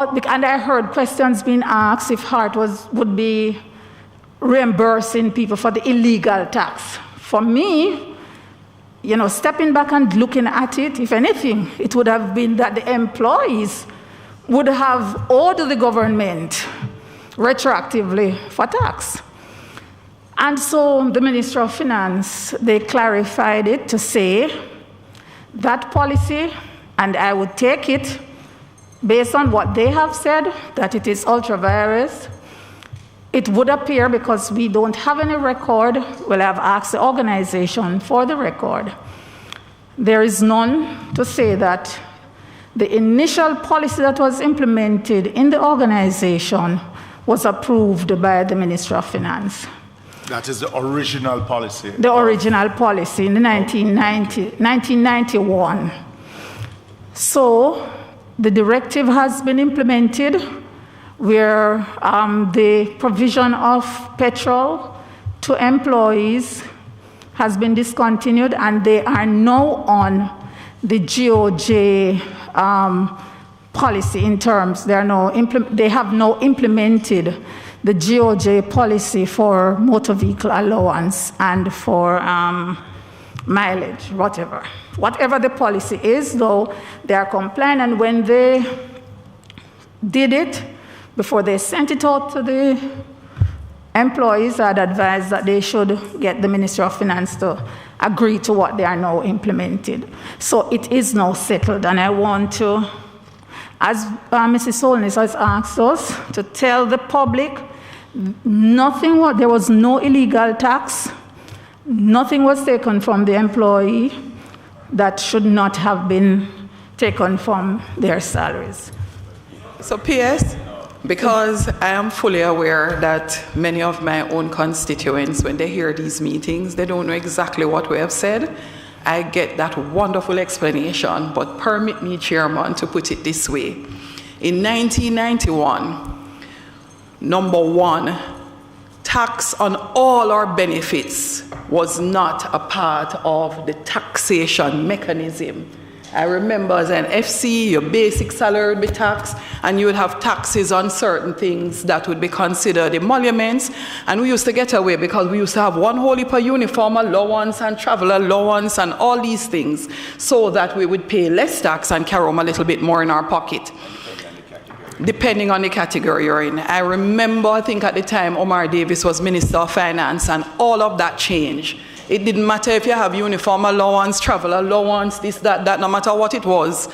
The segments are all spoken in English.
And I heard questions being asked if HART would be reimbursing people for the illegal tax. For me, stepping back and looking at it, if anything, it would have been that the employees would have owed the government retroactively for tax. And so the Minister of Finance, they clarified it to say that policy, and I would take it based on what they have said, that it is ultra-virus. It would appear, because we don't have any record, well, I've asked the organization for the record. There is none to say that the initial policy that was implemented in the organization was approved by the Ministry of Finance. That is the original policy? The original policy in the 1991. So the directive has been implemented, where the provision of petrol to employees has been discontinued, and they are now on the GOJ policy in terms. They have now implemented the GOJ policy for motor vehicle allowance and for mileage, whatever. Whatever the policy is, though, they are compliant, and when they did it, before they sent it out to the employees, I'd advised that they should get the Ministry of Finance to agree to what they are now implemented. So it is now settled, and I want to, as Mrs. Holness has asked us, to tell the public there was no illegal tax, nothing was taken from the employee that should not have been taken from their salaries. So PS, because I am fully aware that many of my own constituents, when they hear these meetings, they don't know exactly what we have said. I get that wonderful explanation, but permit me, Chairman, to put it this way. In 1991, number one, tax on all our benefits was not a part of the taxation mechanism. I remember as an FC, your basic salary would be taxed, and you would have taxes on certain things that would be considered emoluments. And we used to get away because we used to have one whole heap of uniform allowance and travel allowance and all these things, so that we would pay less tax and carry home a little bit more in our pocket, depending on the category you're in. I remember, I think at the time, Omar Davis was Minister of Finance, and all of that changed. It didn't matter if you have uniform allowance, travel allowance, this, that, no matter what it was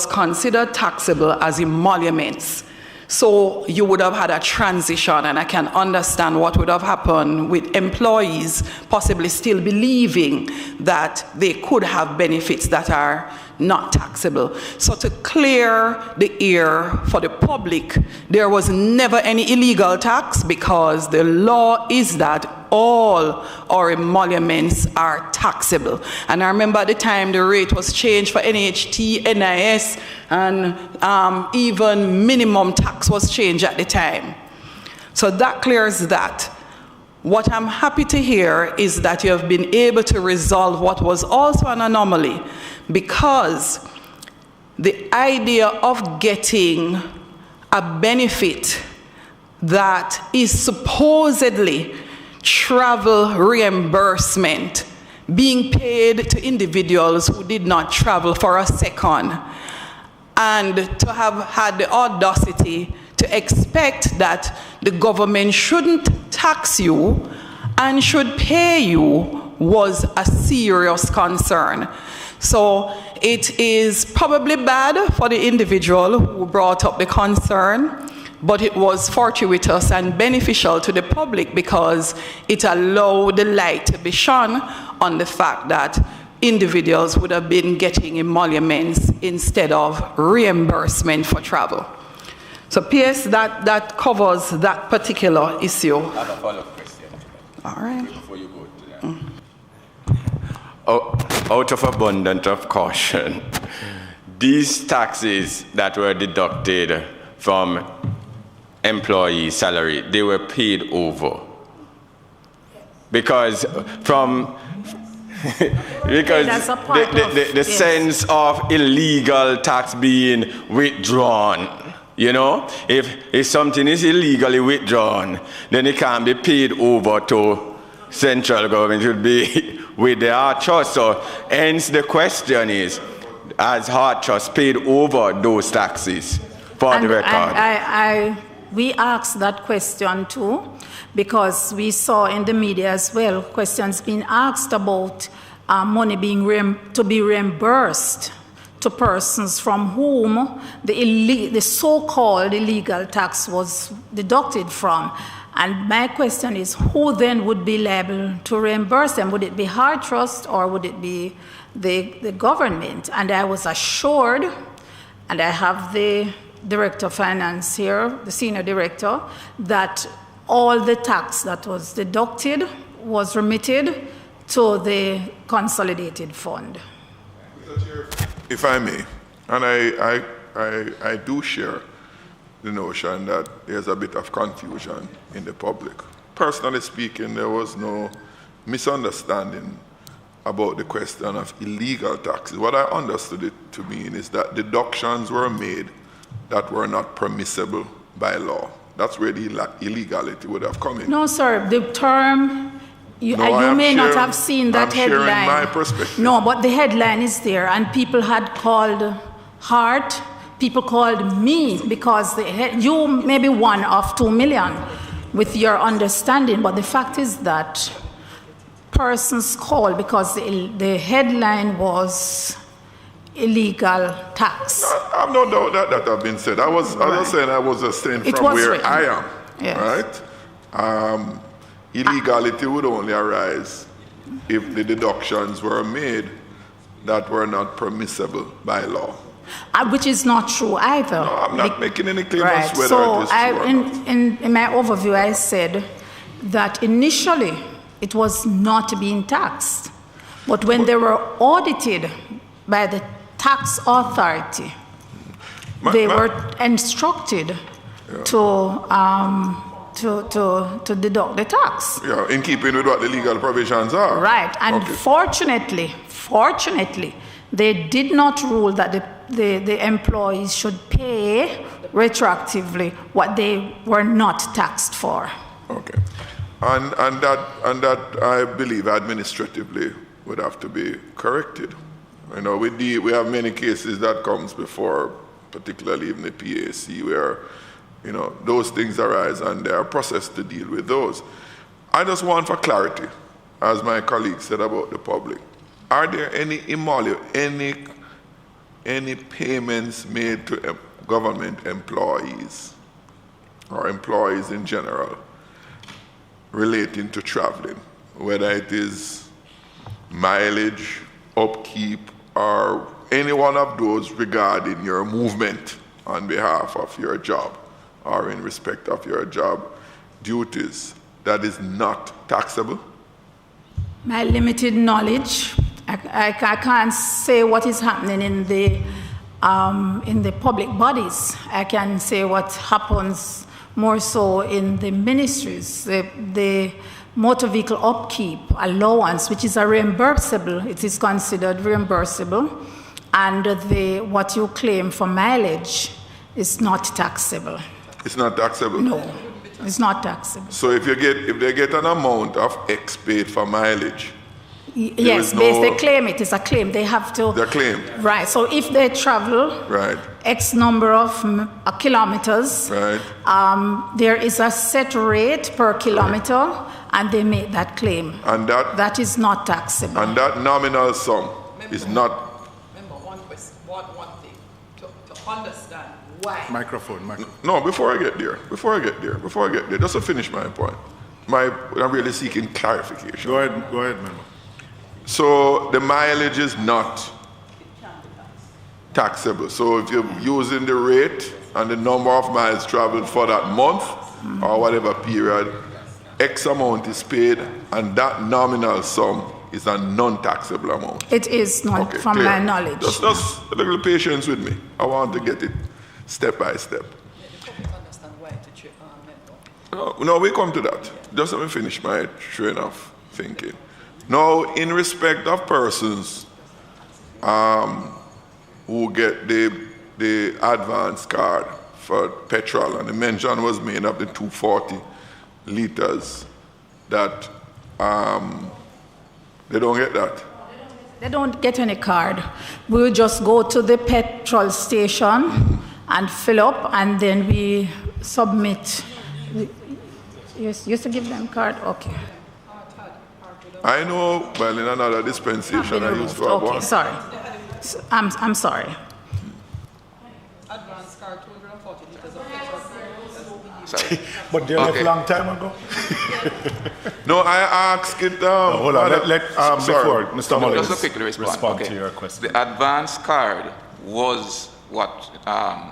considered taxable as emoluments. So you would have had a transition, and I can understand what would have happened with employees possibly still believing that they could have benefits that are not taxable. So to clear the air for the public, there was never any illegal tax, because the law is that all our emoluments are taxable. And I remember at the time the rate was changed for NHT, NIS, and even minimum tax was changed at the time. So that clears that. What I'm happy to hear is that you have been able to resolve what was also an anomaly, because the idea of getting a benefit that is supposedly travel reimbursement being paid to individuals who did not travel for a second, and to have had the audacity to expect that the government shouldn't tax you and should pay you was a serious concern. So it is probably bad for the individual who brought up the concern, but it was fortuitous and beneficial to the public, because it allowed the light to be shone on the fact that individuals would have been getting emoluments instead of reimbursement for travel. So PS, that covers that particular issue. I have a follow-up question. All right. Before you go to that. Out of abundance of caution, these taxes that were deducted from employee salary, they were paid over. Because the sense of illegal tax being withdrawn, You know, if something is illegally withdrawn, then it can't be paid over to central government. It should be with the Heart Trust. So hence the question is, has Heart Trust paid over those taxes for the record? We asked that question too, because we saw in the media as well questions being asked about money being to be reimbursed to persons from whom the so-called illegal tax was deducted from. And my question is, who then would be liable to reimburse them? Would it be Heart Trust or would it be the government? And I was assured, and I have the Director of Finance here, the Senior Director, that all the tax that was deducted was remitted to the Consolidated Fund. If I may, and I do share the notion that there's a bit of confusion in the public. Personally speaking, there was no misunderstanding about the question of illegal taxes. What I understood it to mean is that deductions were made that were not permissible by law. That's where the illegality would have come in. No, sir, the term, you may not have seen that headline. I'm sharing my perspective. No, but the headline is there, and people had called Heart, people called me, because you may be one of 2 million with your understanding, but the fact is that persons called because the headline was illegal tax. I have no doubt that have been said. I was saying from where written. I am, yes. right? Illegality would only arise if the deductions were made that were not permissible by law. Which is not true either. No, I'm not making any claim right. as whether so it is true or not. In my overview, I said that initially it was not being taxed, but when they were audited by the tax authority, they were instructed to deduct the tax. Yeah, in keeping with what the legal provisions are. Right, and fortunately, they did not rule that the employees should pay retroactively what they were not taxed for. Okay, and that I believe administratively would have to be corrected. You know, we have many cases that comes before, particularly even the PAC, where you know those things arise and there are processes to deal with those. I just want for clarity, as my colleague said about the public. Are there any any payments made to government employees or employees in general relating to traveling, whether it is mileage, upkeep, or any one of those regarding your movement on behalf of your job or in respect of your job duties that is not taxable? My limited knowledge, I can't say what is happening in the public bodies. I can say what happens more so in the ministries. The motor vehicle upkeep allowance, which is reimbursable, it is considered reimbursable, and what you claim for mileage is not taxable. It's not taxable? No, it's not taxable. So if they get an amount of X paid for mileage, yes, they claim it. It's a claim. They have to. They're claimed. Right. So if they travel X number of kilometers, there is a set rate per kilometer, and they make that claim. And that is not taxable. And that nominal sum is not. Remember one question, one thing to understand why. Microphone. No, before I get there, just to finish my point. I'm really seeking clarification. Go ahead, member. So the mileage is not taxable. So if you're using the rate and the number of miles traveled for that month or whatever period, X amount is paid, and that nominal sum is a non-taxable amount. It is not, from clear. my knowledge. Just a little patience with me. I want to get it step by step. No, we come to that. Just let me finish my train of thinking. Now, in respect of persons who get the advance card for petrol, and the mention was made of the 240 liters, that they don't get that. They don't get any card. We'll just go to the petrol station and fill up, and then we submit. You used to give them card? Okay. I know, well, in another dispensation, I used to have one. Okay, sorry. I'm sorry. Advance card, 240 liters of petrol. Sorry. But they left a long time ago. No, I asked it. Hold on, before Mr. Mullins Just to quickly respond. to your question. The advance card was what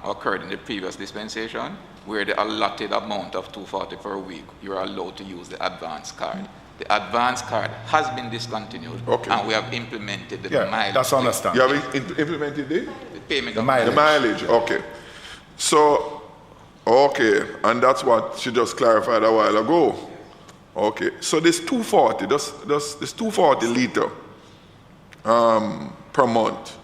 occurred in the previous dispensation, where the allotted amount of 240 per week, you're allowed to use the advance card. The advance card has been discontinued, and we have implemented the mileage. That's understandable. You have implemented the payment the of mileage. The mileage, okay. So, okay, and that's what she just clarified a while ago. Okay, so this 240, this 240 liter per month,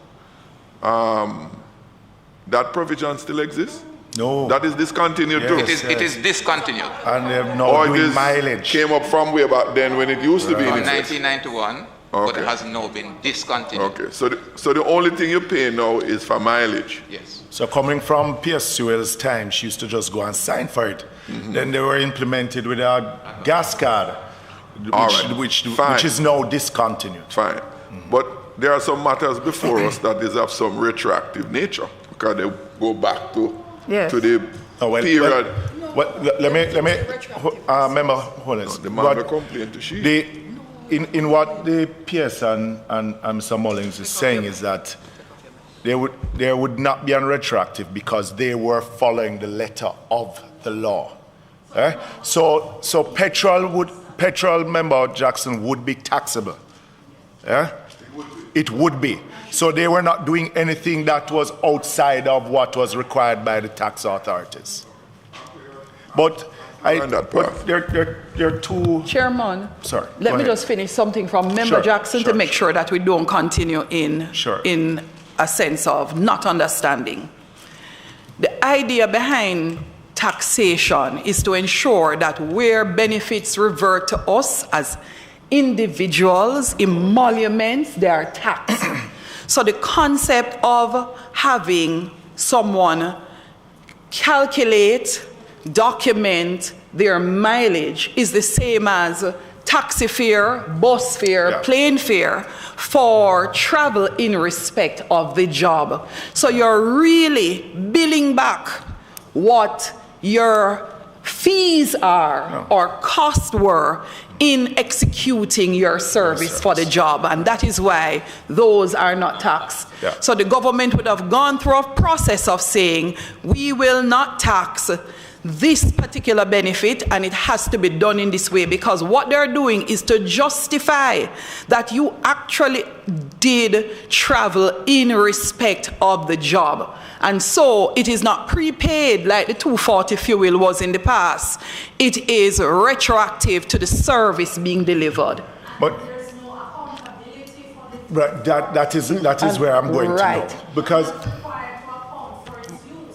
that provision still exists? No. That is discontinued too? It is discontinued. And they're now doing mileage. Came up from way back then when it used to be in From effect? 1991, but it has now been discontinued. Okay, so the only thing you pay now is for mileage? Yes. So coming from Pierce Sewell's time, she used to just go and sign for it. Then they were implemented with a gas card, which is now discontinued. Fine. But there are some matters before us that is of some retroactive nature, because they go back to the period. Let me remember, Hollis. The man will complain to she. In what the Pierce and Mr. Mullins is saying is that there would not be a retroactive because they were following the letter of the law. So petrol, member Jackson, would be taxable. It would be. So they were not doing anything that was outside of what was required by the tax authorities. But there are two... Chairman, sorry, let me just finish something from Member Jackson to make sure that we don't continue in a sense of not understanding. The idea behind taxation is to ensure that where benefits revert to us as individuals, emoluments, they are taxed. So the concept of having someone calculate, document their mileage is the same as taxi fare, bus fare, plane fare for travel in respect of the job. So you're really billing back what your fees are or costs were in executing your service for the job, and that is why those are not taxed. So the government would have gone through a process of saying, we will not tax this particular benefit, and it has to be done in this way, because what they're doing is to justify that you actually did travel in respect of the job. And so it is not prepaid like the 240 fuel was in the past. It is retroactive to the service being delivered. But There's no accountability for the... Right, that is where I'm going to know. Because,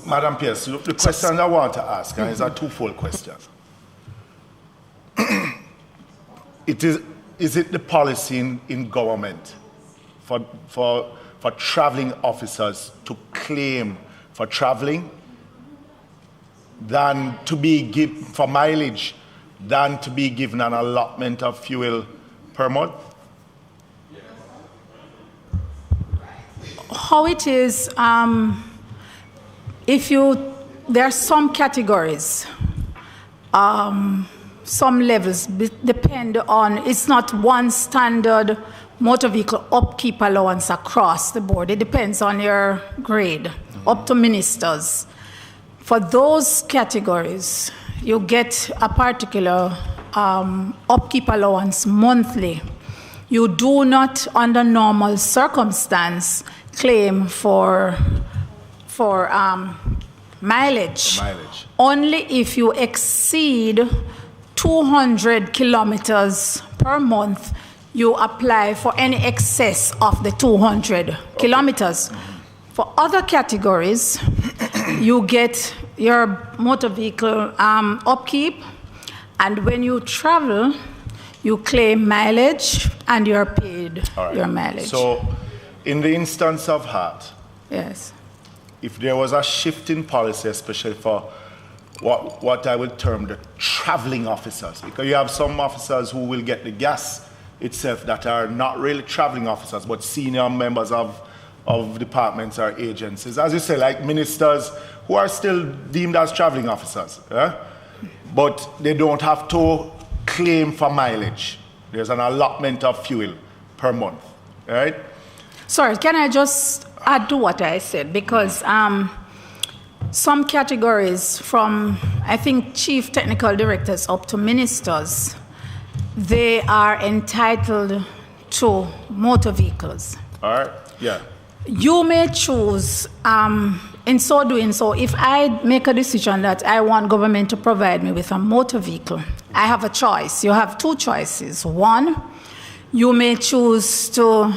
Madam Pierce, the question I want to ask is a twofold question. Is it the policy in government for traveling officers to claim for traveling than to be given for mileage than to be given an allotment of fuel per month? How it is, there are some categories, some levels depend on, it's not one standard motor vehicle upkeep allowance across the board. It depends on your grade, up to ministers. For those categories, you get a particular upkeep allowance monthly. You do not, under normal circumstance, claim for mileage. Only if you exceed 200 kilometers per month, you apply for any excess of the 200 kilometers. For other categories, you get your motor vehicle upkeep, and when you travel, you claim mileage and you're paid your mileage. So, in the instance of Hart, yes, if there was a shift in policy, especially for what I would term the traveling officers, because you have some officers who will get the gas itself that are not really traveling officers, but senior members of departments or agencies. As you say, like ministers who are still deemed as traveling officers, but they don't have to claim for mileage. There's an allotment of fuel per month, right? Sorry, can I just add to what I said? Because some categories from, I think, chief technical directors up to ministers, they are entitled to motor vehicles. All right, yeah. You may choose, in so doing so, if I make a decision that I want government to provide me with a motor vehicle, I have a choice. You have two choices. One, you may choose to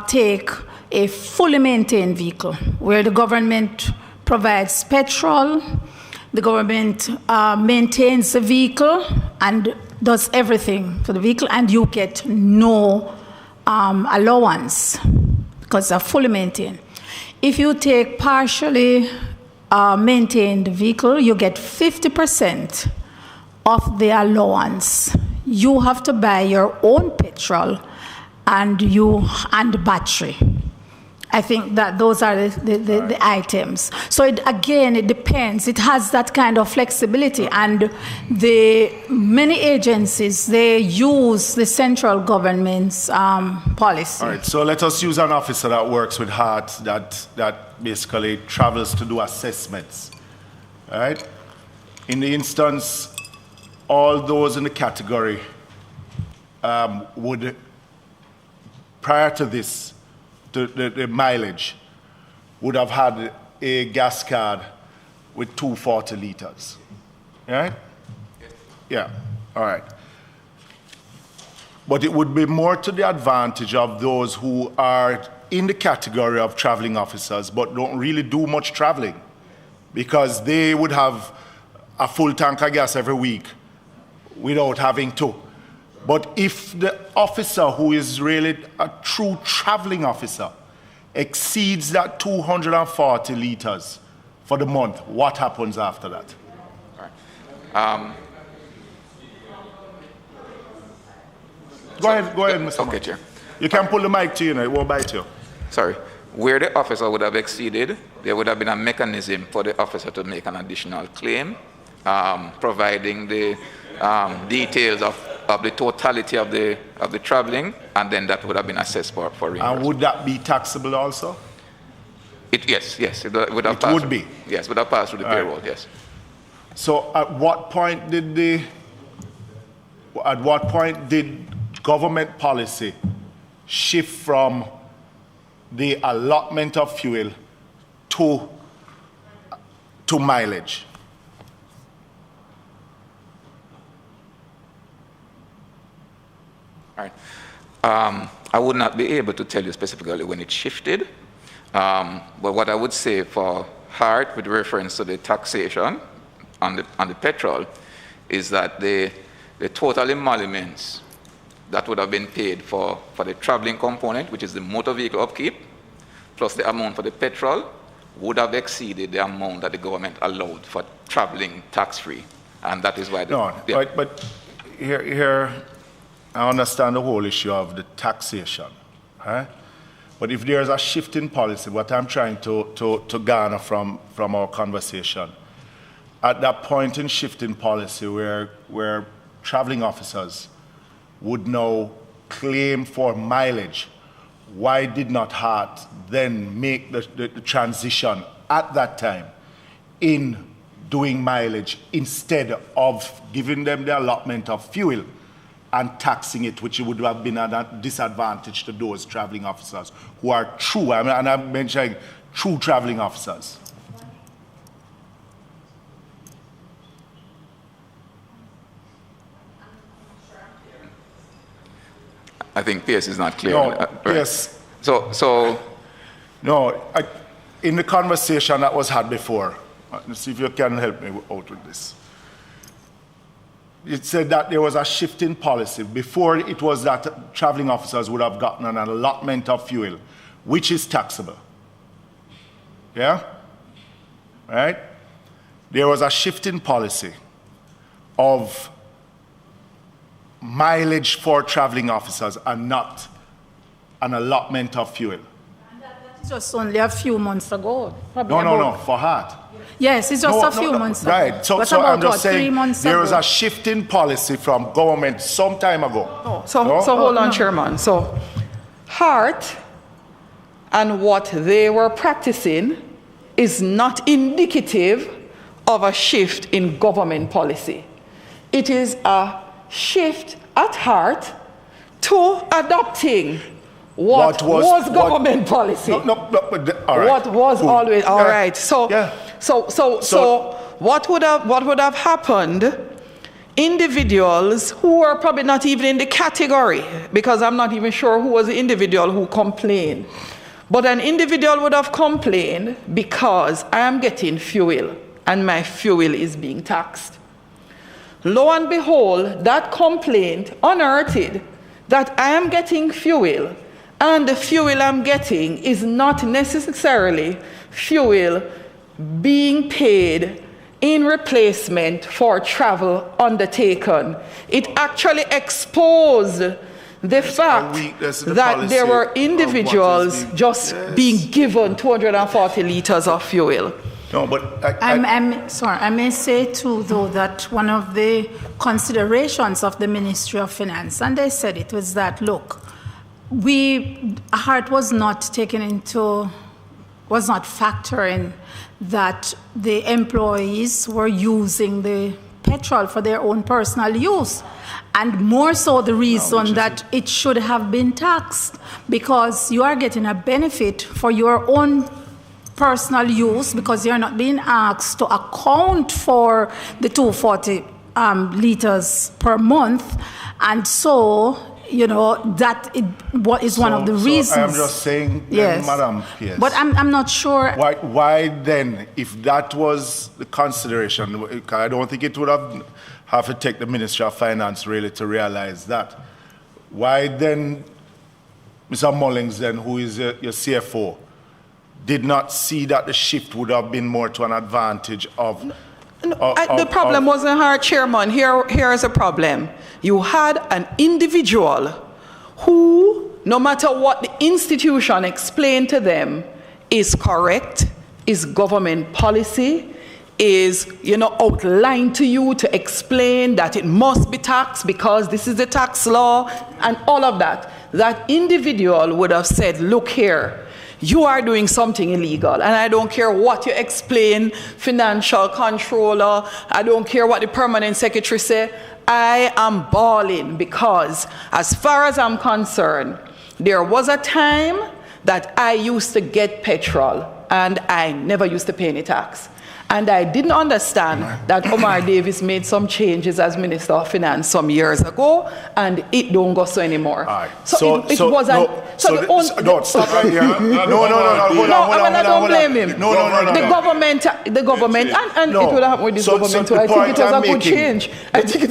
take a fully maintained vehicle where the government provides petrol, the government maintains the vehicle and does everything for the vehicle, and you get no allowance because they're fully maintained. If you take partially maintained vehicle, you get 50% of the allowance. You have to buy your own petrol and battery. I think that those are the items. So again, it depends. It has that kind of flexibility, and many agencies, they use the central government's policy. All right, so let us use an officer that works with Hart that basically travels to do assessments, all right? In the instance, all those in the category would, prior to this, the mileage, would have had a gas card with 240 liters, right? Yeah, all right. But it would be more to the advantage of those who are in the category of traveling officers but don't really do much traveling, because they would have a full tank of gas every week without having to. But if the officer who is really a true traveling officer exceeds that 240 liters for the month, what happens after that? Go ahead, Mr. Okay, Chair. You can pull the mic to you now, it won't bite you. Sorry. Where the officer would have exceeded, there would have been a mechanism for the officer to make an additional claim, providing the details of the totality of the traveling, and then that would have been assessed for reimbursement. And would that be taxable also? Yes, it would have It passed. would be? Yes, would have passed through the payroll, yes. So at what point did government policy shift from the allotment of fuel to mileage? All right. I would not be able to tell you specifically when it shifted, but what I would say for Hart, with reference to the taxation on the petrol, is that the total emoluments that would have been paid for the traveling component, which is the motor vehicle upkeep, plus the amount for the petrol, would have exceeded the amount that the government allowed for traveling tax-free, and that is why. But here. I understand the whole issue of the taxation, right? But if there's a shift in policy, what I'm trying to garner from our conversation, at that point in shift in policy where traveling officers would now claim for mileage, why did not Hart then make the transition at that time in doing mileage instead of giving them the allotment of fuel and taxing it, which would have been a disadvantage to those traveling officers who are true, and I'm mentioning true traveling officers? I think PS is not clear. No, right. PS. So. No, in the conversation that was had before, Let's see if you can help me out with this. It said that there was a shift in policy. Before, it was that traveling officers would have gotten an allotment of fuel, which is taxable. Yeah? Right? There was a shift in policy of mileage for traveling officers and not an allotment of fuel. And that's just only a few months ago. No, for heart. Yes, it's just a few months ago. Right, so I'm just saying there was a shift in policy from government some time ago. So hold on, Chairman. So heart and what they were practicing is not indicative of a shift in government policy. It is a shift at heart to adopting what was government policy. All right. What was cool. always all right. So what would have happened? Individuals who are probably not even in the category, because I'm not even sure who was the individual who complained. But an individual would have complained because I am getting fuel and my fuel is being taxed. Lo and behold, that complaint unearthed that I am getting fuel and the fuel I'm getting is not necessarily fuel being paid in replacement for travel undertaken. It actually exposed the fact that there were individuals just being given 240 liters of fuel. No, but I'm sorry, I may say too, though, that one of the considerations of the Ministry of Finance, and they said it, was that, look, heart was not factoring that the employees were using the petrol for their own personal use. And more so the reason that it should have been taxed, because you are getting a benefit for your own personal use because you're not being asked to account for the 240 liters per month. And so, you know, that what is one of the reasons. I'm just saying, yes. Madam Pierce. But I'm not sure. Why then, if that was the consideration, I don't think it would have to take the Ministry of Finance really to realize that. Why then, Mr. Mullings then, who is your CFO, did not see that the shift would have been more to an advantage of... the problem wasn't her, Chairman. Here is a problem. You had an individual who, no matter what the institution explained to them, is correct, is government policy, is, outlined to you to explain that it must be taxed because this is the tax law and all of that. That individual would have said, look here, you are doing something illegal, and I don't care what you explain, financial controller, I don't care what the permanent secretary say, I am balling because as far as I'm concerned, there was a time that I used to get petrol and I never used to pay any tax. And I didn't understand that Omar Davis made some changes as Minister of Finance some years ago, and it don't go so anymore. Right. So it wasn't. No, stop right here. No, hold on. I don't blame him. No. The government, and it would happen with this government too. I think it was a good change. I think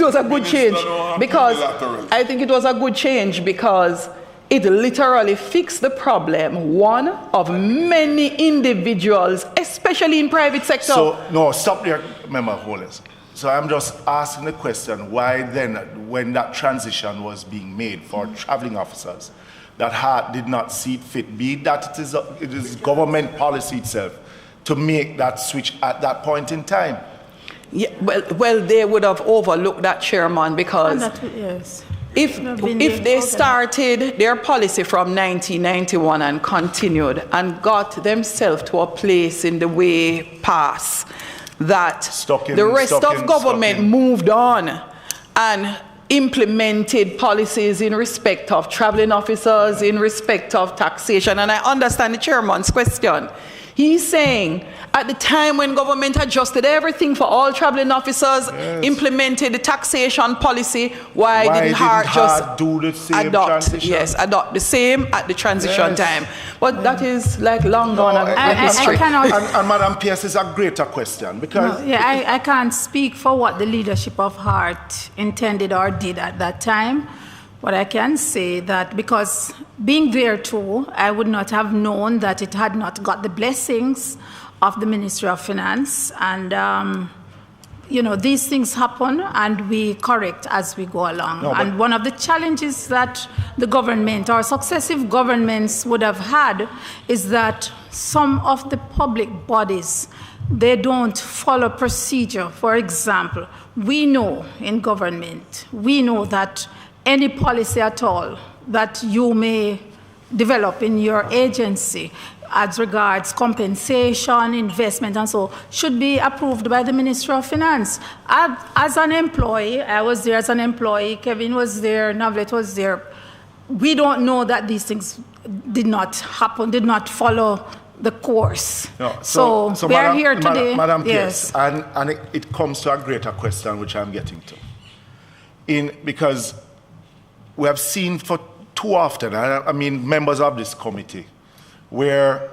it was a good change because it literally fixed the problem, one of many individuals, especially in private sector. So, no, stop there, Member Hollis. So I'm just asking the question, why then, when that transition was being made for traveling officers, that Hart did not see it fit, be it that it is government policy itself, to make that switch at that point in time? Yeah, well, they would have overlooked that, Chairman, because... Yes. If they started their policy from 1991 and continued and got themselves to a place in the way past that the rest of government moved on and implemented policies in respect of traveling officers, in respect of taxation, and I understand the Chairman's question. He's saying at the time when government adjusted everything for all traveling officers, implemented the taxation policy, why didn't HART just do the same adopt? transition? Yes, adopt the same at the transition time. But that is like long gone and history. I cannot. And Madam Pierce is a greater question because I can't speak for what the leadership of HART intended or did at that time. But I can say that because being there too, I would not have known that it had not got the blessings of the Ministry of Finance. And, these things happen and we correct as we go along. And one of the challenges that the government or successive governments would have had is that some of the public bodies, they don't follow procedure. For example, we know in government, that any policy at all that you may develop in your agency as regards compensation, investment, and so should be approved by the Ministry of Finance. As an employee, I was there as an employee, Kevin was there, Navlet was there. We don't know that these things did not happen, did not follow the course. No, so we are here today. Madam yes. Pierce, and it comes to a greater question which I'm getting to. Because we have seen for too often, I mean members of this committee, where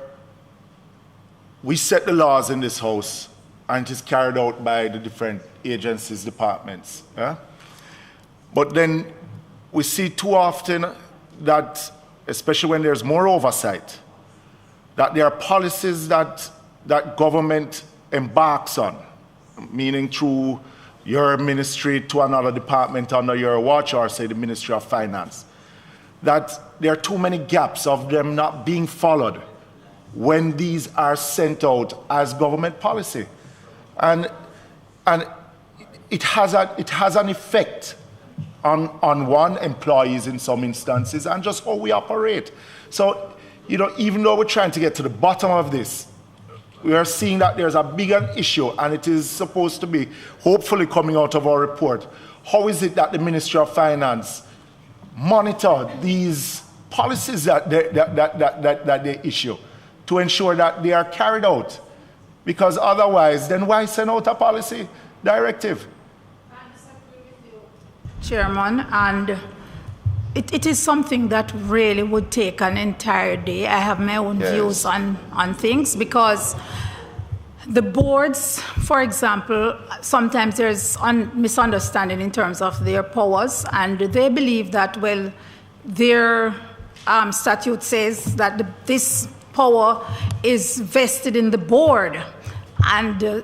we set the laws in this house and it is carried out by the different agencies, departments. Yeah? But then we see too often that, especially when there's more oversight, that there are policies that government embarks on, meaning through your ministry to another department under your watch, or say the Ministry of Finance, that there are too many gaps of them not being followed when these are sent out as government policy. And it has an effect on one, employees in some instances, and just how we operate. So, even though we're trying to get to the bottom of this, we are seeing that there's a bigger issue, and it is supposed to be hopefully coming out of our report. How is it that the Ministry of Finance monitor these policies that they issue to ensure that they are carried out? Because otherwise, then why send out a policy directive? I disagree with you, Chairman, and it is something that really would take an entire day. I have my own views on things, because the boards, for example, sometimes there's misunderstanding in terms of their powers, and they believe that, well, their statute says that this power is vested in the board. And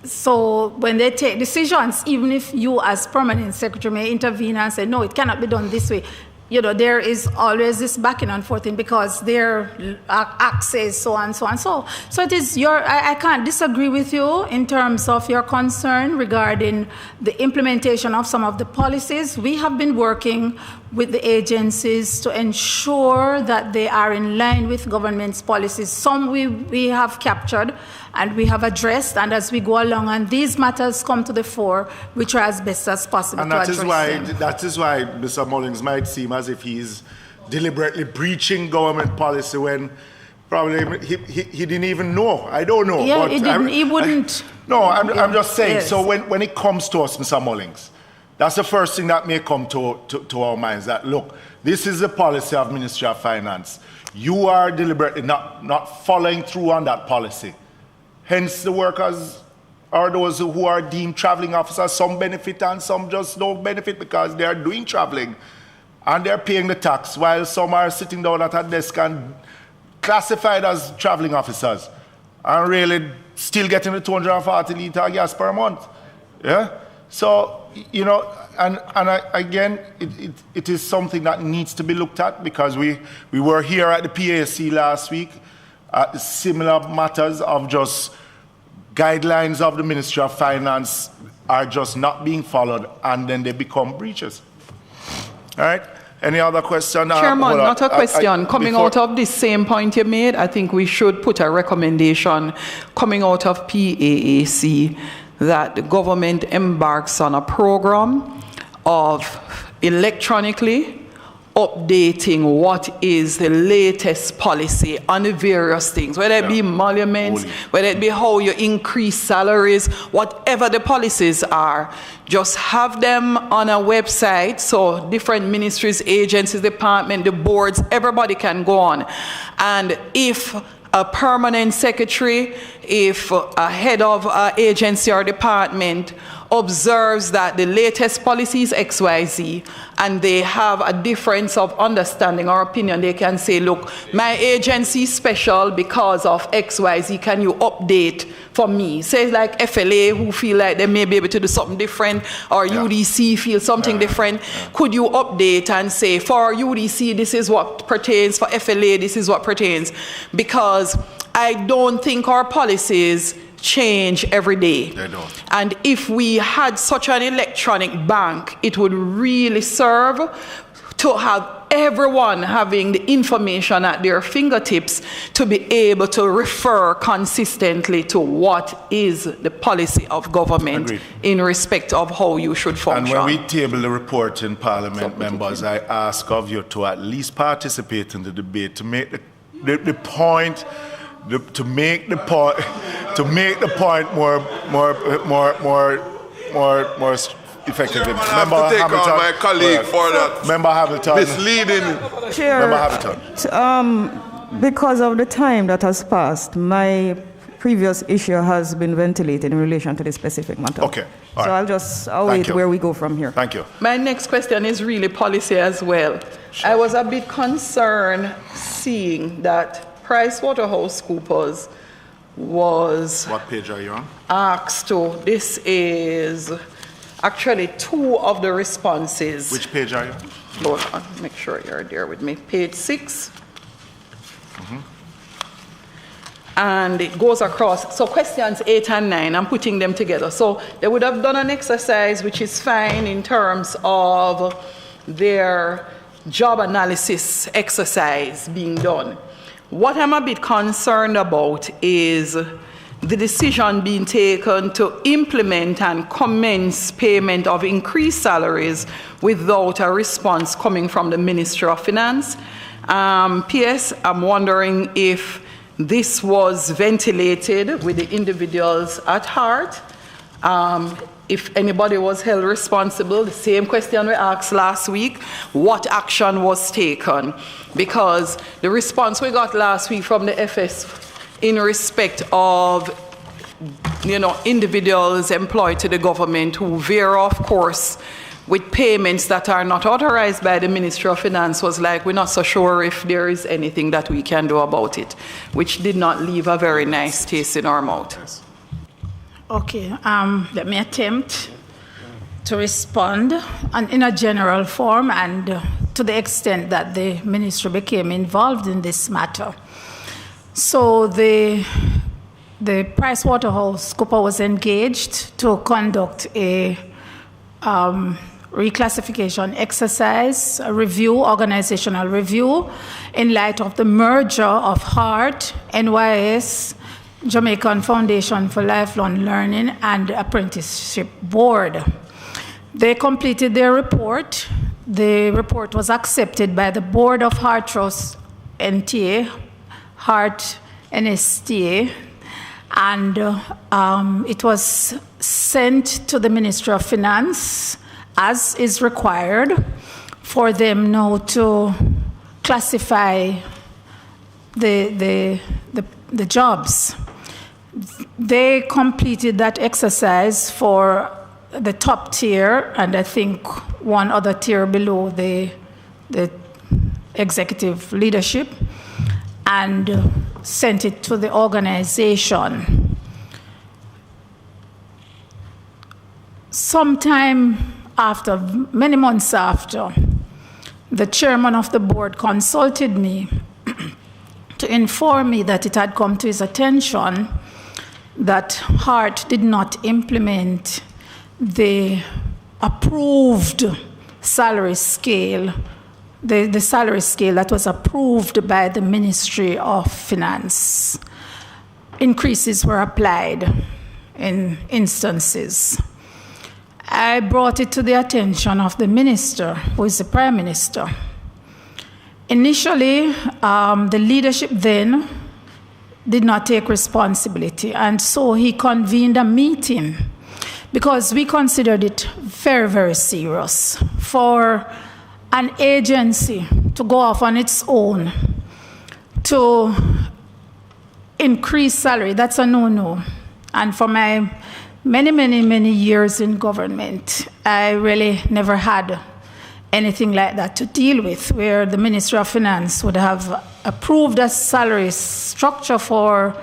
so when they take decisions, even if you as permanent secretary may intervene and say, no, it cannot be done this way, there is always this backing and forth because their access, so on, so on. So it is I can't disagree with you in terms of your concern regarding the implementation of some of the policies. We have been working with the agencies to ensure that they are in line with government's policies. Some we have captured and we have addressed, and as we go along and these matters come to the fore, we try as best as possible to address them. That is why Mr. Mullings might seem as if he's deliberately breaching government policy when probably he didn't even know. I don't know. Yeah, but he wouldn't. I'm just saying, yes. So when it comes to us, Mr. Mullings, that's the first thing that may come to our minds, that, look, this is the policy of Ministry of Finance. You are deliberately not following through on that policy. Hence, the workers are those who are deemed traveling officers. Some benefit and some just don't benefit because they are doing traveling and they're paying the tax, while some are sitting down at a desk and classified as traveling officers and really still getting the 240 litre of gas per month. Yeah? So, again, it is something that needs to be looked at, because we were here at the PAC last week, similar matters of just guidelines of the Ministry of Finance are just not being followed, and then they become breaches. All right? Any other question? Chairman, not a question. Coming out of this same point you made, I think we should put a recommendation coming out of PAAC that the government embarks on a program of electronically updating what is the latest policy on the various things, whether it be emoluments, whether it be how you increase salaries, whatever the policies are, just have them on a website so different ministries, agencies, departments, the boards, everybody can go on. And if a permanent secretary, if a head of an agency or department observes that the latest policy is XYZ and they have a difference of understanding or opinion, they can say, look, my agency is special because of XYZ, can you update for me? Say like FLA who feel like they may be able to do something different, or UDC feel something different. Could you update and say, for UDC, this is what pertains, for FLA, this is what pertains? Because I don't think our policies change every day. They don't. And if we had such an electronic bank, it would really serve to have everyone having the information at their fingertips to be able to refer consistently to what is the policy of government. Agreed. In respect of how you should function. And when we table the report in Parliament, members, I ask of you to at least participate in the debate to make the point. To make the point more effective. Chairman, I have to take on my colleague for that. Member Hamilton. Misleading. Chair, Member Hamilton. Because of the time that has passed, my previous issue has been ventilated in relation to this specific matter. Okay. All right. So I'll wait where we go from here. Thank you. My next question is really policy as well. Sure. I was a bit concerned seeing that PricewaterhouseCoopers was... What page are you on? Asked to. This is actually 2 of the responses. Which page are you on? Hold on, make sure you're there with me. Page 6. And it goes across. So questions 8 and 9, I'm putting them together. So they would have done an exercise which is fine in terms of their job analysis exercise being done. What I'm a bit concerned about is the decision being taken to implement and commence payment of increased salaries without a response coming from the Ministry of Finance. P.S. I'm wondering if this was ventilated with the individuals at heart. If anybody was held responsible, the same question we asked last week, what action was taken? Because the response we got last week from the FS in respect of, individuals employed to the government who veer off course with payments that are not authorized by the Ministry of Finance was like, we're not so sure if there is anything that we can do about it, which did not leave a very nice taste in our mouth. Yes. Okay, let me attempt to respond in a general form and to the extent that the ministry became involved in this matter. So the PricewaterhouseCoopers was engaged to conduct a reclassification exercise, a review, organizational review, in light of the merger of HEART, NYS, Jamaican Foundation for Lifelong Learning, and Apprenticeship Board. They completed their report. The report was accepted by the Board of HEART Trust NTA, HEART NSTA, and it was sent to the Ministry of Finance, as is required, for them now to classify the jobs. They completed that exercise for the top tier, and I think one other tier below the executive leadership, and sent it to the organization. Sometime after, many months after, the chairman of the board consulted me to inform me that it had come to his attention that HEART did not implement the approved salary scale, the salary scale that was approved by the Ministry of Finance. Increases were applied in instances. I brought it to the attention of the minister, who is the Prime Minister, Initially, the leadership then did not take responsibility, and so he convened a meeting because we considered it very, very serious for an agency to go off on its own to increase salary. That's a no-no. And for my many years in government, I really never had anything like that to deal with, where the Ministry of Finance would have approved a salary structure for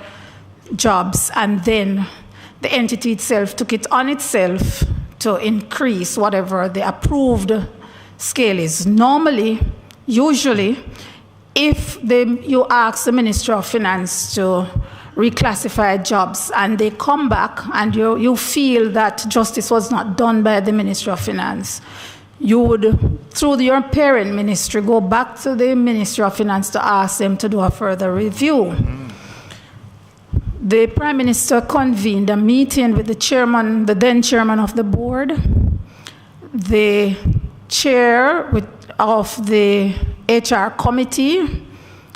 jobs and then the entity itself took it on itself to increase whatever the approved scale is. Normally, usually, if you ask the Ministry of Finance to reclassify jobs and they come back and you feel that justice was not done by the Ministry of Finance, you would, through your parent ministry, go back to the Ministry of Finance to ask them to do a further review. The Prime Minister convened a meeting with the then chairman of the board, the chair of the HR committee,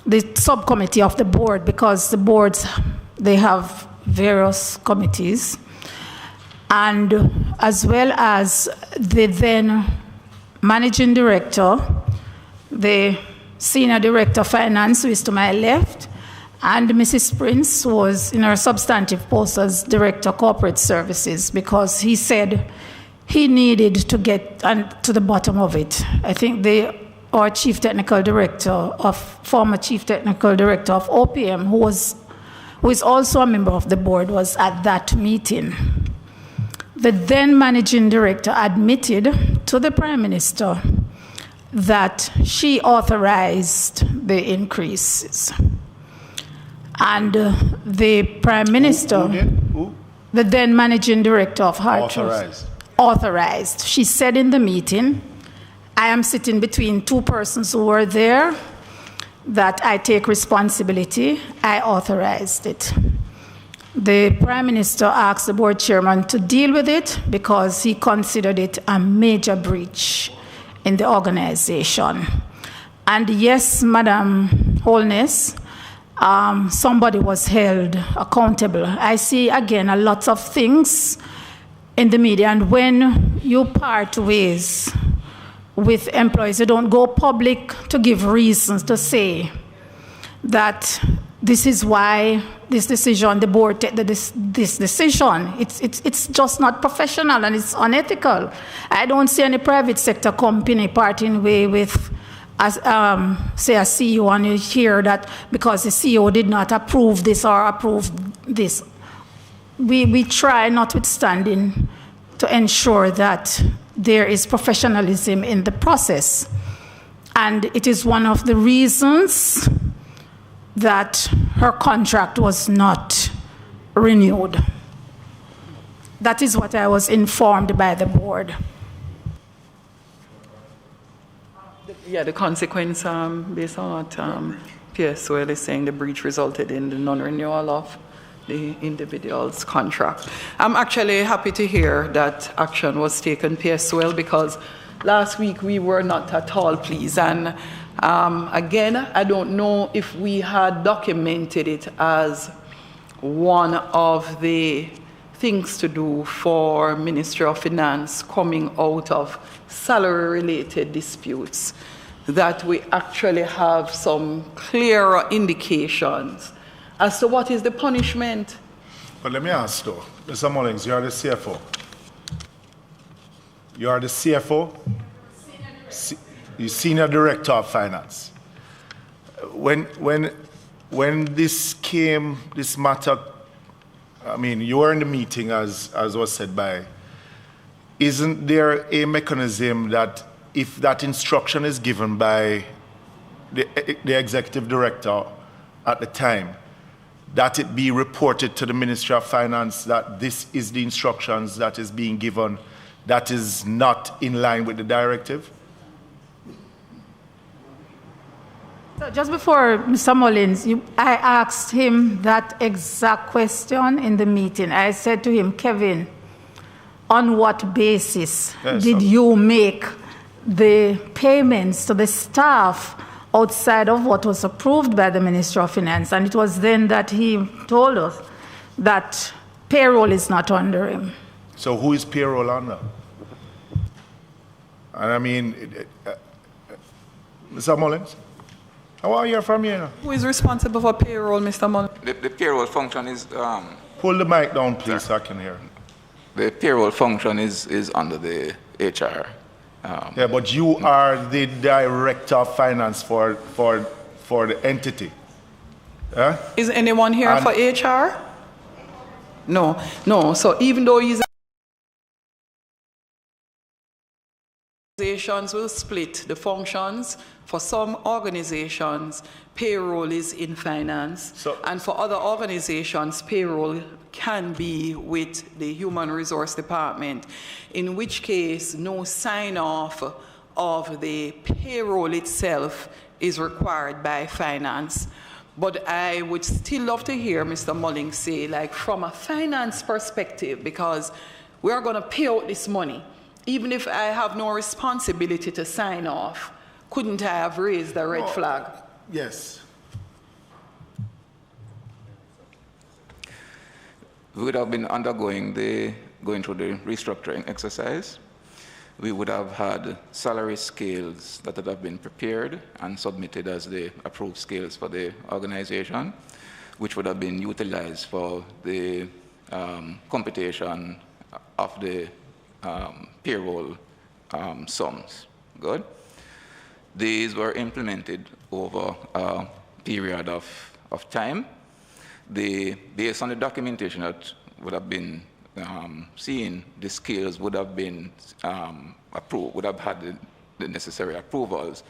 the subcommittee of the board, because the boards, they have various committees, and as well as the then managing director, the senior director of finance, who is to my left, and Mrs. Prince, who was in her substantive post as director of corporate services, because he said he needed to get to the bottom of it. I think our former chief technical director of OPM, who is also a member of the board, was at that meeting. The then managing director admitted to the Prime Minister that she authorized the increases. And the Prime Minister, Who? the then managing director of Hartrust, authorized. She said in the meeting, I am sitting between two persons who were there, that I take responsibility. I authorized it. The Prime Minister asked the board chairman to deal with it because he considered it a major breach in the organization. And yes, Madam Holness, somebody was held accountable. I see, again, a lot of things in the media, and when you part ways with employees, you don't go public to give reasons to say that this is why this decision, the board take this decision. It's just not professional and it's unethical. I don't see any private sector company parting way with, say, a CEO, and you hear that because the CEO did not approve this or approve this. We try, notwithstanding, to ensure that there is professionalism in the process. And it is one of the reasons that her contract was not renewed. That is what I was informed by the board. Yeah, the consequence, based on what PSOL is saying, the breach resulted in the non-renewal of the individual's contract. I'm actually happy to hear that action was taken, PSOL, because last week we were not at all pleased. And again, I don't know if we had documented it as one of the things to do for Ministry of Finance coming out of salary-related disputes, that we actually have some clearer indications as to what is the punishment. But let me ask though, Mr. Mullings, you are the CFO. You are the CFO? You're Senior Director of Finance. When this matter, I mean, you were in the meeting as was said by, isn't there a mechanism that if that instruction is given by the executive director at the time, that it be reported to the Ministry of Finance that this is the instructions that is being given, that is not in line with the directive? So just before Mr. Mullins, I asked him that exact question in the meeting. I said to him, Kevin, on what basis did you make the payments to the staff outside of what was approved by the Minister of Finance. And it was then that he told us that payroll is not under him. So who is payroll under? And I mean, Mr. Mullins, I want to hear from you now. Who is responsible for payroll, Mr. Mullins? The payroll function is... Pull the mic down, please, so I can hear. The payroll function is under the HR. Yeah, but you are the director of finance for the entity. Yeah? Is anyone here for HR? No, no. So even though he's organizations will split the functions. For some organizations, payroll is in finance, and for other organizations, payroll can be with the Human Resource Department, in which case no sign-off of the payroll itself is required by finance. But I would still love to hear Mr. Mullins say, like, from a finance perspective, because we are going to pay out this money, even if I have no responsibility to sign off, couldn't I have raised a red flag? Yes. We would have been going through the restructuring exercise. We would have had salary scales that would have been prepared and submitted as the approved scales for the organization, which would have been utilized for the computation of the payroll sums. Good. These were implemented over a period of time. Based on the documentation that would have been seen, the scales would have been approved, would have had the necessary approvals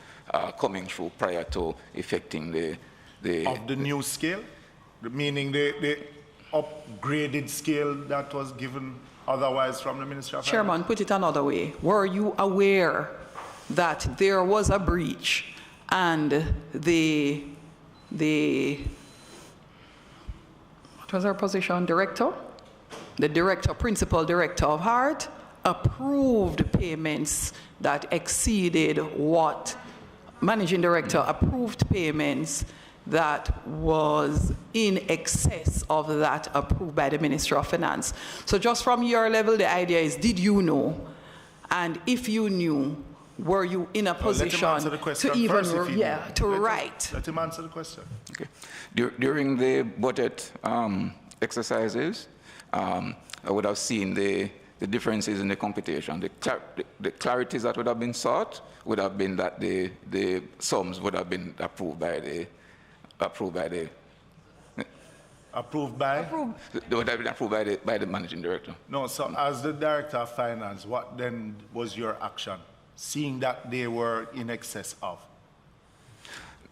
coming through prior to effecting the of the new scale, meaning the upgraded scale that was given otherwise from the Ministry of Finance? Chairman, put it another way. Were you aware that there was a breach and the what was our position, director? The director, principal director of HART, approved payments that exceeded what managing director approved payments that was in excess of that approved by the Ministry of Finance. So just from your level, the idea is, did you know? And if you knew, were you in a position to even, write? Let him answer the question. Okay. During the budget exercises, I would have seen the differences in the computation. The clarities that would have been sought would have been that the sums would have been approved by the managing director. No, so as the director of finance, what then was your action, seeing that they were in excess of?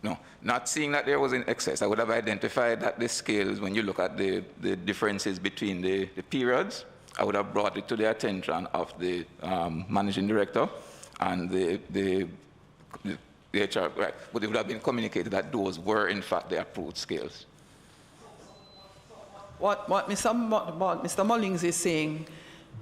No, not seeing that there was in excess. I would have identified that the scales, when you look at the differences between the periods, I would have brought it to the attention of the managing director and the HR, right, but it would have been communicated that those were in fact the approved scales. What Mr. Mullins is saying,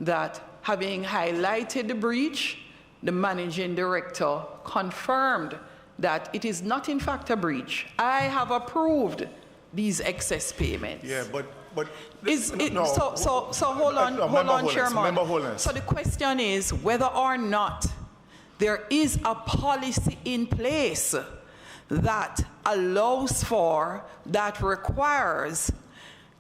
that having highlighted the breach, the managing director confirmed that it is not in fact a breach. I have approved these excess payments. Yeah, but so hold on, Chairman. So the question is whether or not there is a policy in place that allows for, that requires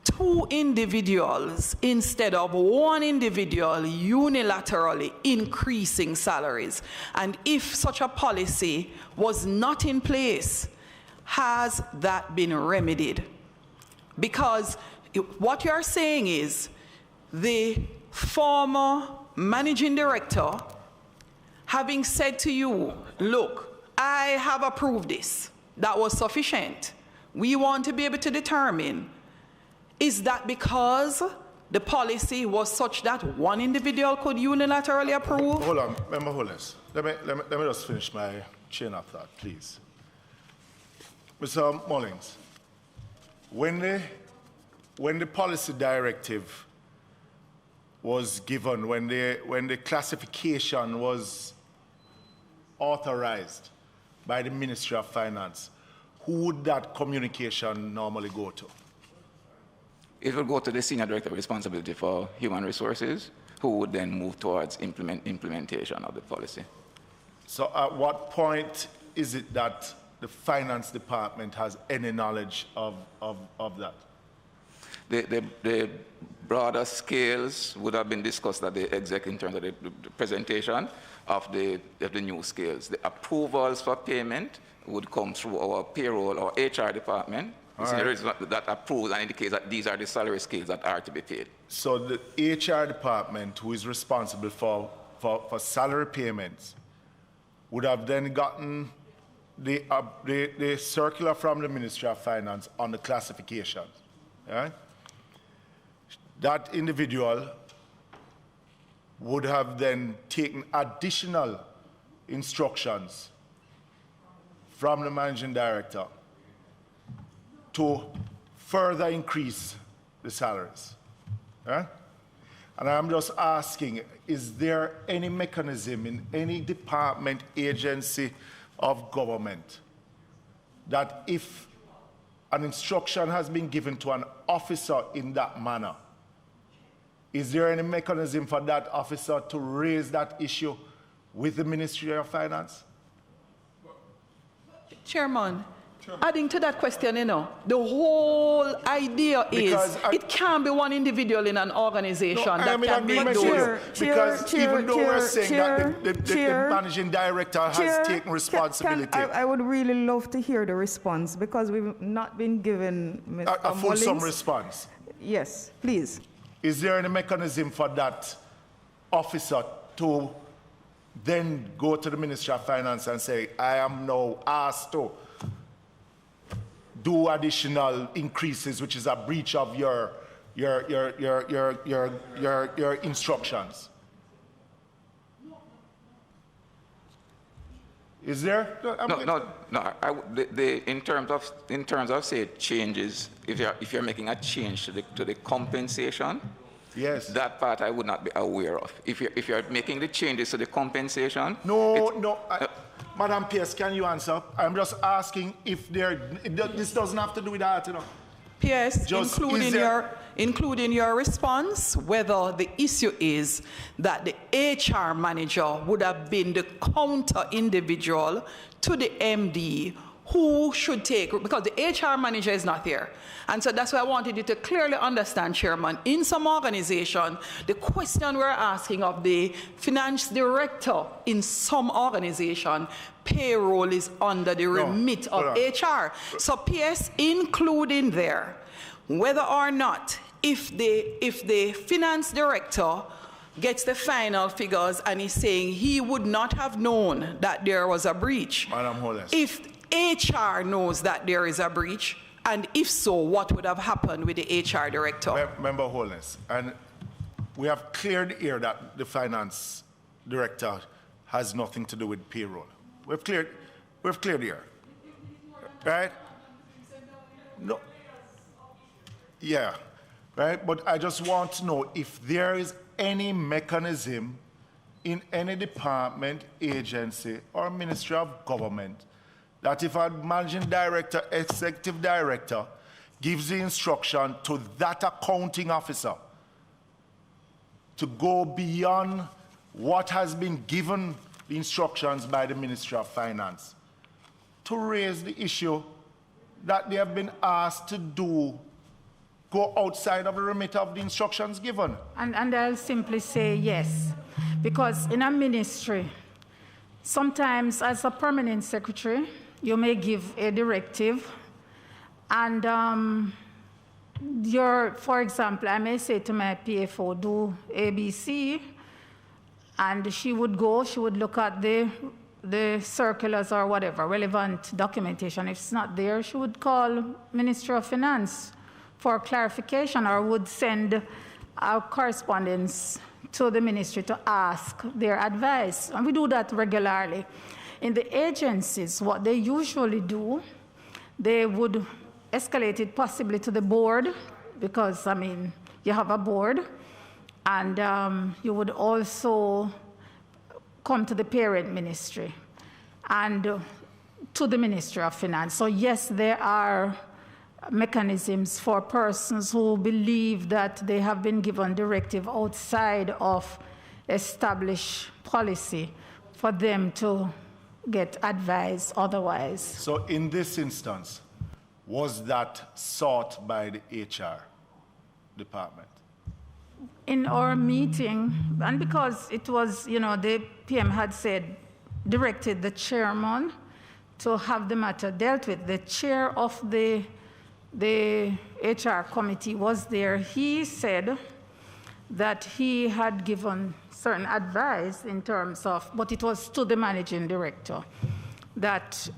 two individuals instead of one individual unilaterally increasing salaries. And if such a policy was not in place, has that been remedied? Because what you're saying is the former managing director, having said to you, look, I have approved this, that was sufficient. We want to be able to determine, is that because the policy was such that one individual could unilaterally approve? Hold on, Member Holness. Let me just finish my chain of thought, please. Mr. Mullins, when the policy directive was given, when the classification was authorized, by the Ministry of Finance, who would that communication normally go to? It will go to the Senior Director of Responsibility for Human Resources, who would then move towards implementation of the policy. So at what point is it that the Finance Department has any knowledge of that? The broader scales would have been discussed at the exec in terms of the presentation of the new scales. The approvals for payment would come through our payroll or HR department. That approves and indicates that these are the salary scales that are to be paid. So the HR department, who is responsible for salary payments, would have then gotten the circular from the Ministry of Finance on the classifications. Right? That individual would have then taken additional instructions from the managing director to further increase the salaries. Right? And I'm just asking, is there any mechanism in any department, agency of government that if an instruction has been given to an officer in that manner, is there any mechanism for that officer to raise that issue with the Ministry of Finance? Chairman, adding to that question, the whole idea is it can't be one individual in an organization that can make those. Because even though we're saying that the managing director has taken responsibility. I would really love to hear the response because we've not been given a fulsome response. Yes, please. Is there any mechanism for that officer to then go to the Ministry of Finance and say, I am now asked to do additional increases, which is a breach of your instructions? Is there? In terms of say changes, if you're making a change to the compensation, yes, that part I would not be aware of. If you're making the changes to the compensation, Madam PS, can you answer? I'm just asking if this doesn't have to do with that, PS, including your response, whether the issue is that the HR manager would have been the counter individual to the MD who should take, because the HR manager is not here. And so that's why I wanted you to clearly understand, Chairman, in some organization, the question we're asking of the finance director in some organization, payroll is under the remit of HR. So PS, including there, whether or not, if the finance director gets the final figures and he's saying he would not have known that there was a breach. Madam Hollis. If HR knows that there is a breach, and if so, what would have happened with the HR director? Member Holness, and we have cleared here that the finance director has nothing to do with payroll. We've cleared here, right? No, yeah, right. But I just want to know if there is any mechanism in any department, agency, or ministry of government that if a managing director, executive director gives the instruction to that accounting officer to go beyond what has been given the instructions by the Ministry of Finance, to raise the issue that they have been asked to do, go outside of the remit of the instructions given. And I'll simply say yes, because in a ministry, sometimes as a permanent secretary, you may give a directive, and for example, I may say to my PFO, do ABC, and she would look at the circulars or whatever, relevant documentation. If it's not there, she would call Ministry of Finance for clarification, or would send our correspondence to the ministry to ask their advice. And we do that regularly. In the agencies, what they usually do, they would escalate it possibly to the board, because, you have a board, and you would also come to the parent ministry. And to the Ministry of Finance. So yes, there are mechanisms for persons who believe that they have been given directive outside of established policy for them to get advice otherwise. So in this instance, was that sought by the HR department? In our meeting, and because it was, the PM had said, directed the chairman to have the matter dealt with. The chair of the HR committee was there. He said that he had given certain advice in terms of, but it was to the managing director, that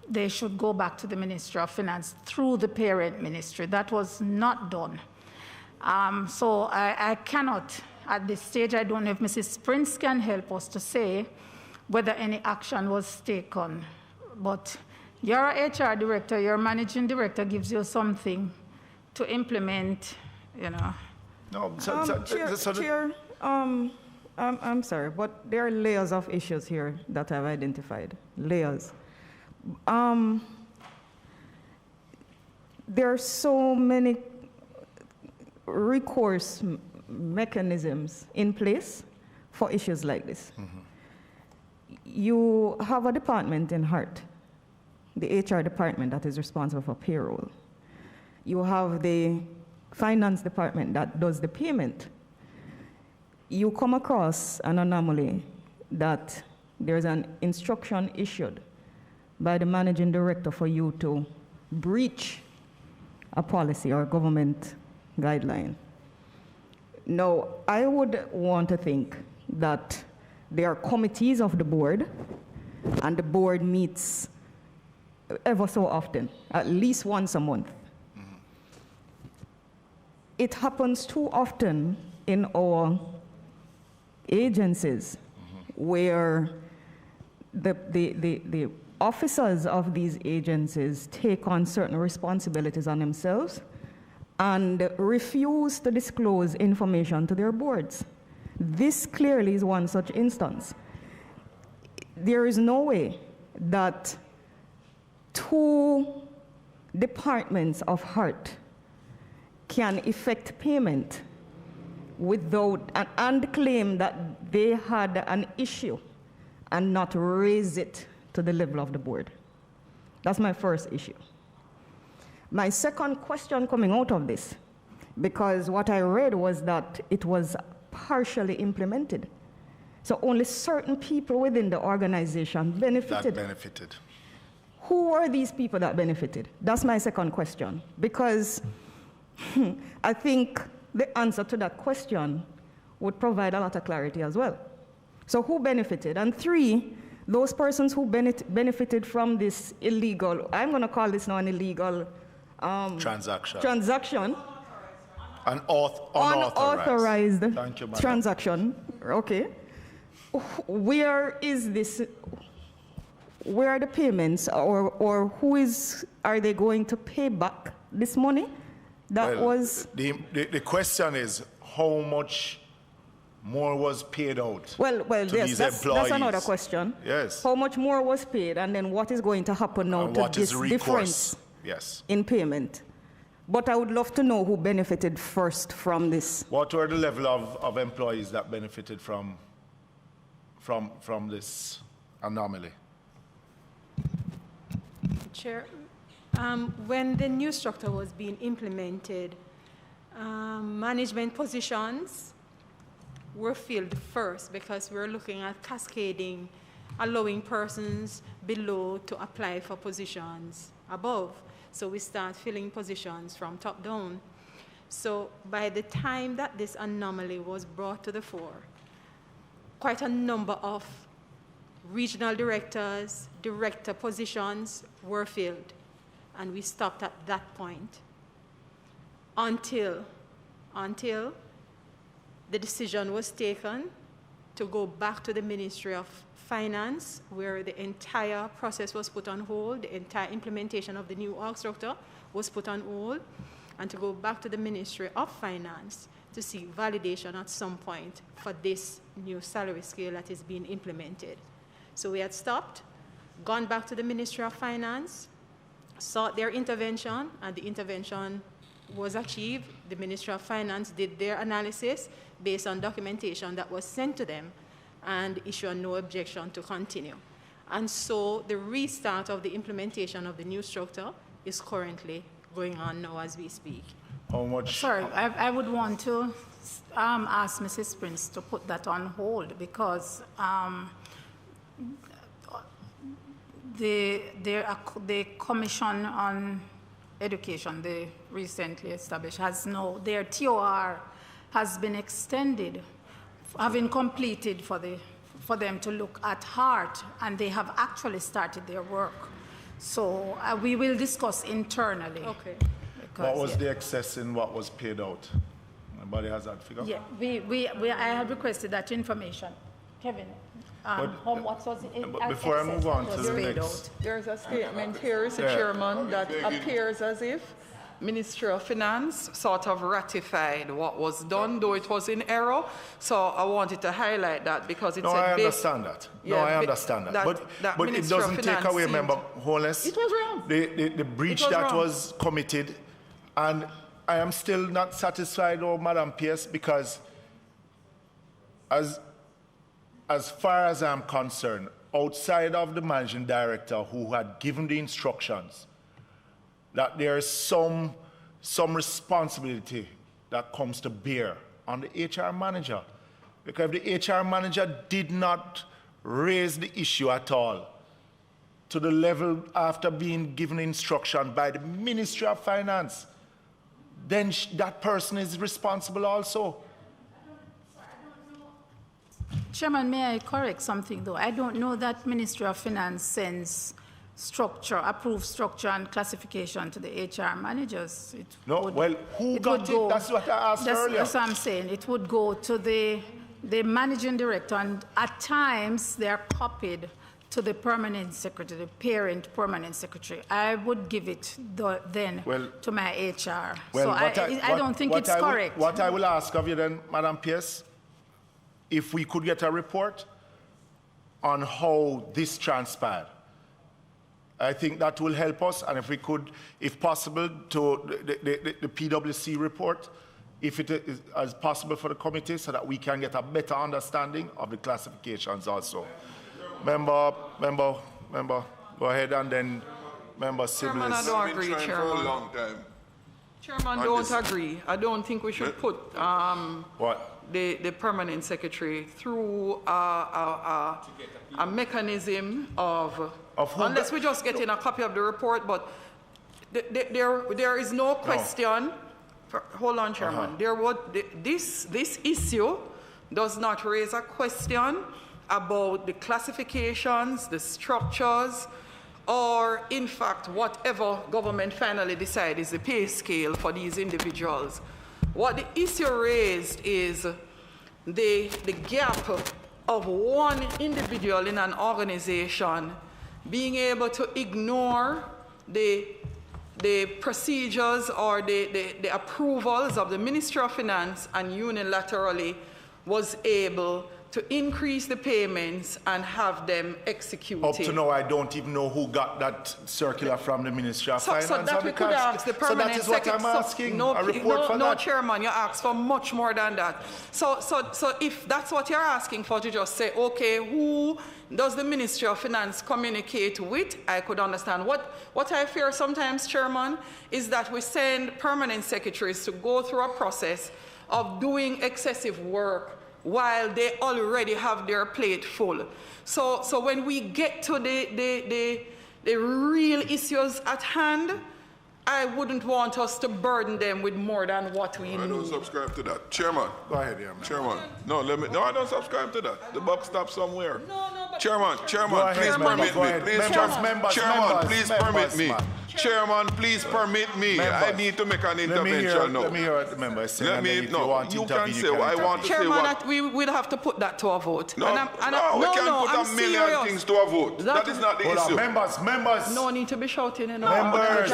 they should go back to the Ministry of Finance through the parent ministry. That was not done. So I cannot, at this stage, I don't know if Mrs. Prince can help us to say whether any action was taken. But your HR director, your managing director gives you something to implement, No, Chair, I'm sorry, but there are layers of issues here that I've identified. Layers. There are so many recourse mechanisms in place for issues like this. Mm-hmm. You have a department in HEART, the HR department that is responsible for payroll. You have the finance department that does the payment. You come across an anomaly that there's an instruction issued by the managing director for you to breach a policy or government guideline. Now, I would want to think that there are committees of the board, and the board meets ever so often, at least once a month. Mm-hmm. It happens too often in our agencies, mm-hmm, where the officers of these agencies take on certain responsibilities on themselves and refuse to disclose information to their boards. This clearly is one such instance. There is no way that two departments of HEART can effect payment without and claim that they had an issue and not raise it to the level of the board. That's my first issue. My second question coming out of this, because what I read was that it was partially implemented. So only certain people within the organization benefited. That benefited. Who are these people that benefited? That's my second question, because I think the answer to that question would provide a lot of clarity as well. So who benefited? And three, those persons who benefited from this illegal, I'm going to call this now an illegal transaction. Unauthorized transaction. Okay. Where is this? Where are the payments, or are they going to pay back this money? The question is how much more was paid out to yes, these that's another question. Yes. How much more was paid, and then what is going to happen now to this difference in payment? But I would love to know who benefited first from this. What were the level of employees that benefited from this anomaly? Chair, when the new structure was being implemented, management positions were filled first because we're looking at cascading, allowing persons below to apply for positions above. So we start filling positions from top down. So by the time that this anomaly was brought to the fore, quite a number of regional directors, director positions were filled. And we stopped at that point until the decision was taken to go back to the Ministry of Finance, where the entire process was put on hold, the entire implementation of the new org structure was put on hold, and to go back to the Ministry of Finance to seek validation at some point for this new salary scale that is being implemented. So we had stopped. gone back to the Ministry of Finance, sought their intervention, and the intervention was achieved. The Ministry of Finance did their analysis based on documentation that was sent to them and issued no objection to continue. And so the restart of the implementation of the new structure is currently going on now as we speak. How much? Sorry, I would want to ask Mrs. Prince to put that on hold because the Commission on Education, they recently established, their TOR has been extended, having completed for them to look at heart, and they have actually started their work. So we will discuss internally. Okay. What was the excess in what was paid out? Anybody has that figure? Yeah, I had requested that information. Kevin, what was it? But before I move on to the next. There's a statement here, Mr. Chairman, that appears as if Ministry of Finance sort of ratified what was done, though it was in error. So I wanted to highlight that because it's I understand that. Yeah, I understand that. But it doesn't take away, member Holness. It was wrong. The breach that was committed, and I am still not satisfied, Madam Pierce, because as far as I'm concerned, outside of the managing director who had given the instructions, that there is some responsibility that comes to bear on the HR manager. Because if the HR manager did not raise the issue at all to the level after being given instruction by the Ministry of Finance, then that person is responsible also. Chairman, may I correct something though? I don't know that Ministry of Finance sends approved structure and classification to the HR managers. Who got it? That's what I asked earlier. That's what I'm saying. It would go to the managing director, and at times they are copied to the permanent secretary, the parent permanent secretary. I would give it then to my HR. I don't think it's correct. What I will ask of you then, Madam Pierce, if we could get a report on how this transpired, I think that will help us, and if we could, if possible, to the PwC report, if it is as possible for the committee, so that we can get a better understanding of the classifications also. Member, go ahead, and then Member Sibley. Chairman, I don't agree, Chairman. For a long time. Chairman, don't agree. I don't think we should put the permanent secretary through a mechanism of unless we just get in a copy of the report, but there is no question. Hold on, Chairman. This issue does not raise a question about the classifications, the structures, or in fact, whatever government finally decides is the pay scale for these individuals. What the issue raised is the gap of one individual in an organization being able to ignore the procedures or the approvals of the Ministry of Finance and unilaterally was able to increase the payments and have them executed. Up to now, I don't even know who got that circular from the Ministry of Finance. So that we could ask the permanent secretary. So that is what I'm asking, a report for that? No, Chairman, you asked for much more than that. So if that's what you're asking for, to just say, okay, who does the Ministry of Finance communicate with? I could understand. What I fear sometimes, Chairman, is that we send permanent secretaries to go through a process of doing excessive work while they already have their plate full. So when we get to the real issues at hand, I wouldn't want us to burden them with more than what we need. I don't subscribe to that. Chairman. Go ahead, yeah, man. Chairman. No, I don't subscribe to that. The buck stops somewhere. No, but Chairman, ahead, please permit me. Please, members, Chairman, please permit me. Chairman, please permit me. I need to make an intervention now. Let me hear what the member is saying. Let me, no, you can say what I want to say. Chairman, we would have to put that to a vote. No, we can't put a million things to a vote. That is not the issue. Members. No need to be shouting. Members.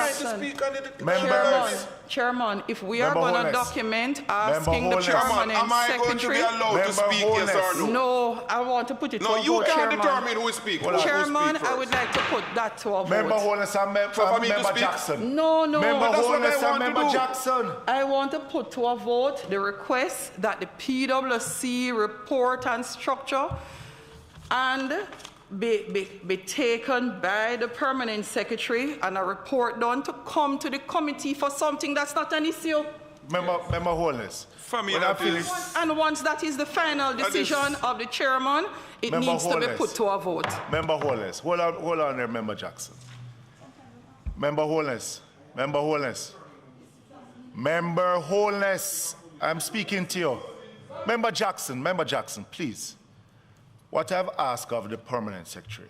Chairman, if we are going to document asking the permanent am I secretary... going to be allowed to speak, yes or no? No, I want to put it to a vote, you can't Chairman. determine who speaks. Chairman, I would like to put that to a vote. Member Holness and Member Jackson. No. Member Holness and Member Jackson. I want to put to a vote the request that the PwC report and structure and be taken by the permanent secretary and a report done to come to the committee for something that's not an issue. Member Holness. And once that is the final decision of the chairman, it needs to be put to a vote. Member Holness. Hold on there, Member Jackson. Member Holness. I'm speaking to you. Member Jackson, please. What I've asked of the permanent secretary,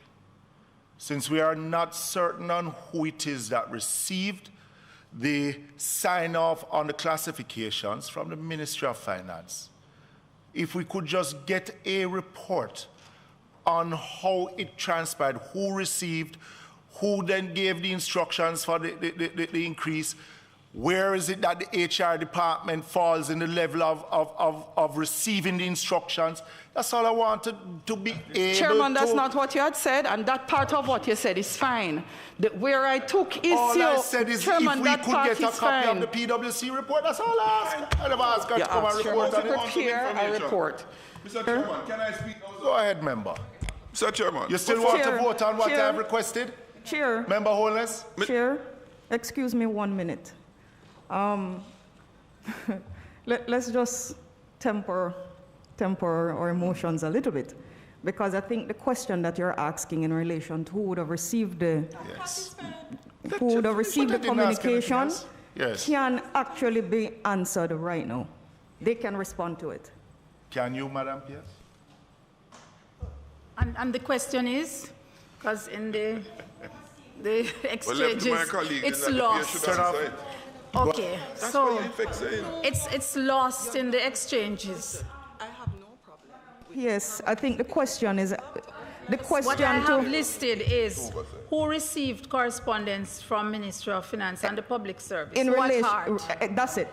since we are not certain on who it is that received the sign-off on the classifications from the Ministry of Finance, if we could just get a report on how it transpired, who received, who then gave the instructions for the increase, where is it that the HR department falls in the level of receiving the instructions? That's all I wanted to be able Chairman, that's to... not what you had said, and that part of what you said is fine. Where I took issue... All I said is Chairman, if we could get a copy of the PwC report, that's all I asked. I never asked her to come and report on it. Prepare a report. Mr. Chairman, can I speak now? Go ahead, member. Mr. Chairman. You still want to vote on what I have requested? Chair. Member Holness? Chair, excuse me 1 minute. Let's just temper our emotions a little bit, because I think the question that you're asking in relation to who would have received the communication can actually be answered right now. They can respond to it. Can you, Madam Pierce? And the question is, because in the exchanges, it's lost. Okay, so it's lost in the exchanges. I have no problem. Yes, I think the question is what I have listed is who received correspondence from Ministry of Finance and the Public Service. In relation, that's it.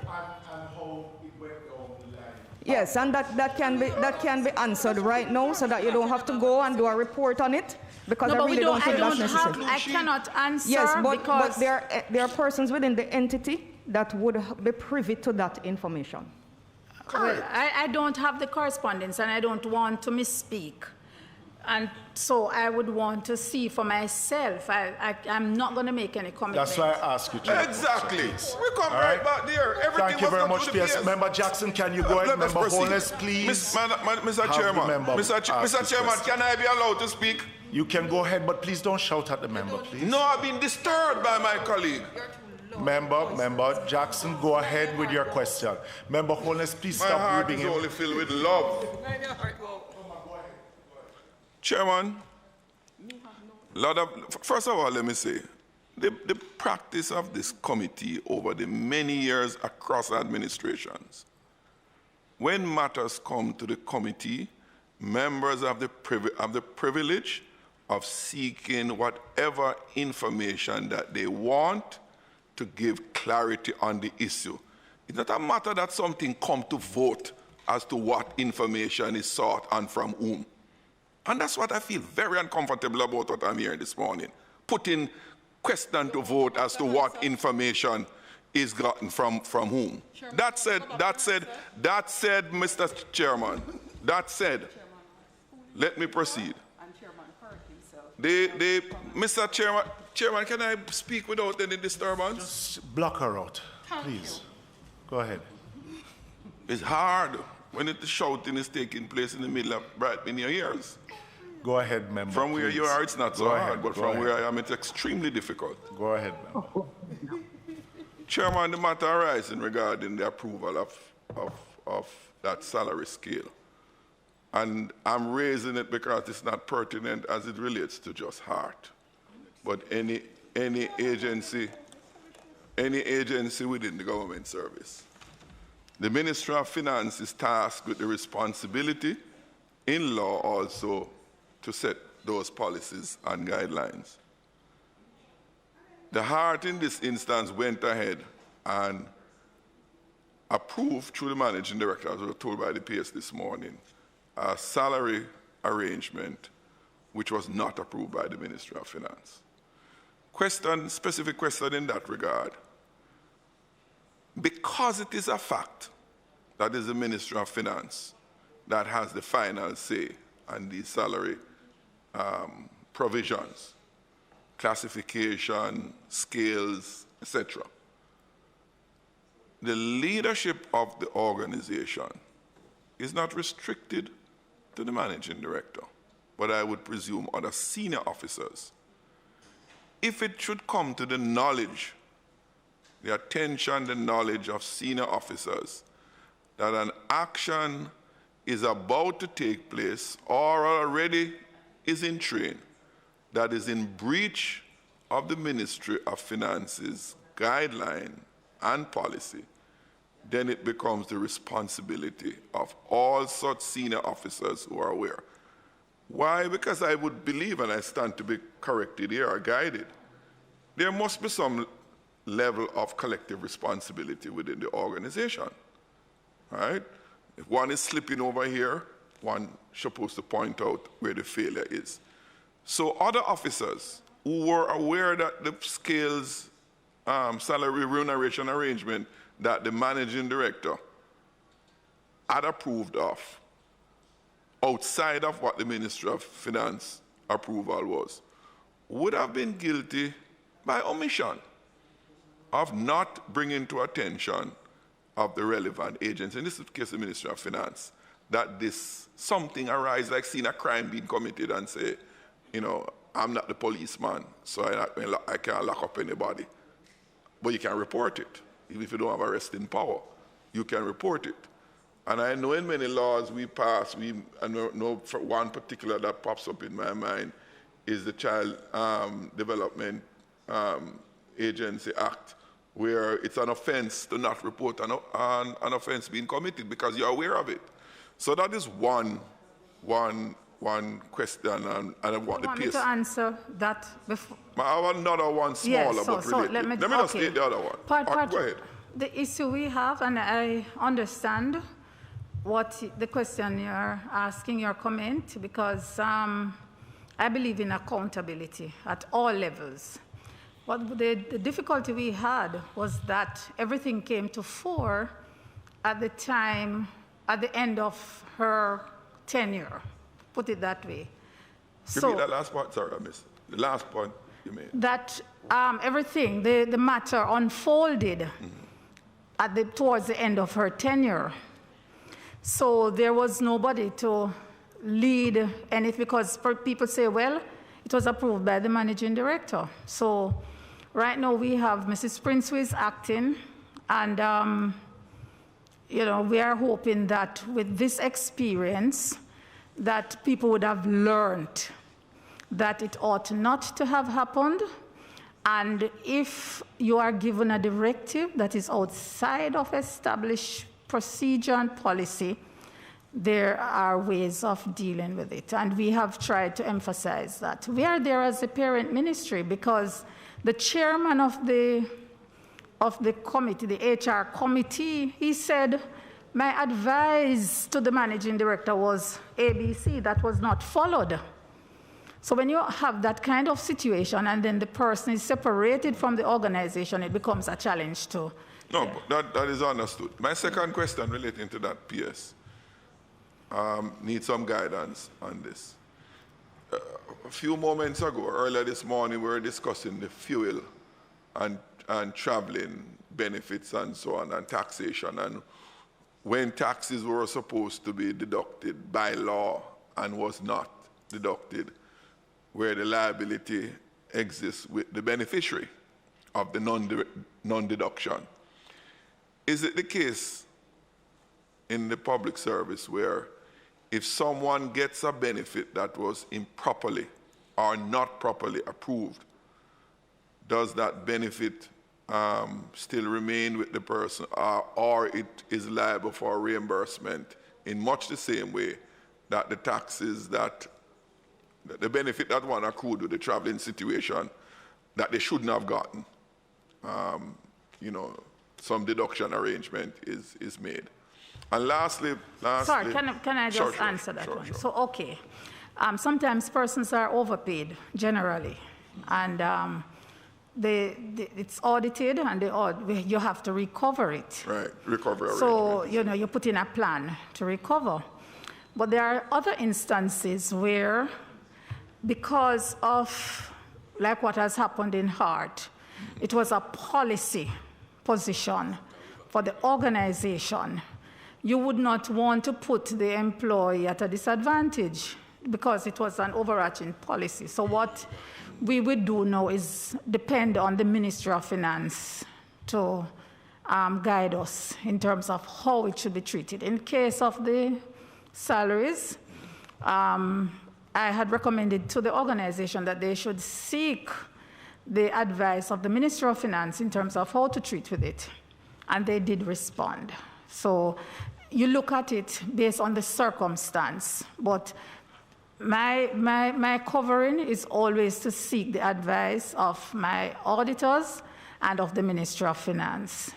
Yes, and that can be answered right now, so that you don't have to go and do a report on it, because I really don't think that's necessary. I cannot answer. Yes, but there are persons within the entity that would be privy to that information. Well, I don't have the correspondence, and I don't want to misspeak. And so I would want to see for myself. I'm not going to make any comment. That's why I ask you to. Exactly. We come right back there. Thank you very much, PS. Member Jackson, can you go ahead? Member Holness, please. Mr. Chairman, Mr. Chairman, can I be allowed to speak? You can go ahead, but please don't shout at the member, please. No, I've been disturbed by my colleague. Member Jackson, go ahead with your question. Member Holness, please stop ribbing him. My heart is only filled with love. Chairman, first of all, let me say, the practice of this committee over the many years across administrations, when matters come to the committee, members have the privilege of seeking whatever information that they want to give clarity on the issue. It's not a matter that something come to vote as to what information is sought and from whom. And that's what I feel very uncomfortable about what I'm hearing this morning. Putting question to vote as to what information is gotten from whom. That said, Mr. Chairman, let me proceed. Mr. Chairman, can I speak without any disturbance? Just block her out, please. Go ahead. It's hard when the shouting is taking place in the middle of right in your ears. Go ahead, member. From where you are, it's not so hard, but from where I am, it's extremely difficult. Go ahead, member. Chairman, the matter arising regarding the approval of that salary scale. And I'm raising it because it's not pertinent as it relates to just heart, but any any agency within the government service. The Ministry of Finance is tasked with the responsibility in law also to set those policies and guidelines. The Heart in this instance went ahead and approved through the managing director, as we were told by the PS this morning, a salary arrangement which was not approved by the Ministry of Finance. Specific question in that regard. Because it is a fact that is the Ministry of Finance that has the final say on these salary provisions, classification, scales, etc. The leadership of the organization is not restricted to the managing director, but I would presume other senior officers. If it should come to the knowledge, the attention, the knowledge of senior officers that an action is about to take place or already is in train that is in breach of the Ministry of Finance's guideline and policy, then it becomes the responsibility of all such senior officers who are aware. Why? Because I would believe, and I stand to be corrected here or guided, there must be some level of collective responsibility within the organization, right? If one is slipping over here, one is supposed to point out where the failure is. So other officers who were aware that the scales salary remuneration arrangement that the managing director had approved of, outside of what the Ministry of Finance approval was, would have been guilty by omission of not bringing to attention of the relevant agents, in this case the Ministry of Finance, that this something arise, like seeing a crime being committed and say, you know, I'm not the policeman, so I can't lock up anybody. But you can report it. Even if you don't have arresting power, you can report it. And I know in many laws we pass, I know for one particular that pops up in my mind is the Child Development Agency Act, where it's an offense to not report an offense being committed because you're aware of it. So that is one question, and I want the PS. You want me to answer that before? I have another one smaller, yes, but related. Let me just state the other one. Go ahead. The issue we have, and I understand what the question you're asking, your comment, because I believe in accountability at all levels. But the difficulty we had was that everything came to fore at the end of her tenure, put it that way. Repeat that last part, sorry, I missed. The last part you made. That everything, the matter unfolded towards the end of her tenure. So there was nobody to lead anything, because people say, well, it was approved by the managing director. So right now we have Mrs. Prince who is acting, and you know, we are hoping that with this experience that people would have learned that it ought not to have happened. And if you are given a directive that is outside of established procedure and policy, there are ways of dealing with it. And we have tried to emphasize that. We are there as a parent ministry because the chairman of the committee, the HR committee, he said, my advice to the managing director was ABC, that was not followed. So when you have that kind of situation and then the person is separated from the organization, it becomes a challenge too. No, but that is understood. My second question relating to that PS needs some guidance on this. A few moments ago, earlier this morning, we were discussing the fuel and traveling benefits and so on, and taxation, and when taxes were supposed to be deducted by law and was not deducted, where the liability exists with the beneficiary of the non-deduction. Is it the case in the public service where if someone gets a benefit that was improperly or not properly approved, does that benefit still remain with the person, or it is liable for reimbursement in much the same way that the taxes that the benefit that one accrued with the traveling situation that they shouldn't have gotten, you know, some deduction arrangement is made. And lastly, sorry, can I just answer that one? Sure. So, okay, sometimes persons are overpaid generally, and it's audited, and you have to recover it. Right, recover. So, you know, you put in a plan to recover. But there are other instances where, because of, like what has happened in Hart, it was a policy position for the organization. You would not want to put the employee at a disadvantage because it was an overarching policy. So what we would do now is depend on the Ministry of Finance to guide us in terms of how it should be treated. In case of the salaries, I had recommended to the organization that they should seek the advice of the Ministry of Finance in terms of how to treat with it. And they did respond. So you look at it based on the circumstance, but my covering is always to seek the advice of my auditors and of the Ministry of Finance.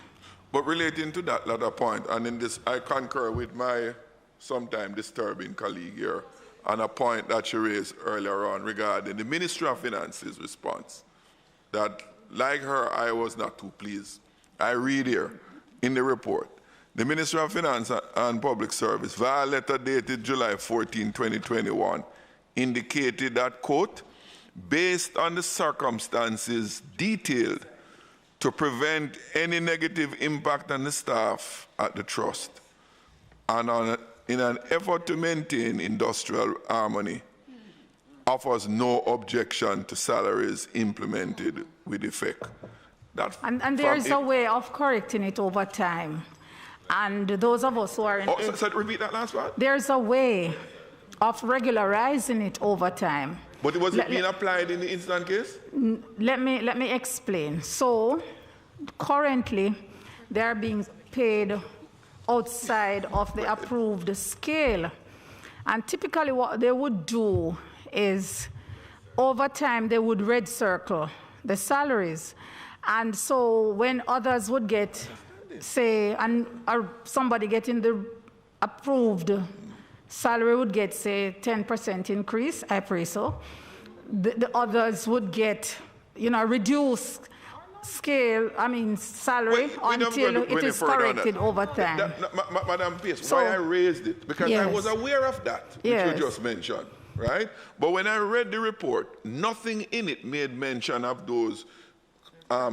But relating to that latter point, and in this, I concur with my sometimes disturbing colleague here on a point that she raised earlier on regarding the Ministry of Finance's response. That, like her, I was not too pleased. I read here in the report, the Ministry of Finance and Public Service, via letter dated July 14, 2021, indicated that, quote, based on the circumstances detailed to prevent any negative impact on the staff at the trust, and in an effort to maintain industrial harmony, offers no objection to salaries implemented with effect. And there is a way of correcting it over time. And those of us who are in... So repeat that last part? There's a way of regularizing it over time. But was it being applied in the instant case? Let me explain. So currently, they're being paid outside of the approved scale. And typically what they would do is, over time, they would red circle the salaries. And so when others would get, say, or somebody getting the approved salary would get, say, 10% increase, I pray so, the others would get, you know, reduced scale, salary until it is corrected over time. Madam Pierce, why I raised it, because I was aware of that, which you just mentioned, right? But when I read the report, nothing in it made mention of those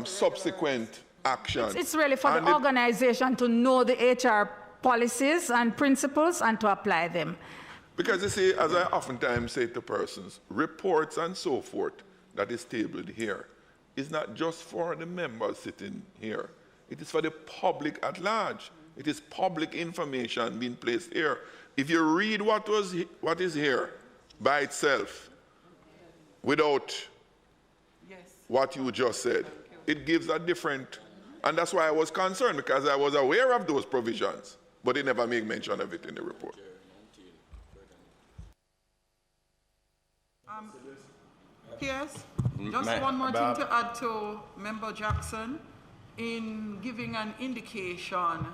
subsequent actions. It's really for the organization to know the HR policies and principles and to apply them. Because you see, as I oftentimes say to persons, reports and so forth that is tabled here is not just for the members sitting here. It is for the public at large. It is public information being placed here. If you read what is here by itself, without what you just said, it gives a different, and that's why I was concerned, because I was aware of those provisions, but they never make mention of it in the report. Yes, just one more thing to add to Member Jackson. In giving an indication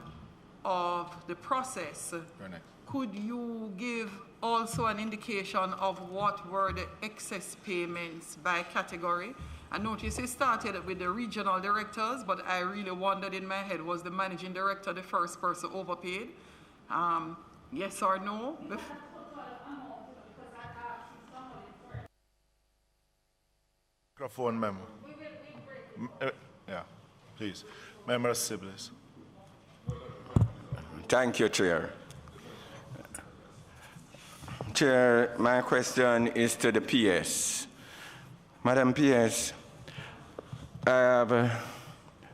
of the process, could you give also an indication of what were the excess payments by category? I noticed it started with the regional directors, but I really wondered in my head, was the managing director the first person overpaid? Yes or no? Microphone, member. Yeah, please. Member Siblings. Thank you, Chair. Chair, my question is to the PS. Madam PS, I have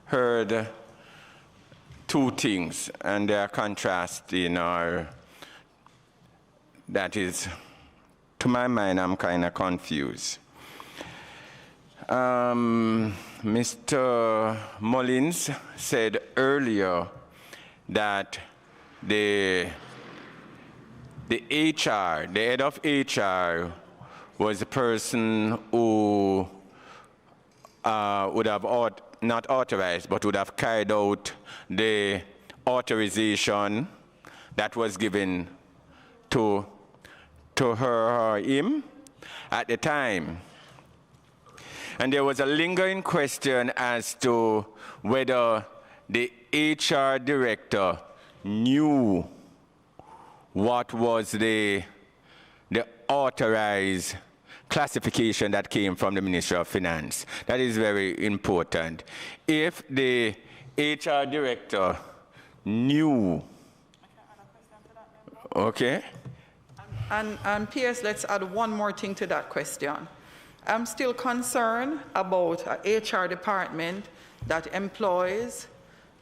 heard two things, and they are contrasting, or that is, to my mind, I'm kind of confused. Mr. Mullins said earlier that the HR, the head of HR, was a person who would have not authorized, but would have carried out the authorization that was given to her or him at the time. And there was a lingering question as to whether the HR director knew what was the authorized classification that came from the Ministry of Finance. That is very important. If the HR director knew, okay? And PS, let's add one more thing to that question. I'm still concerned about an HR department that employs,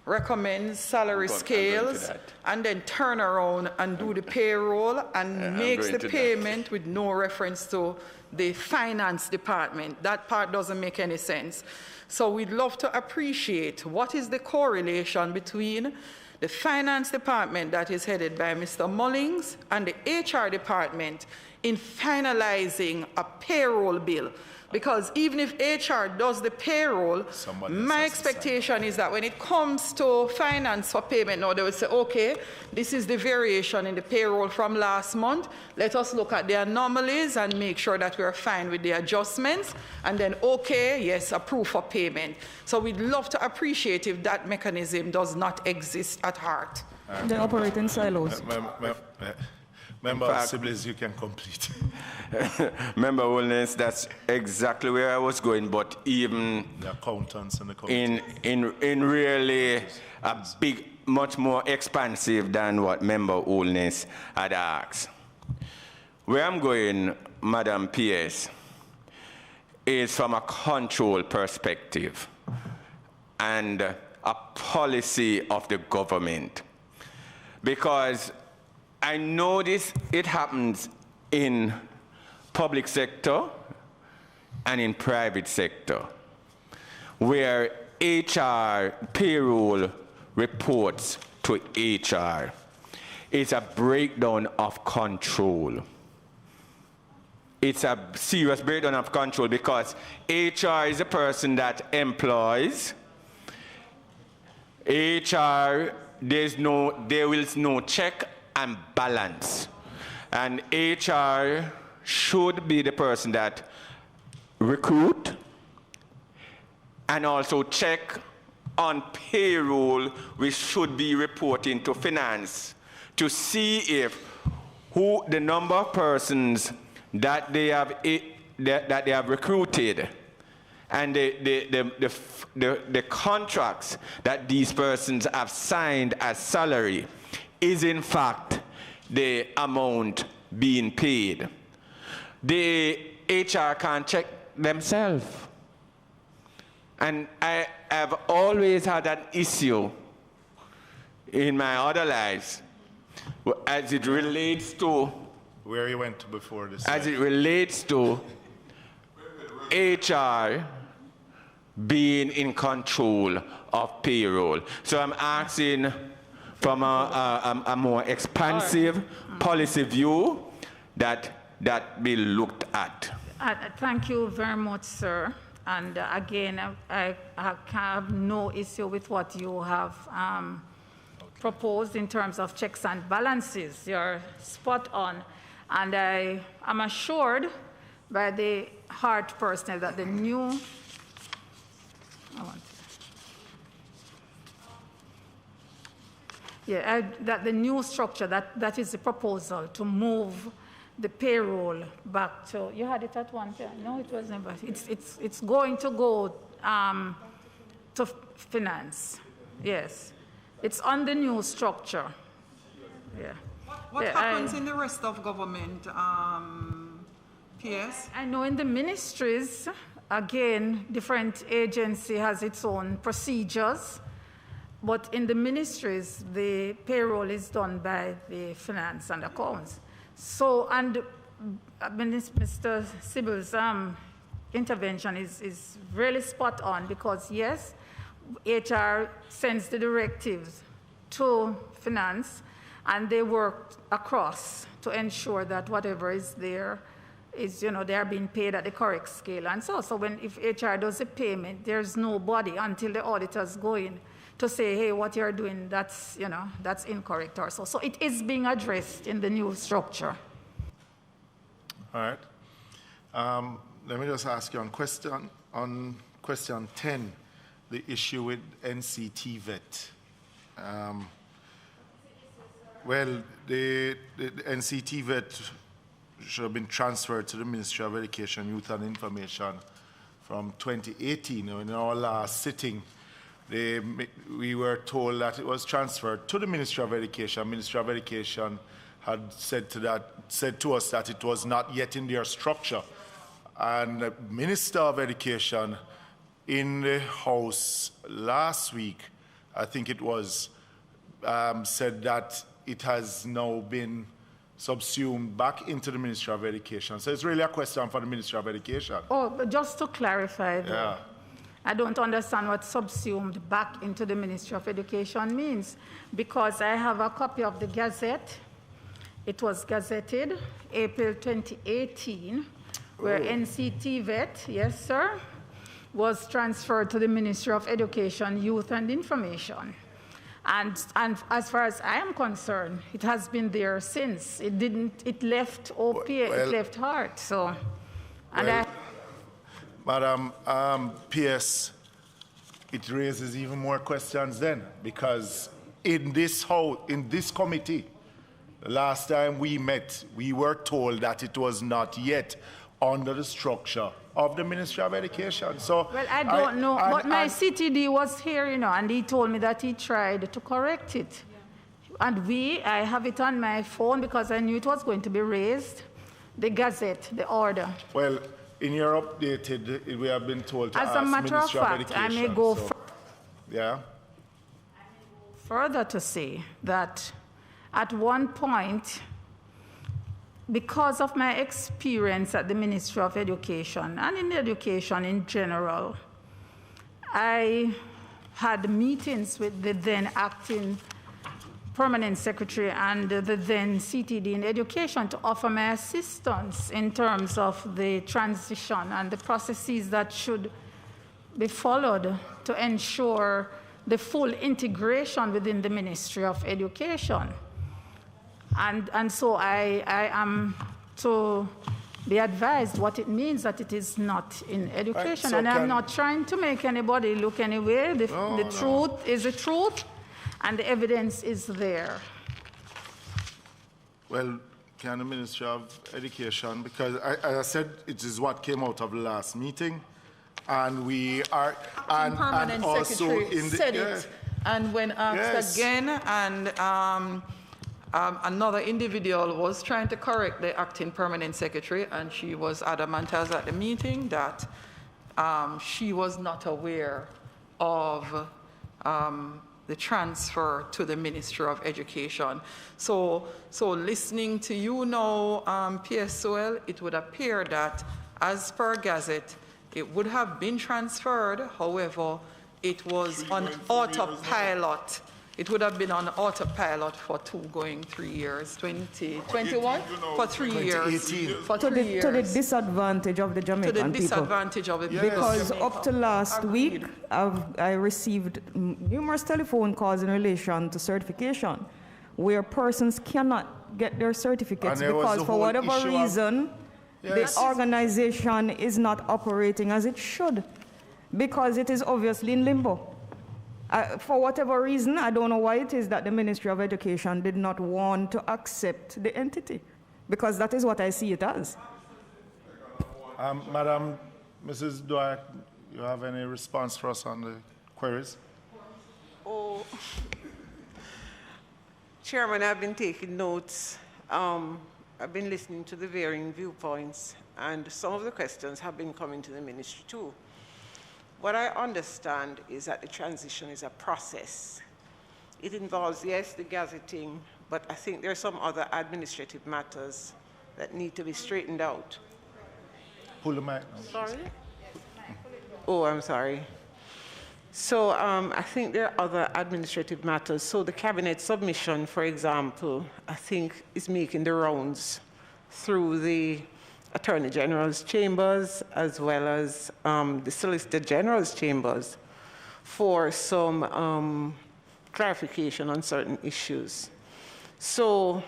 recommends salary scales, and then turn around and do the payroll and makes the payment with no reference to the finance department. That part doesn't make any sense. So we'd love to appreciate what is the correlation between the finance department that is headed by Mr. Mullins and the HR department in finalizing a payroll bill. Because even if HR does the payroll, my expectation is that when it comes to finance for payment, now they will say, okay, this is the variation in the payroll from last month. Let us look at the anomalies and make sure that we are fine with the adjustments. And then, okay, yes, approve for payment. So we'd love to appreciate if that mechanism does not exist at heart. They operate in silos. Member Siblings, you can complete. Member Woolness, that's exactly where I was going, but even the accountants and the in really a big, much more expansive than what Member Woolness had asked. Where I'm going, Madam PS, is from a control perspective and a policy of the government. Because I know it happens in public sector and in private sector, where HR payroll reports to HR. It's a breakdown of control. It's a serious breakdown of control because HR is the person that employs. HR, there is no check and balance. And HR should be the person that recruit and also check on payroll, which should be reporting to finance to see if the number of persons that they have recruited and the contracts that these persons have signed as salary is in fact the amount being paid. The HR can't check themselves. And I have always had an issue in my other lives as it relates to where you went to before this. As it relates to HR being in control of payroll. So I'm asking from a more expansive policy view that be looked at. Thank you very much, sir. And again, I have no issue with what you have proposed in terms of checks and balances. You're spot on. And I am assured by the HEART personnel that the new, that the new structure, that is the proposal to move the payroll back to, you had it at one time? No, it wasn't, but it's going to go to finance. Yes. It's on the new structure. Yeah. What happens in the rest of government, PS? I know in the ministries, again, different agency has its own procedures. But in the ministries, the payroll is done by the finance and accounts. So, and Mr. Sybil's intervention is really spot on, because yes, HR sends the directives to finance, and they work across to ensure that whatever is there is, they are being paid at the correct scale. And so if HR does a payment, there's nobody until the auditors go in to say, hey, what you're doing, that's incorrect or so. So it is being addressed in the new structure. All right. Let me just ask you on question 10, the issue with NCT vet. Well, the NCT vet should have been transferred to the Ministry of Education, Youth and Information from 2018. In our last sitting, we were told that it was transferred to the Ministry of Education. Ministry of Education had said to us that it was not yet in their structure. And the Minister of Education in the House last week, I think it was, said that it has now been subsumed back into the Ministry of Education. So it's really a question for the Ministry of Education. Oh, but just to clarify, though, yeah. I don't understand what subsumed back into the Ministry of Education means, because I have a copy of the Gazette. It was gazetted April 2018, where NCT vet, yes, sir, was transferred to the Ministry of Education, Youth and Information. And as far as I am concerned, it has been there since. It left OPA, it left Heart. So, and Madam PS, it raises even more questions then, because in this committee, the last time we met, we were told that it was not yet under the structure of the Ministry of Education. So, well, I don't know, but my CTD was here, and he told me that he tried to correct it. Yeah. And I have it on my phone because I knew it was going to be raised, the Gazette, the order. Well, in your updated, we have been told to ask Ministry of Education. As a matter of fact, I may go further to say that at one point, because of my experience at the Ministry of Education and in education in general, I had meetings with the then acting permanent secretary and the then CTD in education to offer my assistance in terms of the transition and the processes that should be followed to ensure the full integration within the Ministry of Education. And so I am to be advised what it means that it is not in education. Right, so and I'm not trying to make anybody look anywhere. The truth is the truth, and the evidence is there. Well, can the Ministry of Education, because as I said, it is what came out of the last meeting, and we are, and also in the, said it, and when asked again, and another individual was trying to correct the acting permanent secretary, and she was adamant as at the meeting that she was not aware of the transfer to the Ministry of Education. So listening to you now, PSOL, it would appear that as per Gazette, it would have been transferred. However, it was on autopilot. It would have been on autopilot for 3 years, 2021, for 3 years. For 3 years. To the disadvantage of the Jamaican people. To the disadvantage of the people. Because up to last week, I received numerous telephone calls in relation to certification, where persons cannot get their certificates because for whatever reason, the organization is not operating as it should, because it is obviously in limbo. For whatever reason, I don't know why it is that the Ministry of Education did not want to accept the entity, because that is what I see it as. Madam, Mrs. Dwyer, you have any response for us on the queries? Oh, Chairman, I've been taking notes. I've been listening to the varying viewpoints, and some of the questions have been coming to the ministry too. What I understand is that the transition is a process. It involves, yes, the gazetting, but I think there are some other administrative matters that need to be straightened out. Pull the mic. Sorry? Oh, I'm sorry. So I think there are other administrative matters. So the cabinet submission, for example, I think is making the rounds through the Attorney General's chambers as well as the Solicitor General's chambers for some clarification on certain issues. So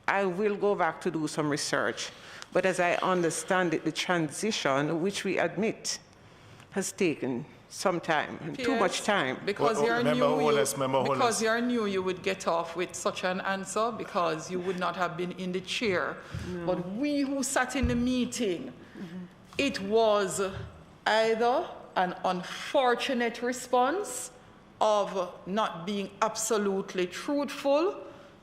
I will go back to do some research. But as I understand it, the transition, which we admit, has taken some time, and too much time. Because you're new, you would get off with such an answer because you would not have been in the chair. No. But we who sat in the meeting, it was either an unfortunate response of not being absolutely truthful,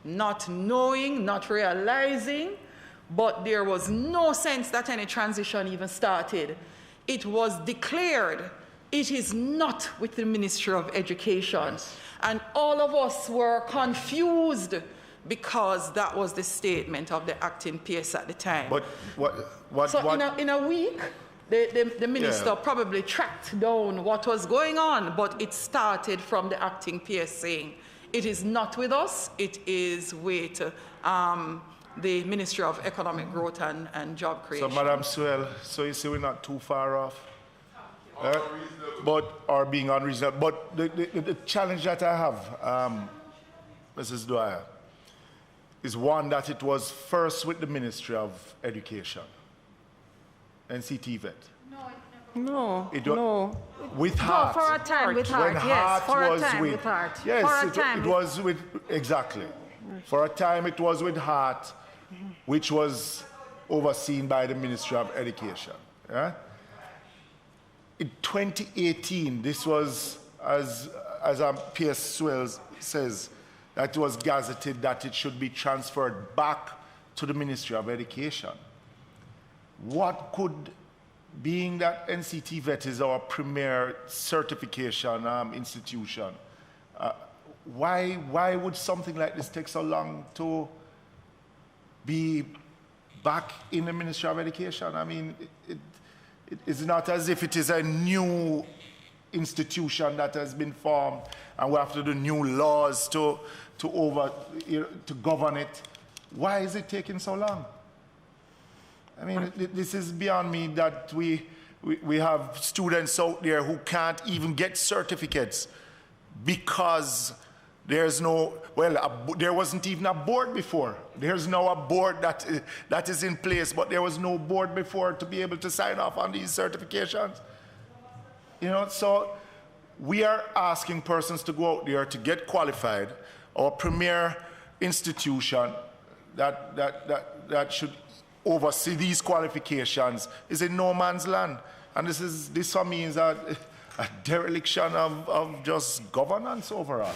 not knowing, not realizing, but there was no sense that any transition even started. It was declared, it is not with the Ministry of Education. And all of us were confused because that was the statement of the acting PS at the time. But in a week, the minister probably tracked down what was going on, but it started from the acting PS saying, it is not with us, it is with the Ministry of Economic Growth and Job Creation. So, Madam Swell, so you see we're not too far off? Or being unreasonable. But the challenge that I have, Mrs. Dwyer, is one that it was first with the Ministry of Education, NCT vet. No. With Heart. For a time with Heart, yes. For a time with Heart. Yes, it was with, exactly. For a time it was with Heart, which was overseen by the Ministry of Education. Yeah? In 2018, this was, as P.S. Swells says, that it was gazetted that it should be transferred back to the Ministry of Education. What could, being that NCT vet is our premier certification institution, why would something like this take so long to be back in the Ministry of Education? I mean, it is not as if it is a new institution that has been formed and we have to do new laws to govern it. Why is it taking so long? I mean, this is beyond me that we have students out there who can't even get certificates because there's no, there wasn't even a board before. There's now a board that is in place, but there was no board before to be able to sign off on these certifications. You know, so we are asking persons to go out there to get qualified. Our premier institution that should oversee these qualifications is in no man's land. And this for me is a dereliction of just governance overall.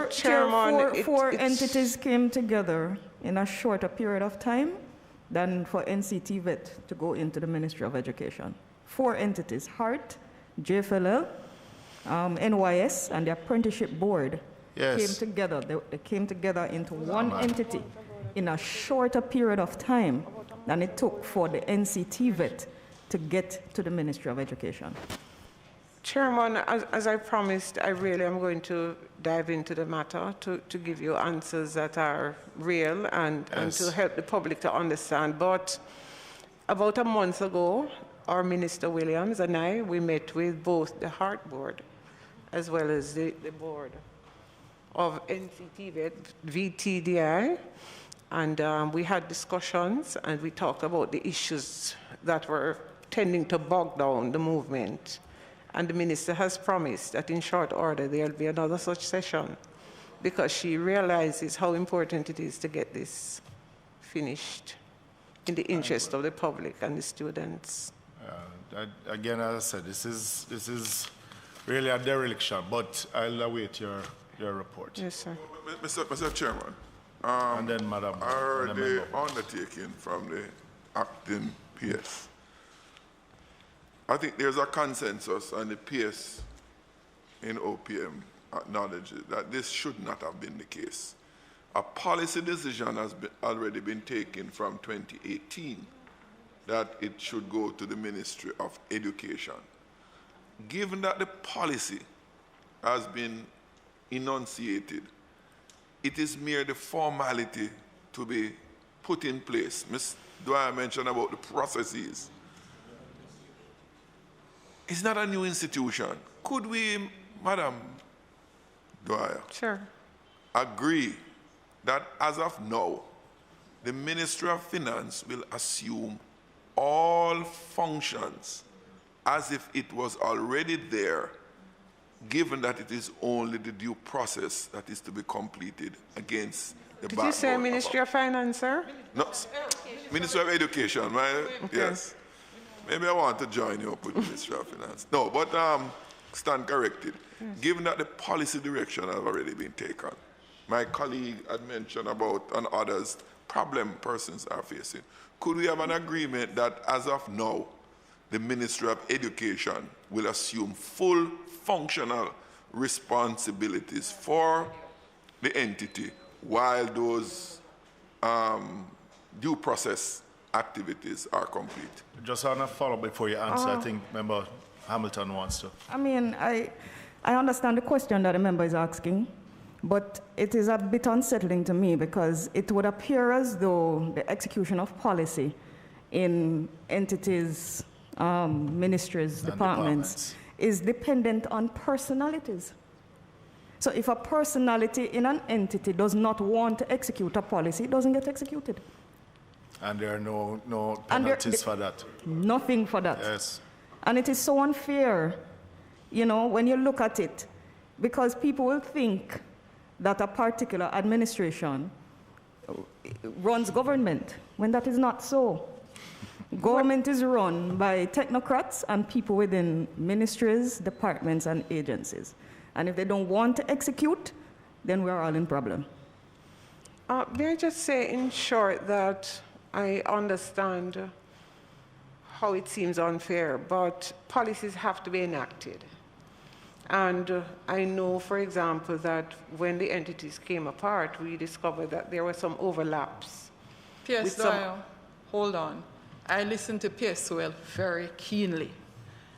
Chairman, four entities came together in a shorter period of time than for NCT vet to go into the Ministry of Education. 4 entities, HEART, JFLL, NYS, and the Apprenticeship Board came together. They came together into one entity in a shorter period of time than it took for the NCT vet to get to the Ministry of Education. Chairman, as I promised, I really am going to dive into the matter to give you answers that are real and to help the public to understand. But about a month ago, our Minister Williams and I, we met with both the HEART Board as well as the board of NCT VTDI, and we had discussions and we talked about the issues that were tending to bog down the movement. And the minister has promised that in short order there will be another such session because she realizes how important it is to get this finished in the interest of the public and the students. Again, as I said, this is really a dereliction, but I'll await your report. Yes, sir. Mr. Chairman, and then Madam. I heard the undertaking from the acting PS. I think there's a consensus, and the PS in OPM acknowledges that this should not have been the case. A policy decision has already been taken from 2018 that it should go to the Ministry of Education. given that the policy has been enunciated, it is mere the formality to be put in place. Ms. Dwyer mentioned about the processes. It's not a new institution. Could we, Madam Dwyer, agree that as of now, the Ministry of Finance will assume all functions as if it was already there, given that it is only the due process that is to be completed against the Did you say Ministry of Finance, sir? No, Ministry of Education, right? Okay. Yes. Maybe I want to join you up with Ministry of Finance. No, but stand corrected. Yes. Given that the policy direction has already been taken, my colleague had mentioned about, and others, problem persons are facing. Could we have an agreement that as of now, the Ministry of Education will assume full functional responsibilities for the entity while those due process activities are complete? Just on a follow-up before you answer, I think Member Hamilton wants to. I mean, I understand the question that the member is asking, but it is a bit unsettling to me because it would appear as though the execution of policy in entities, ministries, departments is dependent on personalities. So if a personality in an entity does not want to execute a policy, it doesn't get executed. And there are no penalties for that? Nothing for that. Yes. And it is so unfair, you know, when you look at it, because people will think that a particular administration runs government, when that is not so. Government is run by technocrats and people within ministries, departments, and agencies. And if they don't want to execute, then we're all in problem. May I just say in short that I understand how it seems unfair, but policies have to be enacted. And I know, for example, that when the entities came apart, we discovered that there were some overlaps. P.S. Doyle, hold on. I listened to P.S. Sewell very keenly,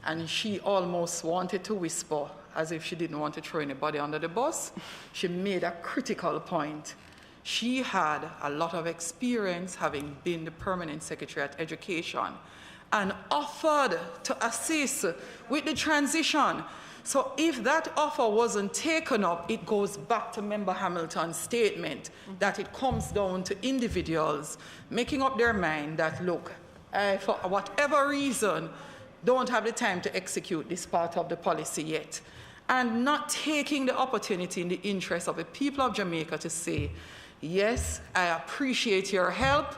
and she almost wanted to whisper as if she didn't want to throw anybody under the bus. She made a critical point. She had a lot of experience having been the permanent secretary at Education and offered to assist with the transition. So if that offer wasn't taken up, it goes back to Member Hamilton's statement that it comes down to individuals making up their mind that, look, for whatever reason, don't have the time to execute this part of the policy yet, and not taking the opportunity in the interest of the people of Jamaica to say, yes, I appreciate your help.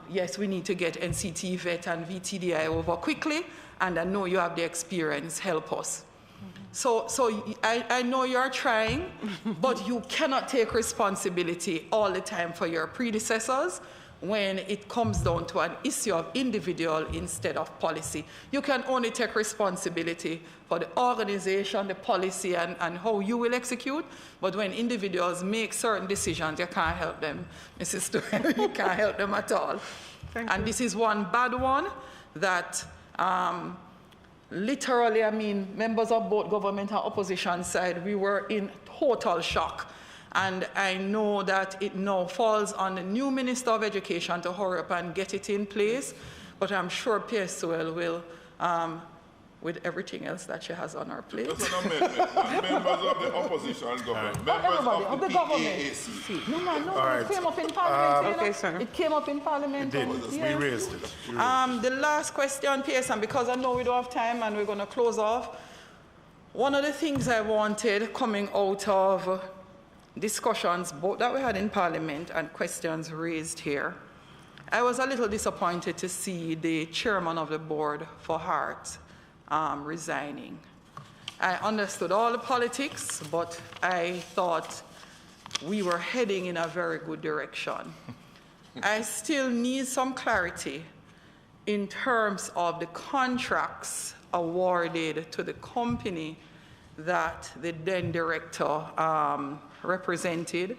Yes, we need to get NCT VET and VTDI over quickly, and I know you have the experience, help us. So I know you're trying, but you cannot take responsibility all the time for your predecessors when it comes down to an issue of individual instead of policy. You can only take responsibility for the organization, the policy, and how you will execute, but when individuals make certain decisions, you can't help them, Mrs. Stewart. You can't help them at all. And this is one bad one that literally, I mean, members of both government and opposition side, we were in total shock. And I know that it now falls on the new Minister of Education to hurry up and get it in place, but I'm sure P.S. Sewell will, with everything else that she has on her plate. That's an amendment. Members of the opposition government. Members of the government. No, it came up in Parliament. Okay, sir. It came up in Parliament. It did. Yeah. We raised it. The last question, P.S., and because I know we don't have time and we're going to close off, one of the things I wanted coming out of discussions both that we had in Parliament and questions raised here, I was a little disappointed to see the chairman of the board for Heart resigning. I understood all the politics, but I thought we were heading in a very good direction. I still need some clarity in terms of the contracts awarded to the company that the then director represented,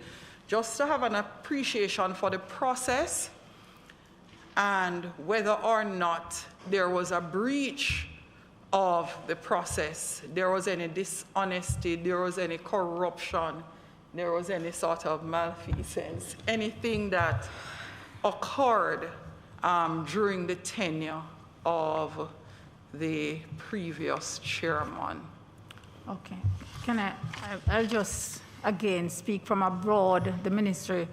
just to have an appreciation for the process and whether or not there was a breach of the process, there was any dishonesty, there was any corruption, there was any sort of malfeasance, anything that occurred during the tenure of the previous chairman. Okay. I'll just again speak from abroad, the ministry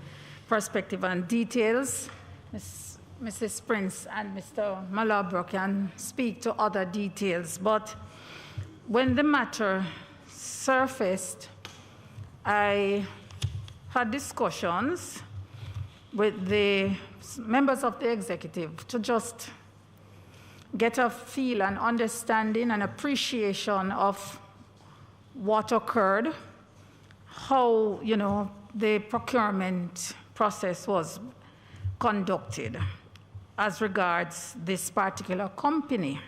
perspective and details. Mrs. Prince and Mr. Malabro can speak to other details, but when the matter surfaced, I had discussions with the members of the executive to just get a feel and understanding and appreciation of what occurred, how, the procurement process was conducted as regards this particular company.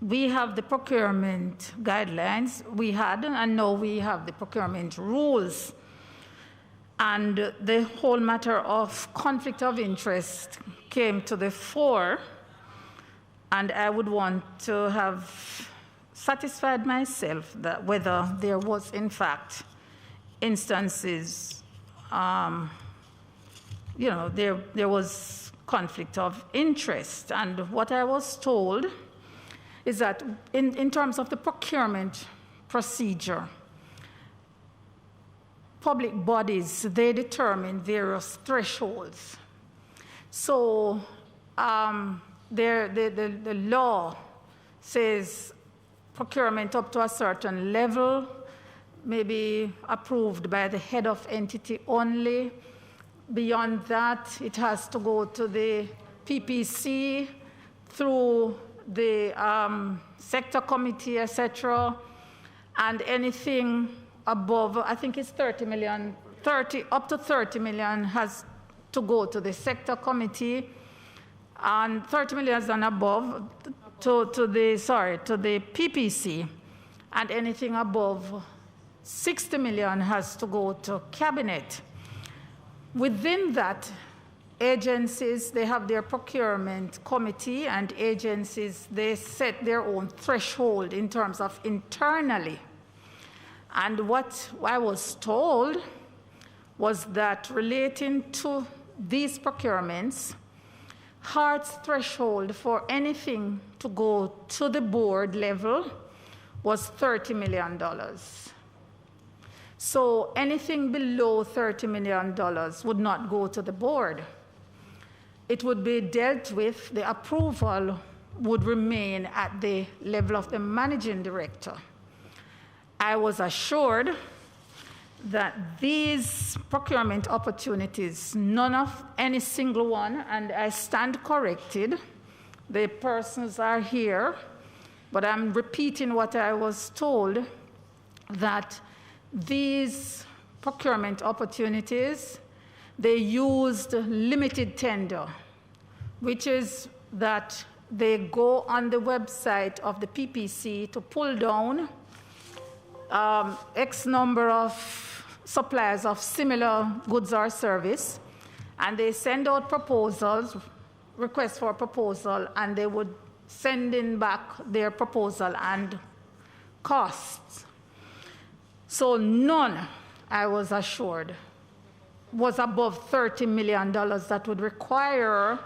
We have the procurement guidelines we had, and now we have the procurement rules. And the whole matter of conflict of interest came to the fore, and I would want to have satisfied myself that whether there was, in fact, instances, there was conflict of interest. And what I was told is that in terms of the procurement procedure, public bodies, they determine various thresholds. So the law says procurement up to a certain level may be approved by the head of entity only. Beyond that, it has to go to the PPC through the sector committee, etc. And anything above, I think it's 30 million, up to 30 million has to go to the sector committee, and 30 million and above to the PPC, and anything above 60 million has to go to cabinet. Within that, agencies, they have their procurement committee, and agencies, they set their own threshold in terms of internally. And what I was told was that relating to these procurements, HART's threshold for anything to go to the board level was $30 million. So anything below $30 million would not go to the board. It would be dealt with, the approval would remain at the level of the managing director. I was assured that these procurement opportunities, none of any single one, and I stand corrected, the persons are here, but I'm repeating what I was told, that these procurement opportunities, they used limited tender, which is that they go on the website of the PPC to pull down X number of suppliers of similar goods or service, and they send out proposals, requests for a proposal, and they would send in back their proposal and costs. So none, I was assured, was above $30 million that would require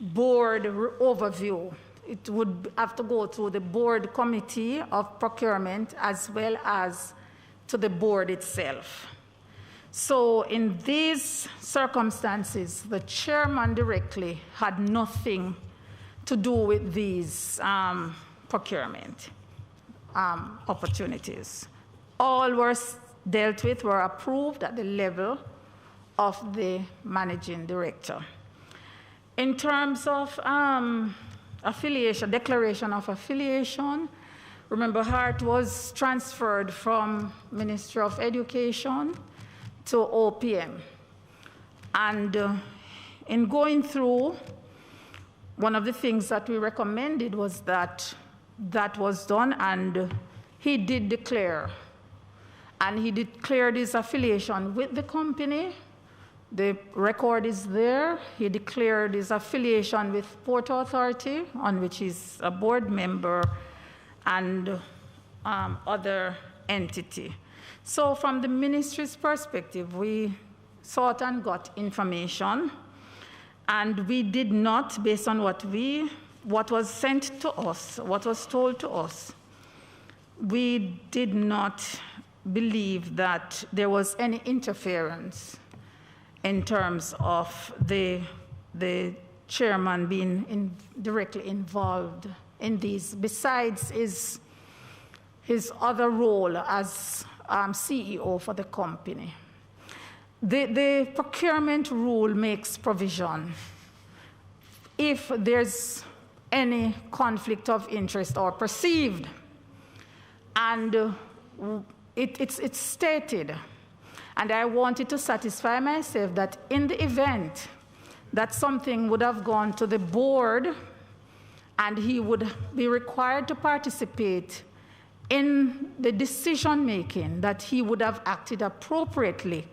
board overview. It would have to go to the board committee of procurement as well as to the board itself. So in these circumstances, the chairman directly had nothing to do with these procurement opportunities. All were dealt with, were approved at the level of the managing director. In terms of affiliation, declaration of affiliation, remember HART was transferred from Ministry of Education to OPM. And in going through, one of the things that we recommended was that that was done, and he did declare. And he declared his affiliation with the company The record is there. He declared his affiliation with Port Authority, on which he's a board member, and other entity. So from the ministry's perspective, we sought and got information, and we did not, based on what was sent to us, what was told to us, we did not believe that there was any interference in terms of the chairman being directly involved in these, besides his other role as CEO for the company. The procurement rule makes provision if there's any conflict of interest or perceived, and it's stated. And I wanted to satisfy myself that in the event that something would have gone to the board and he would be required to participate in the decision making, that he would have acted appropriately,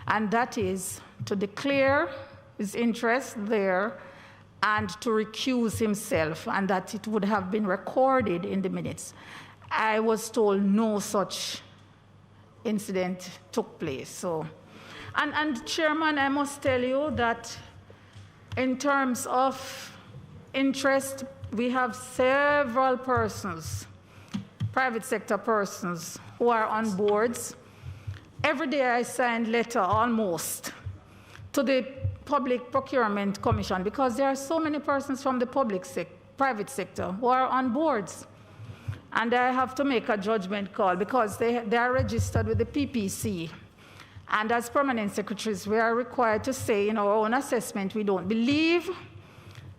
and that is to declare his interest there and to recuse himself, and that it would have been recorded in the minutes. I was told no such incident took place. So, and Chairman, I must tell you that in terms of interest, we have several persons, private sector persons, who are on boards. Every day I sign letter almost to the Public Procurement Commission, because there are so many persons from the private sector who are on boards. And I have to make a judgment call because they are registered with the PPC. And as permanent secretaries, we are required to say in our own assessment, we don't believe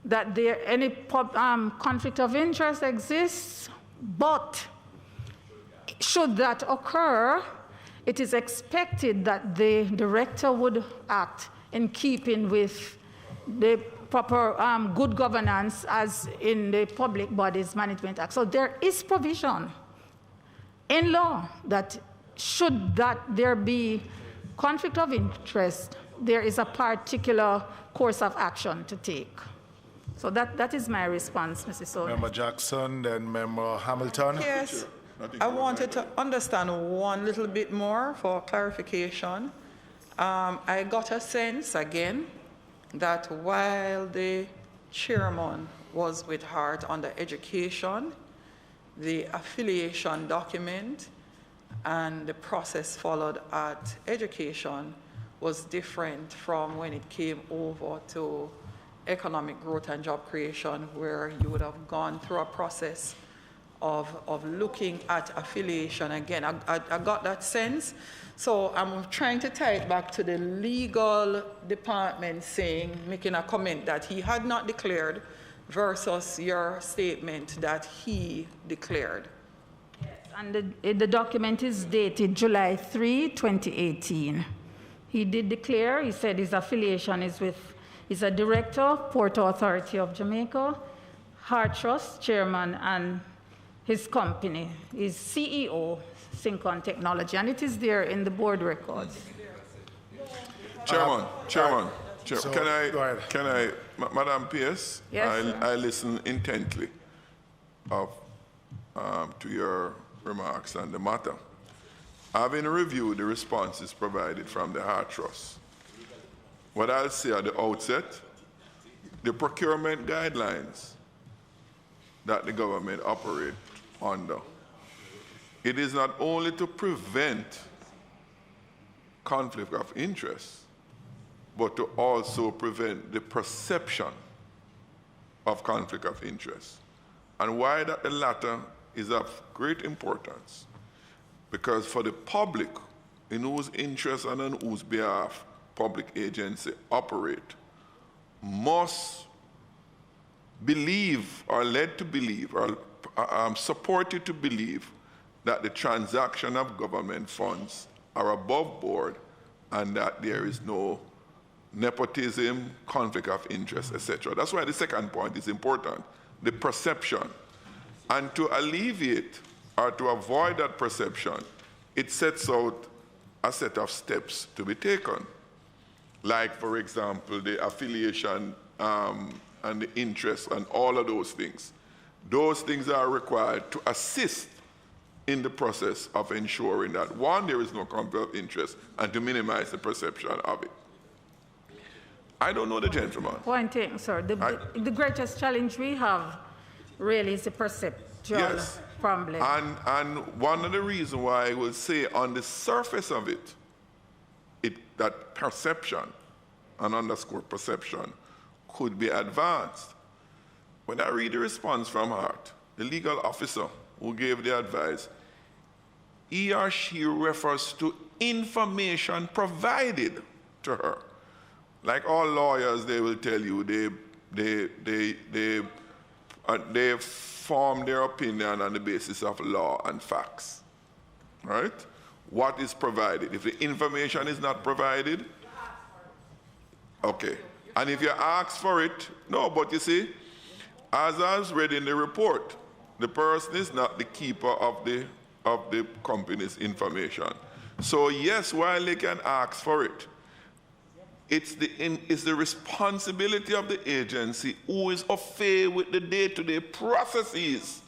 that any conflict of interest exists, but should that occur, it is expected that the director would act in keeping with the proper good governance as in the Public Bodies Management Act. So there is provision in law that should there be conflict of interest, there is a particular course of action to take. So that is my response, Mrs. Sonia. Member Jackson, then Member Hamilton. Yes, I wanted to understand one little bit more for clarification. I got a sense, again, that while the chairman was with Hart under education, the affiliation document and the process followed at education was different from when it came over to economic growth and job creation, where you would have gone through a process of looking at affiliation. Again, I got that sense. So I'm trying to tie it back to the legal department making a comment that he had not declared versus your statement that he declared. Yes, and the document is dated July 3, 2018. He did declare, he said his affiliation is he's a director, Port Authority of Jamaica, Hart Trust, chairman, and his company is CEO, Syncon Technology, and it is there in the board records. Chairman, So, can I, Madam PS? Yes, I listen intently to your remarks and the matter. Having reviewed the responses provided from the Hart Trust, what I'll say at the outset, the procurement guidelines that the government operates under, it is not only to prevent conflict of interest, but to also prevent the perception of conflict of interest. And why that the latter is of great importance, because for the public, in whose interest and on whose behalf public agency operate, must believe or led to believe or supported to believe that the transaction of government funds are above board and that there is no nepotism, conflict of interest, etc. That's why the second point is important, the perception. And to alleviate or to avoid that perception, it sets out a set of steps to be taken. like, for example, the affiliation and the interest and all of those things. Those things are required to assist in the process of ensuring that, one, there is no conflict of interest, and to minimize the perception of it. I don't know the gentleman. One thing, sir. The greatest challenge we have really is the perceptual problem. And one of the reasons why I will say on the surface of it, that perception and underscore perception could be advanced. When I read the response from Hart, the legal officer who gave the advice, he or she refers to information provided to her. Like all lawyers, they will tell you they form their opinion on the basis of law and facts, right? What is provided? If the information is not provided, okay. And if you ask for it, no, but you see, as I was read in the report, the person is not the keeper of the company's information. So yes, while they can ask for it, it's the responsibility of the agency who is affair with the day-to-day processes.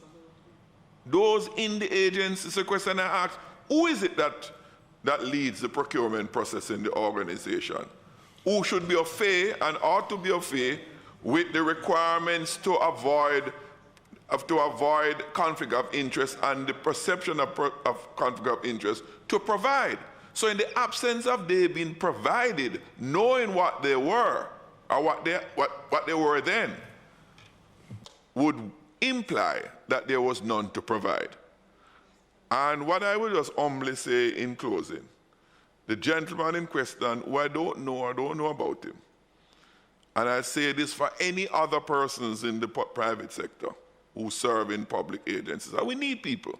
Those in the agency, so the question I ask, who is it that leads the procurement process in the organization? Who should be affair and ought to be affair with the requirements to avoid conflict of interest and the perception of conflict of interest to provide. So in the absence of they being provided, knowing what they were or what they were then would imply that there was none to provide. And what I will just humbly say in closing, the gentleman in question, who I don't know about him, and I say this for any other persons in the private sector who serve in public agencies. And we need people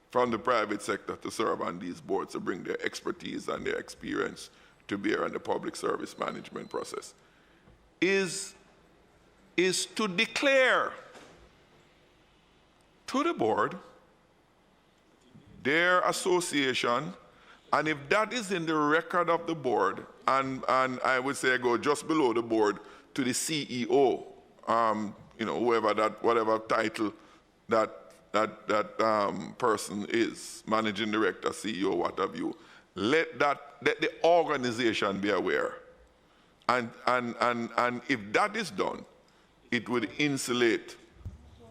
from the private sector to serve on these boards to bring their expertise and their experience to bear on the public service management process, is to declare to the board their association, and if that is in the record of the board, and I would say I go just below the board to the CEO, whatever title that person is, managing director, CEO, what have you, let the organization be aware. And if that is done, it would insulate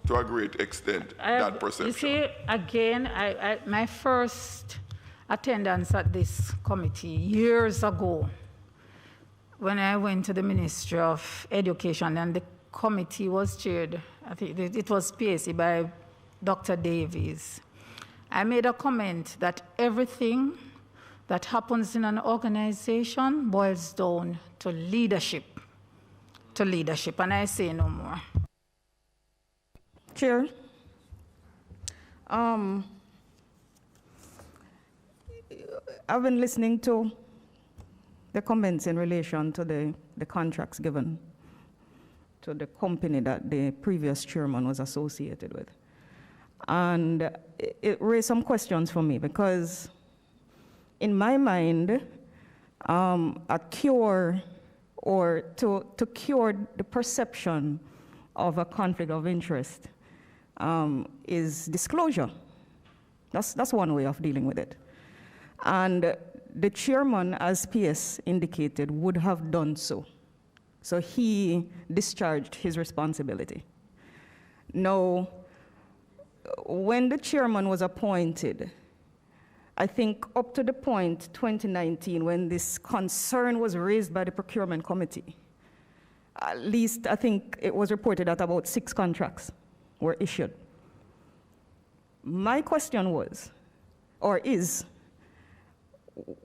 to a great extent that perception. You see, again, my first attendance at this committee years ago, when I went to the Ministry of Education, and the committee was chaired, I think it was PAC by Dr. Davies. I made a comment that everything that happens in an organization boils down to leadership. And I say no more. Chair, I've been listening to the comments in relation to the contracts given to the company that the previous chairman was associated with. And it raised some questions for me, because in my mind, a cure or to cure the perception of a conflict of interest is disclosure. That's one way of dealing with it. And the chairman, as PS indicated, would have done so. So he discharged his responsibility. Now, when the chairman was appointed, I think up to the point 2019 when this concern was raised by the procurement committee, at least I think it was reported that about 6 contracts were issued. My question was, or is,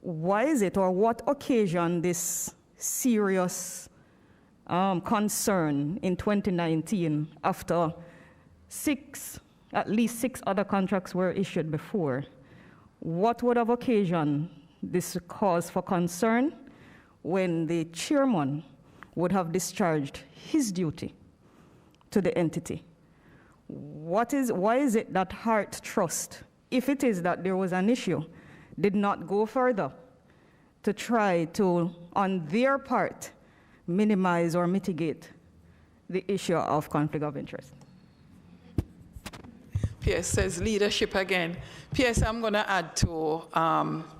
why is it, or what occasioned this serious concern in 2019 after at least 6 other contracts were issued before? What would have occasioned this cause for concern when the chairman would have discharged his duty to the entity? Why is it that Hart Trust, if it is that there was an issue, did not go further to try to, on their part, minimize or mitigate the issue of conflict of interest? PS says leadership again. PS, I'm going to add to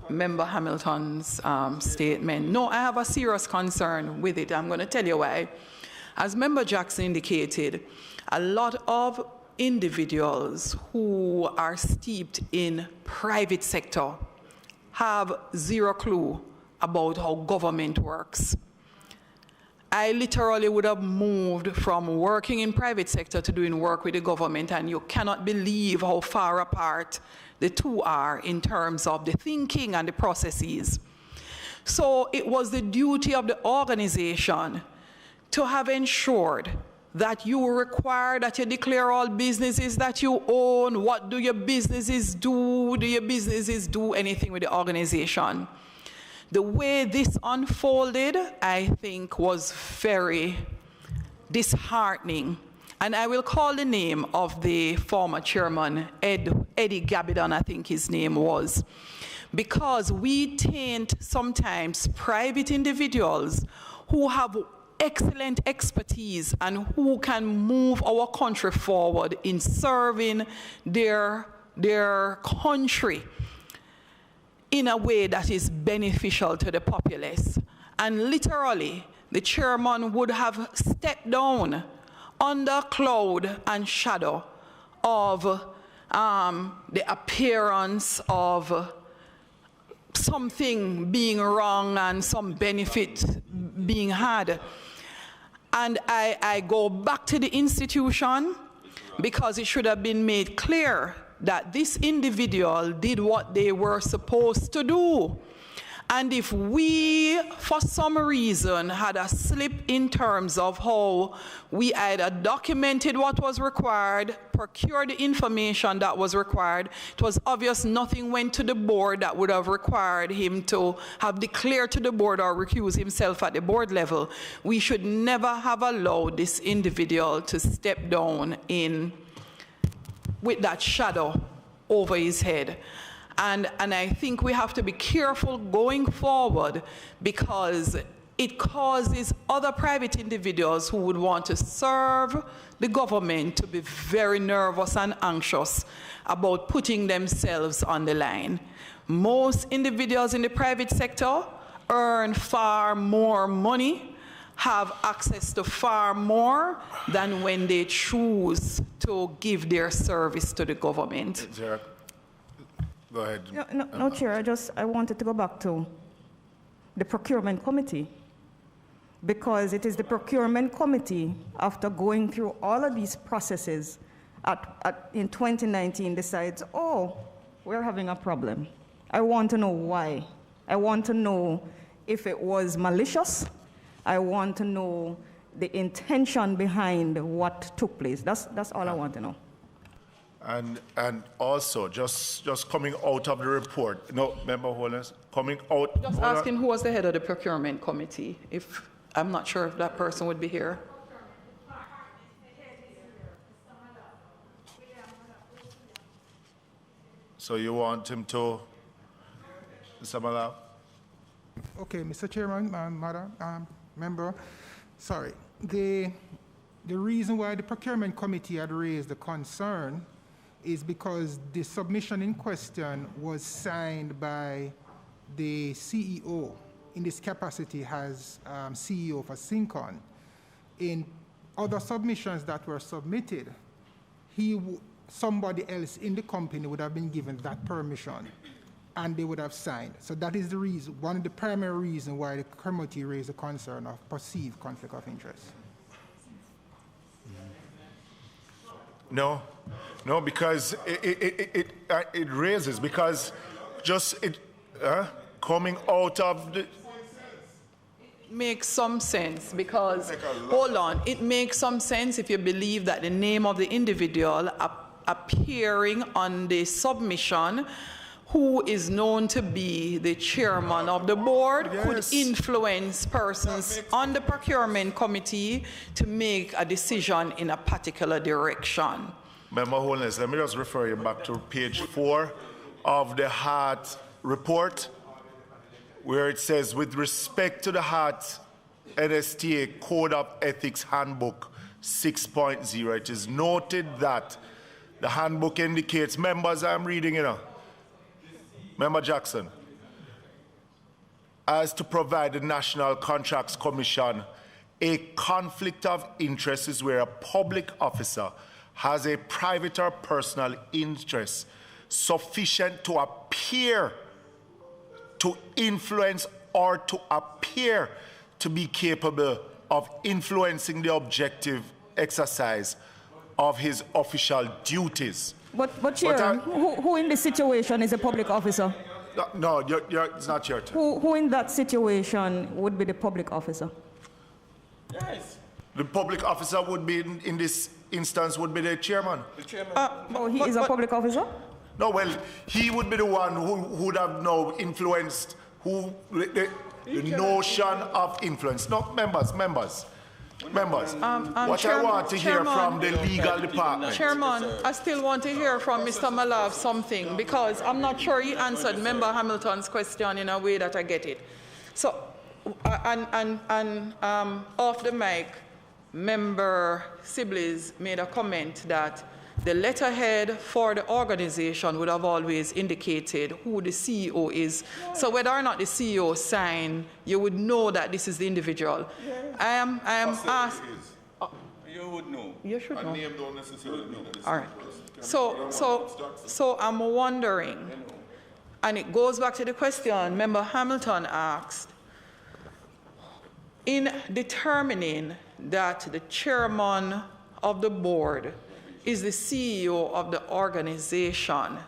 Member Hamilton's statement. No, I have a serious concern with it. I'm going to tell you why. As Member Jackson indicated, a lot of individuals who are steeped in private sector have zero clue about how government works. I literally would have moved from working in private sector to doing work with the government, and you cannot believe how far apart the two are in terms of the thinking and the processes. So it was the duty of the organization to have ensured that you require that you declare all businesses that you own. What do your businesses do? Do your businesses do anything with the organization? The way this unfolded, I think, was very disheartening. And I will call the name of the former chairman, Eddie Gabidon, I think his name was, because we taint sometimes private individuals who have excellent expertise and who can move our country forward in serving their country in a way that is beneficial to the populace. And literally, the chairman would have stepped down under cloud and shadow of the appearance of something being wrong and some benefit being had. And I go back to the institution because it should have been made clear that this individual did what they were supposed to do. And if we, for some reason, had a slip in terms of how we either documented what was required, procured the information that was required, it was obvious nothing went to the board that would have required him to have declared to the board or recuse himself at the board level, we should never have allowed this individual to step down with that shadow over his head. And I think we have to be careful going forward because it causes other private individuals who would want to serve the government to be very nervous and anxious about putting themselves on the line. Most individuals in the private sector earn far more money, have access to far more than when they choose to give their service to the government. Go ahead. No, Chair, I wanted to go back to the procurement committee, because it is the procurement committee, after going through all of these processes in 2019, decides, oh, we're having a problem. I want to know why. I want to know if it was malicious. I want to know the intention behind what took place. That's all I want to know. And also, just coming out of the report, no, Member Holness, coming out. Just asking who was the head of the procurement committee. If I'm not sure if that person would be here. So you want him to, Mr. Malab? Okay, Mr. Chairman, Madam Member, sorry. The reason why the procurement committee had raised the concern is because the submission in question was signed by the CEO in this capacity as CEO for Syncon. In other submissions that were submitted, somebody else in the company would have been given that permission and they would have signed. So that is the reason, one of the primary reasons why the committee raised the concern of perceived conflict of interest. No, because it raises, because just coming out of the... It makes some sense because, hold on, it makes some sense if you believe that the name of the individual appearing on the submission, who is known to be the chairman of the board, could influence persons on the procurement committee to make a decision in a particular direction. Member Holness, let me just refer you back to page 4 of the Hart report, where it says, with respect to the Hart NSTA Code of Ethics Handbook 6.0, it is noted that the handbook indicates, members, I'm reading, Member Jackson, as to provide the National Contracts Commission a conflict of interest is where a public officer has a private or personal interest sufficient to appear to influence or to appear to be capable of influencing the objective exercise of his official duties. But Chair, who in this situation is a public officer? No, it's not your turn. Who in that situation would be the public officer? Yes. The public officer would be, in this instance, would be the chairman. The chairman. He is a public officer? No, well, he would be the one who would have now influenced the notion of influence. No, members. What I want to hear from the legal department. Chairman, I still want to hear from Mr. Malav something, because I'm not sure he answered Member Hamilton's question in a way that I get it. So, off the mic, Member Sibley's made a comment that the letterhead for the organization would have always indicated who the CEO is. So whether or not the CEO signed, you would know that this is the individual. I am asked. You would know. You should know. Name don't necessarily mean that. All right. So I'm wondering, and it goes back to the question Member Hamilton asked, in determining that the chairman of the board is the CEO of the organization,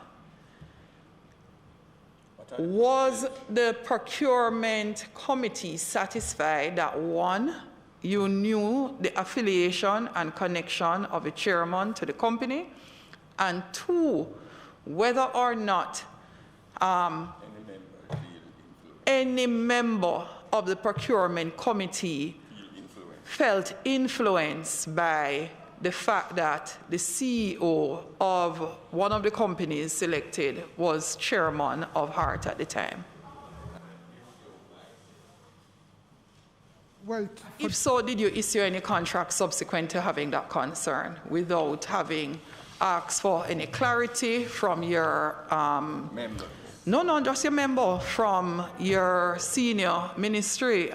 was the procurement committee satisfied that, one, you knew the affiliation and connection of the chairman to the company, and two, whether or not any member of the procurement committee felt influenced by the fact that the CEO of one of the companies selected was chairman of Hart at the time? Well, if so, did you issue any contract subsequent to having that concern without having asked for any clarity from your member? No, just your member from your senior ministry.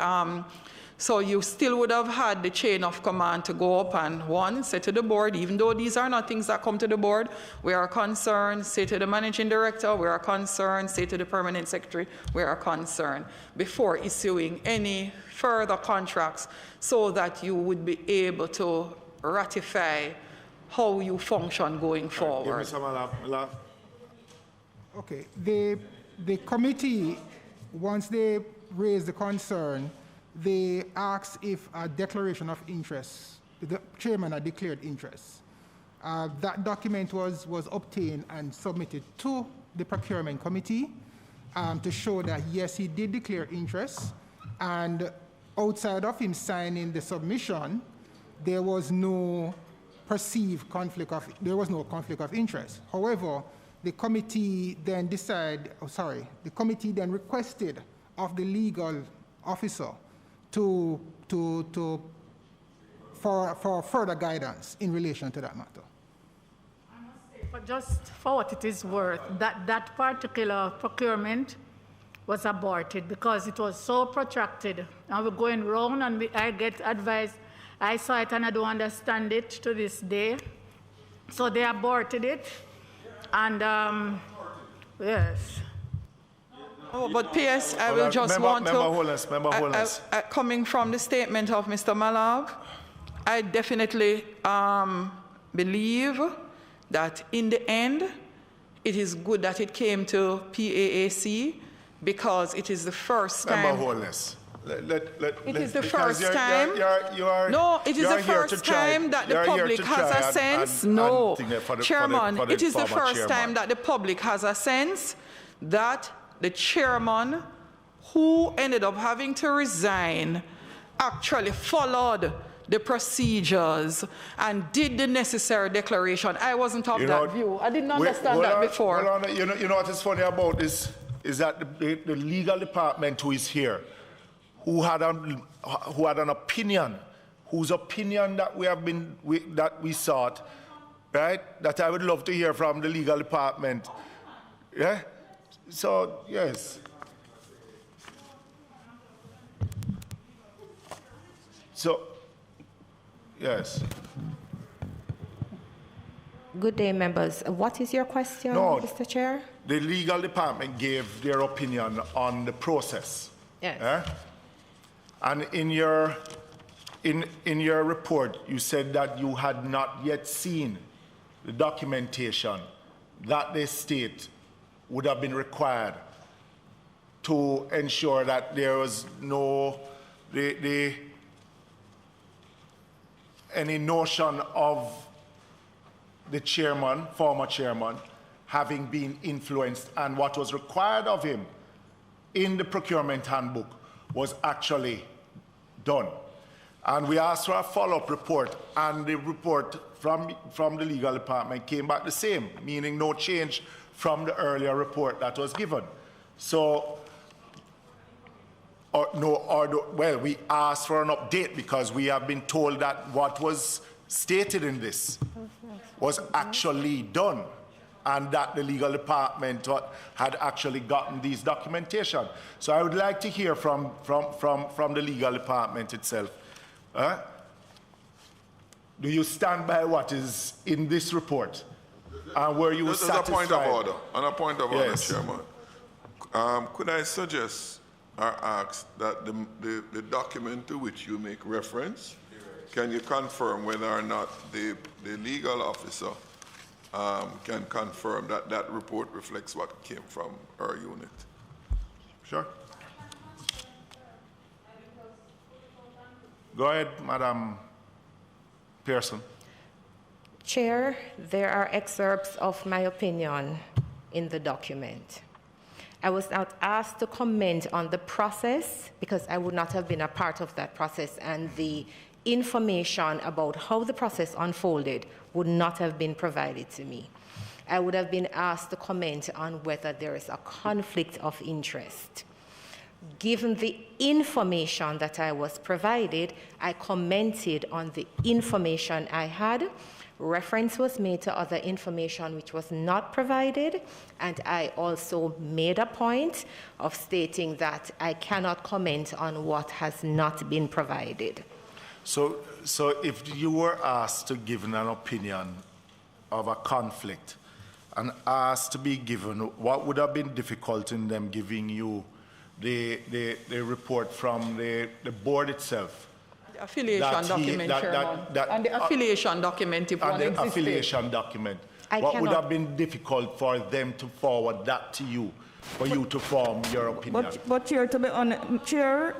So you still would have had the chain of command to go up and, one, say to the board, even though these are not things that come to the board, we are concerned, say to the managing director, we are concerned, say to the permanent secretary, we are concerned, before issuing any further contracts, so that you would be able to ratify how you function going forward. Okay, the committee, once they raised the concern, they asked if a declaration of interest, the chairman had declared interest. That document was obtained and submitted to the procurement committee to show that, yes, he did declare interest, and outside of him signing the submission, there was no perceived conflict of, there was no conflict of interest. However, the committee then the committee then requested of the legal officer for further guidance in relation to that matter. But just for what it is worth, that particular procurement was aborted because it was so protracted. And we're going round and I get advice. I saw it and I don't understand it to this day. So they aborted it. And yes. Oh, but P.S., I will just want to, coming from the statement of Mr. Malav, I definitely believe that in the end, it is good that it came to PAAC because it is the first time. Member Holness. It is the first time. No, it is the first time that the public has a sense. No, Chairman, it is the first time that the public has a sense that the chairman, who ended up having to resign, actually followed the procedures and did the necessary declaration. I wasn't of that view. I didn't understand that before. You know what is funny about this? is that the legal department who is here, who had an opinion, whose opinion that we sought, right? That I would love to hear from the legal department. Yeah? So, yes. So, yes. Good day, members. What is your question, Mr. Chair? The legal department gave their opinion on the process. Yes. And in your report, you said that you had not yet seen the documentation that the state would have been required to ensure that there was no any notion of the chairman, former chairman, having been influenced, and what was required of him in the procurement handbook was actually done. And we asked for a follow-up report, and the report from the legal department came back the same, meaning no change from the earlier report that was given. So, we asked for an update because we have been told that what was stated in this was actually done, and that the legal department had actually gotten these documentation. So I would like to hear from the legal department itself. Do you stand by what is in this report? And were you satisfied? There's a point of order. On a point of order, Yes. Chairman. Could I suggest or ask that the document to which you make reference, can you confirm whether or not the legal officer can confirm that that report reflects what came from our unit? Sure. Go ahead, Madam Pearson. Chair, there are excerpts of my opinion in the document. I was not asked to comment on the process because I would not have been a part of that process, and the information about how the process unfolded would not have been provided to me. I would have been asked to comment on whether there is a conflict of interest. Given the information that I was provided, I commented on the information I had. Reference was made to other information which was not provided, and I also made a point of stating that I cannot comment on what has not been provided. So if you were asked to give an opinion of a conflict and asked to be given, what would have been difficult in them giving you the report from the board itself? The affiliation document, Chairman. And the affiliation document, if one existed. And the affiliation document. What would have been difficult for them to forward that to you, for you to form your opinion? But Chair, to be honest, Chair,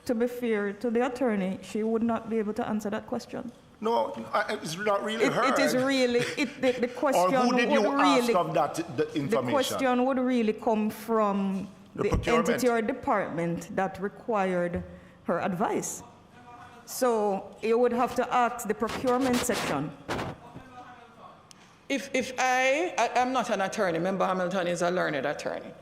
to be fair to the attorney, she would not be able to answer that question. No, it's not really her. It is really, the question or who did you would ask really, of that information? the question would really come from the procurement entity or department that required her advice. So you would have to ask the procurement section. If I'm not an attorney, Member Hamilton is a learned attorney.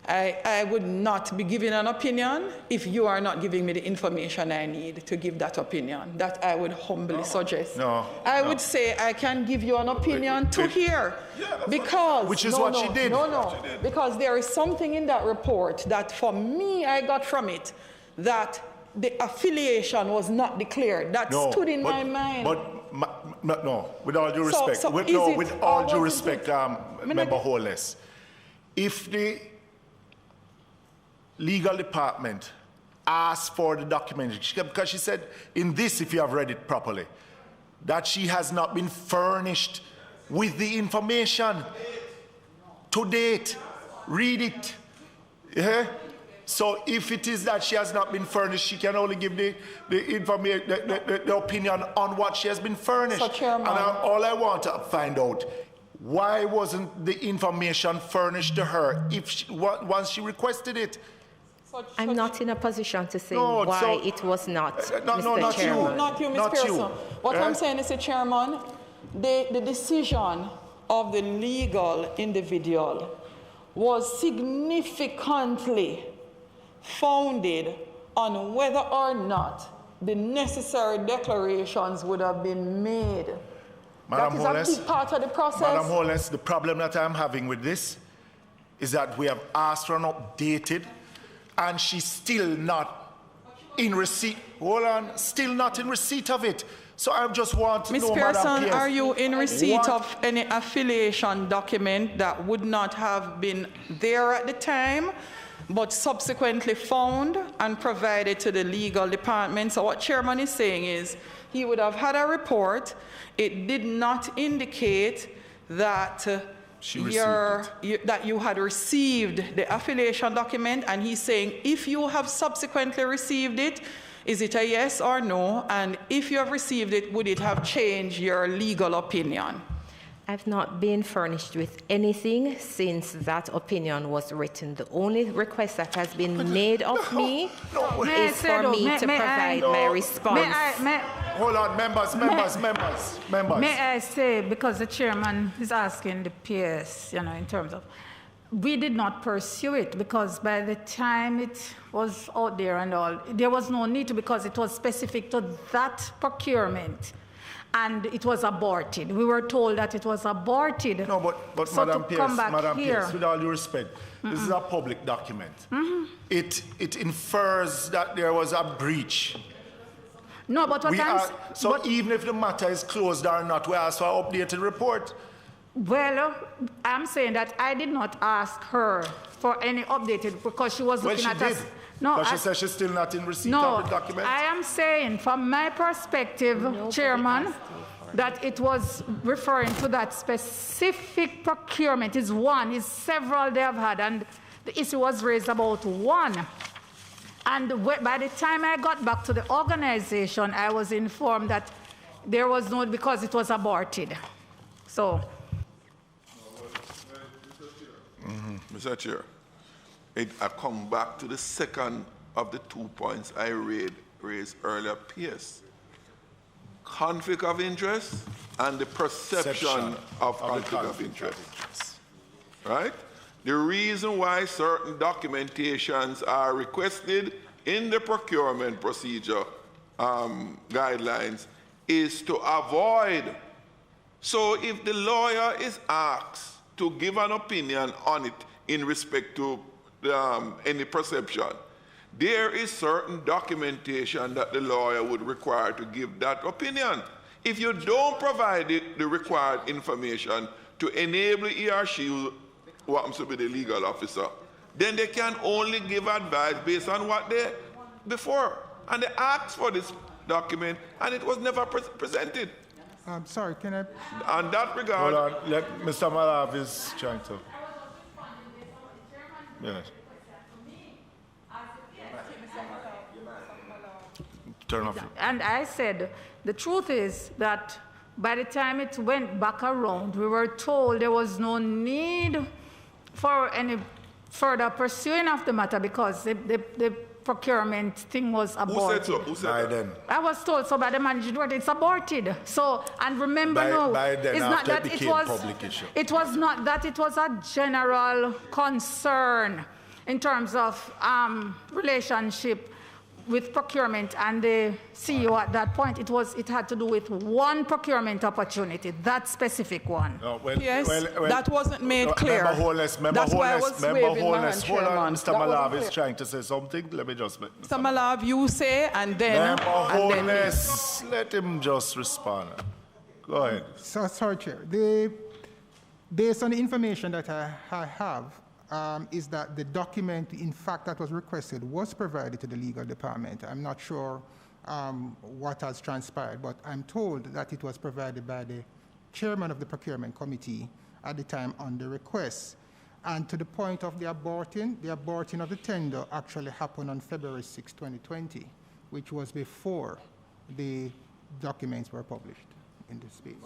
I would not be giving an opinion if you are not giving me the information I need to give that opinion. That I would humbly suggest. I would say I can give you an opinion to hear. Because which is what she did. Because there is something in that report that for me I got from it that the affiliation was not declared. That stood in my mind. No, with all due respect, with all due respect, Member Holness, if the legal department asked for the document, because she said in this, if you have read it properly, that she has not been furnished with the information to date. Read it. Yeah? So if it is that she has not been furnished, she can only give the information, the opinion on what she has been furnished. So, Chairman, and all I want to find out, why wasn't the information furnished to her once she requested it? I'm not in a position to say why it was not, Mr. Chairman. Not you, Ms. Pearson. What I'm saying is, Chairman, the decision of the legal individual was significantly founded on whether or not the necessary declarations would have been made. Madam That is a big part of the process. Madam Holness, the problem that I'm having with this is that we have asked for an updated, and she's still not in receipt. Hold on, still not in receipt of it. So I just want to Ms. know, Pearson, Madam Pierce, are you in receipt of any affiliation document that would not have been there at the time, but subsequently found and provided to the legal department? So what Chairman is saying is he would have had a report. It did not indicate that that you had received the affiliation document, and he's saying if you have subsequently received it, is it a yes or no? And if you have received it, would it have changed your legal opinion? I've not been furnished with anything since that opinion was written. The only request that has been made of me is for me to provide my response. Hold on, members. May I say, because the chairman is asking the PS, you know, in terms of, we did not pursue it because by the time it was out there and all, there was no need to, because it was specific to that procurement. And it was aborted. We were told that it was aborted. No, but so Madam Pierce, with all due respect, this is a public document. It infers that there was a breach. No, but even if the matter is closed or not, we ask for an updated report. Well, I'm saying that I did not ask her for any updated because she was looking at us. No, but she says she's still not in receipt of the document. I am saying, from my perspective, Chairman, that it was referring to that specific procurement. It's one, it's several they have had, and the issue was raised about one. And by the time I got back to the organization, I was informed that there was no, because it was aborted. So. Mr. Chair, I come back to the second of the 2 points I raised earlier, PS. Conflict of interest and the perception of conflict of interest. Right? The reason why certain documentations are requested in the procurement procedure guidelines is to avoid. So if the lawyer is asked to give an opinion on it in respect to any perception, there is certain documentation that the lawyer would require to give that opinion. If you don't provide the required information to enable he or she who happens to be the legal officer, then they can only give advice based on what they before. And they asked for this document, and it was never presented. I'm sorry, can I? On that regard. Hold on, let Mr. Malav is trying to. Yes. Turn off. And I said, the truth is that by the time it went back around, we were told there was no need for any further pursuing of the matter because the procurement thing was aborted. Who said so? Who said that? I was told so by the managing director. It's aborted. So, and remember, it's not that it was public issue. It was not that it was a general concern in terms of relationship with procurement and the CEO at that point. It had to do with one procurement opportunity, that specific one. Yes, that wasn't made clear. Member Holness, That's why I was waving my hand, hold on, Mr. That Malav is trying to say something. Let me just... Mr. Malav, you say, and then... Member Holness, let him just respond. Go ahead. So, sorry, Chair. Based on the information that I have, is that the document, in fact, that was requested was provided to the legal department. I'm not sure what has transpired, but I'm told that it was provided by the chairman of the procurement committee at the time on the request. And to the point of the aborting of the tender actually happened on February 6, 2020, which was before the documents were published in the space.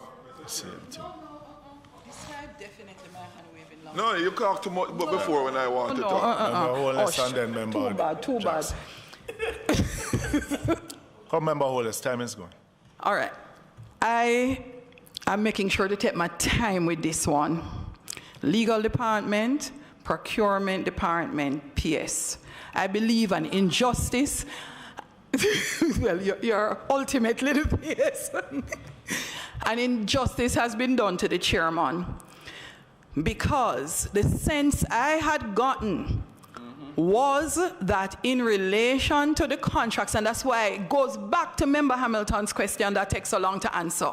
No, you talked too much before when I wanted to talk. Too bad. Come, Member Holness, time is going. All right. I'm making sure to take my time with this one. Legal department Procurement Department, PS. I believe an injustice, well, you're ultimately the PS. An injustice has been done to the chairman, because the sense I had gotten was that in relation to the contracts, and that's why it goes back to Member Hamilton's question that takes so long to answer.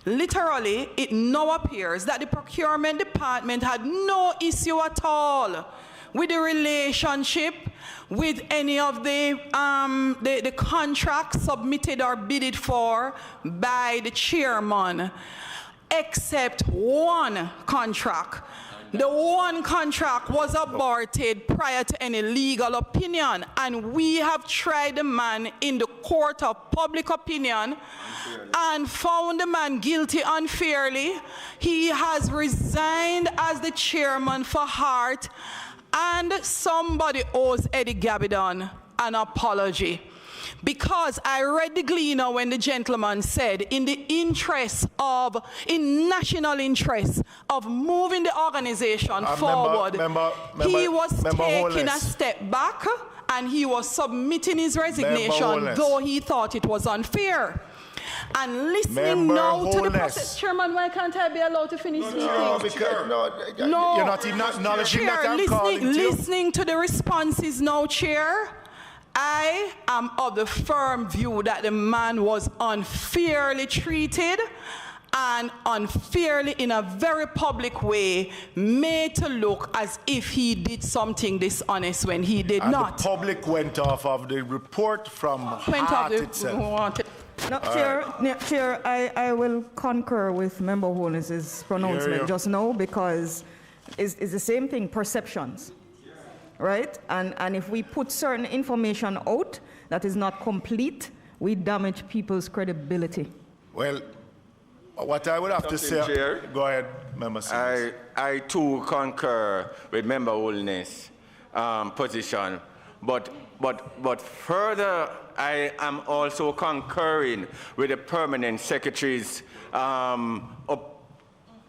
Literally, it now appears that the procurement department had no issue at all with the relationship with any of the contracts submitted or bidded for by the chairman, except one contract. The one contract was aborted prior to any legal opinion, and we have tried the man in the court of public opinion and found the man guilty unfairly. He has resigned as the chairman for Heart, and somebody owes Eddie Gabidon an apology. Because I read the Gleaner when the gentleman said, in national interest of moving the organization forward, he was taking a step back and he was submitting his resignation, though he thought it was unfair. And listening now to the process, Chairman, why can't I be allowed to finish speaking? No, because you're not even acknowledging that I'm calling you. Listening to the responses now, Chair, I am of the firm view that the man was unfairly treated and unfairly, in a very public way, made to look as if he did something dishonest when he did not. The public went off of the report from Heart itself. No, Chair, I will concur with Member Holness's pronouncement just now, because it's the same thing, perceptions. Right? And if we put certain information out that is not complete, we damage people's credibility. Well, what I would have to say, Chair, go ahead, Member Simmons. I too concur with Member Holness' position, but further, I am also concurring with the Permanent Secretary's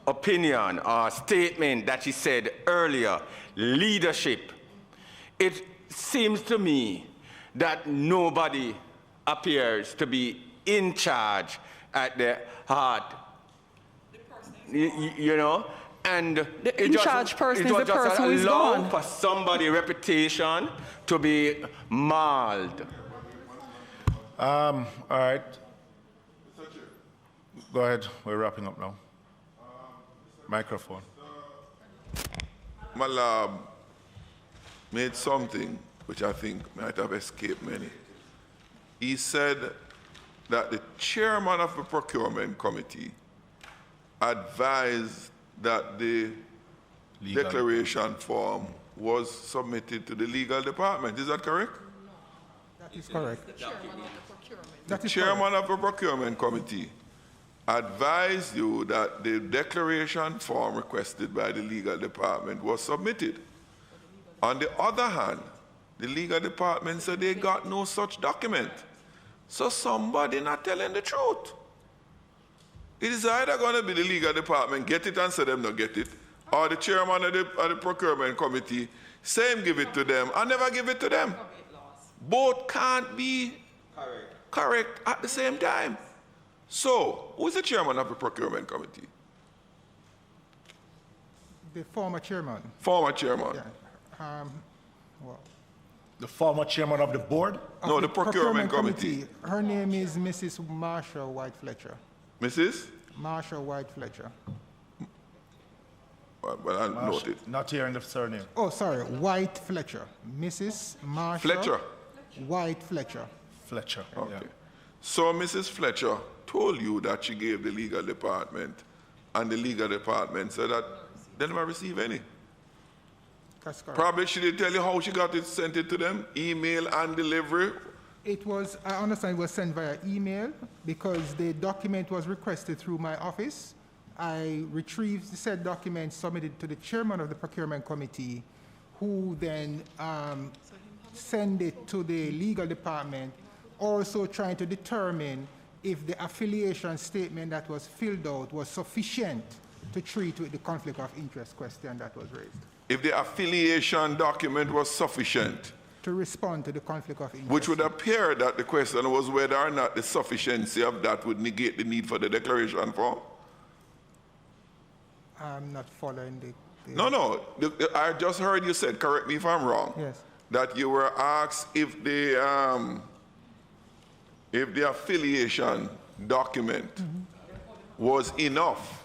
opinion or statement that she said earlier, leadership. It seems to me that nobody appears to be in charge at the Heart, you know, and the in-charge person is the person who is gone. For somebody's reputation to be mauled. All right. Go ahead. We're wrapping up now. Microphone. Malab made something which I think might have escaped many. He said that the chairman of the procurement committee advised that the declaration form was submitted to the legal department. Is that correct? That is correct. The chairman of the procurement committee advised you that the declaration form requested by the legal department was submitted. On the other hand, the legal department said they got no such document. So somebody not telling the truth. It is either going to be the legal department get it and say them not get it, or the chairman of the procurement committee say him give it to them and never give it to them. Both can't be correct at the same time. So, who's the chairman of the procurement committee? The former chairman. Former chairman. Yeah. Well, the former chairman of the board? No, the procurement committee. Her name is Mrs. Marsha White Fletcher. Mrs.? Marsha White Fletcher. Well, I noted. Not hearing the surname. Oh, sorry, White Fletcher. Mrs. Marsha Fletcher. White Fletcher. Fletcher. Okay. Yeah. So Mrs. Fletcher told you that she gave the legal department, and the legal department said that they never received any. That's correct. Probably she didn't tell you how she got it, sent it to them, email and delivery. It was, I understand it was sent via email because the document was requested through my office. I retrieved the said document, submitted to the chairman of the procurement committee, who then sent it to the legal department, also trying to determine if the affiliation statement that was filled out was sufficient to treat with the conflict of interest question that was raised. if the affiliation document was sufficient, to respond to the conflict of interest. which would appear that the question was whether or not the sufficiency of that would negate the need for the declaration form? I'm not following the... No. I just heard you said, correct me if I'm wrong, Yes. that you were asked if the affiliation document was enough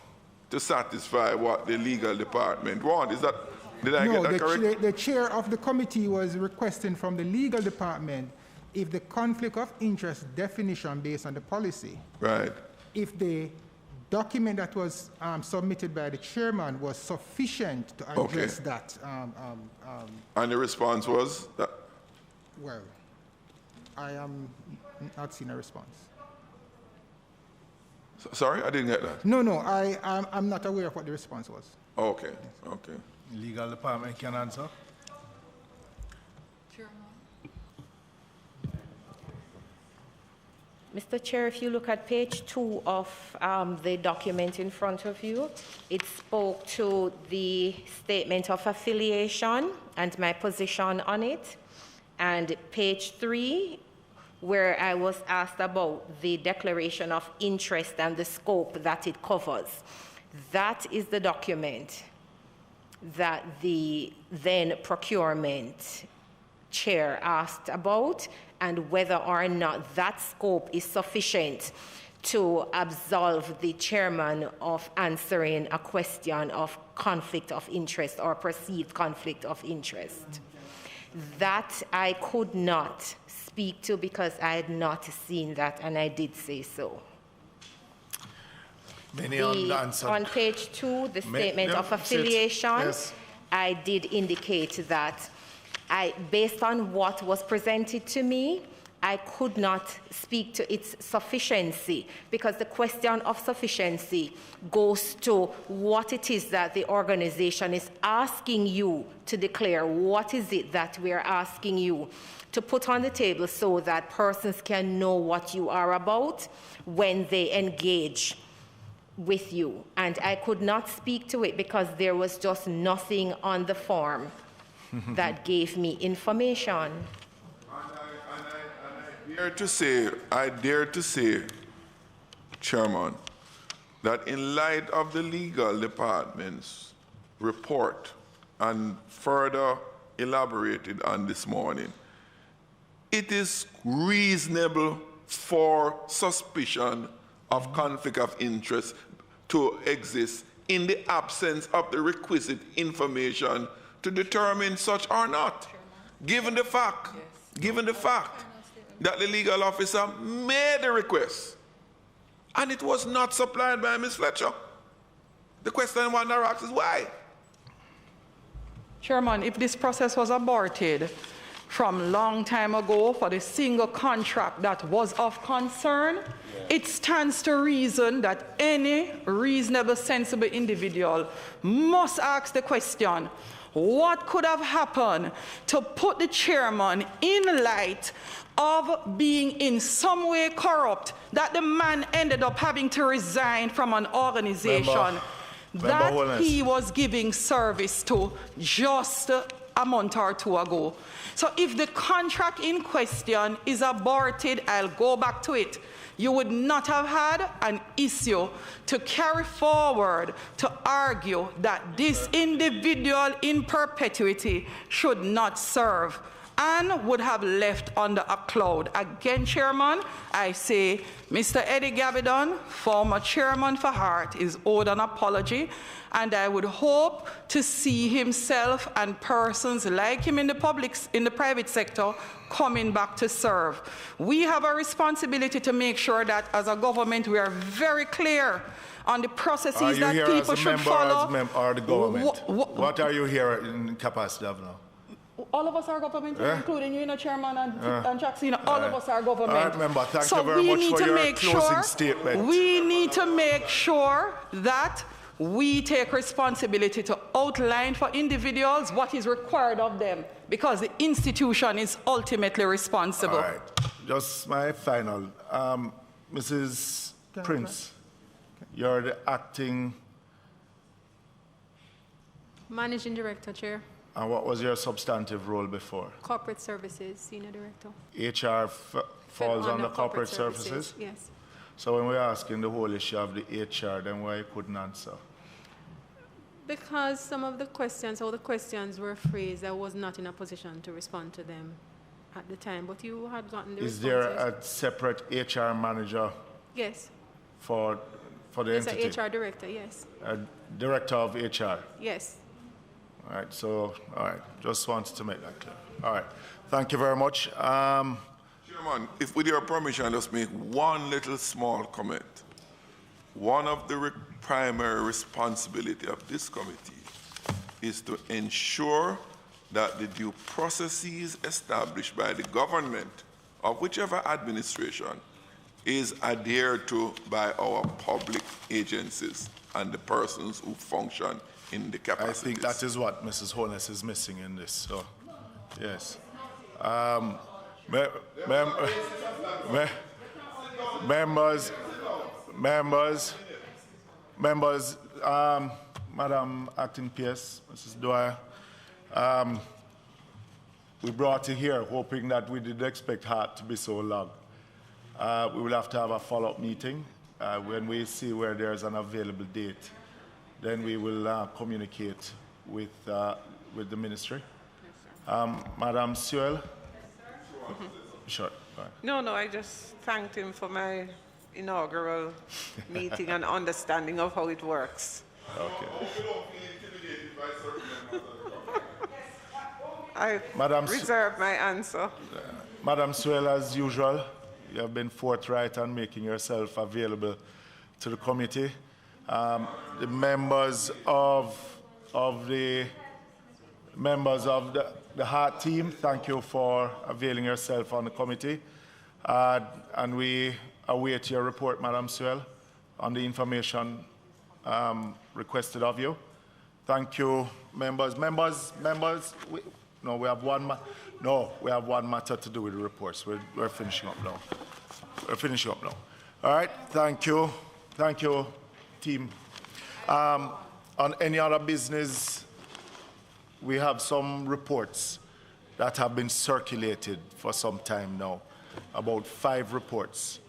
to satisfy what the legal department want. Is that, did I get that correct? The chair of the committee was requesting from the legal department if the conflict of interest definition based on the policy, Right. if the document that was submitted by the chairman was sufficient to address that. And the response was that? Well, I am not seeing a response. Sorry, I didn't get that. No, I'm not aware of what the response was. Okay. Legal department can answer. Mr. Chair, if you look at page 2 of the document in front of you, it spoke to the statement of affiliation and my position on it. And page 3, where I was asked about the declaration of interest and the scope that it covers. That is the document that the then procurement chair asked about, and whether or not that scope is sufficient to absolve the chairman of answering a question of conflict of interest or perceived conflict of interest. That I could not speak to because I had not seen that, and I did say so. On page 2, the statement of affiliation, yes. I did indicate that based on what was presented to me, I could not speak to its sufficiency, because the question of sufficiency goes to what it is that the organization is asking you to declare. What is it that we are asking you to put on the table so that persons can know what you are about when they engage with you? And I could not speak to it because there was just nothing on the form that gave me information. I dare to say, Chairman, that in light of the legal department's report and further elaborated on this morning, it is reasonable for suspicion of conflict of interest to exist in the absence of the requisite information to determine such or not, given the fact that the legal officer made the request and it was not supplied by Ms. Fletcher. The question one asks is why? Chairman, if this process was aborted from long time ago for the single contract that was of concern, it stands to reason that any reasonable, sensible individual must ask the question, what could have happened to put the chairman in light of being in some way corrupt, that the man ended up having to resign from an organization that he was giving service to just a month or two ago. So if the contract in question is aborted, I'll go back to it. You would not have had an issue to carry forward to argue that this individual in perpetuity should not serve and would have left under a cloud. Again, Chairman, I say Mr. Eddie Gabbidon, former chairman for Heart, is owed an apology, and I would hope to see himself and persons like him in the private sector coming back to serve. We have a responsibility to make sure that as a government we are very clear on the processes that people should follow. Or the government? What are you here in capacity of now? All of us are government, including you, Chairman, and Jackson. All of us are government. All right, member, thank you very much for your closing statement. We need to make sure that we take responsibility to outline for individuals what is required of them, because the institution is ultimately responsible. All right, just my final. Mrs. Prince, you're the acting Managing Director, Chair. And what was your substantive role before? Corporate Services, Senior Director. HR falls under corporate services? Yes. So when we're asking the whole issue of the HR, then why you couldn't answer? Because some of the questions, all the questions were phrased, I was not in a position to respond to them at the time, but you had gotten the Is responses. there a separate HR manager Yes. for the There's entity? an HR Director, yes. A director of HR? Yes. All right, so, all right, just wanted to make that clear. All right, thank you very much. Chairman, if with your permission, just make one little small comment. One of the primary responsibility of this committee is to ensure that the due processes established by the government of whichever administration is adhered to by our public agencies and the persons who function in the capacities. I think that is what Mrs. Holness is missing in this, so, yes. Members, Madam Acting PS, Mrs. Dwyer, we brought you here hoping that we didn't expect Hart to be so long. We will have to have a follow-up meeting when we see where there's an available date. Then we will communicate with the ministry. Madam Sewell? Sure. No, I just thanked him for my inaugural meeting and understanding of how it works. Okay. I reserve my answer. Madam Sewell, as usual, you have been forthright and making yourself available to the committee. The members of the Hart team, thank you for availing yourself on the committee. And we await your report, Madam Sewell, on the information requested of you. Thank you, members. We have one matter to do with the reports. We're finishing up now. All right, thank you, team. On any other business, we have some reports that have been circulated for some time now, about 5 reports.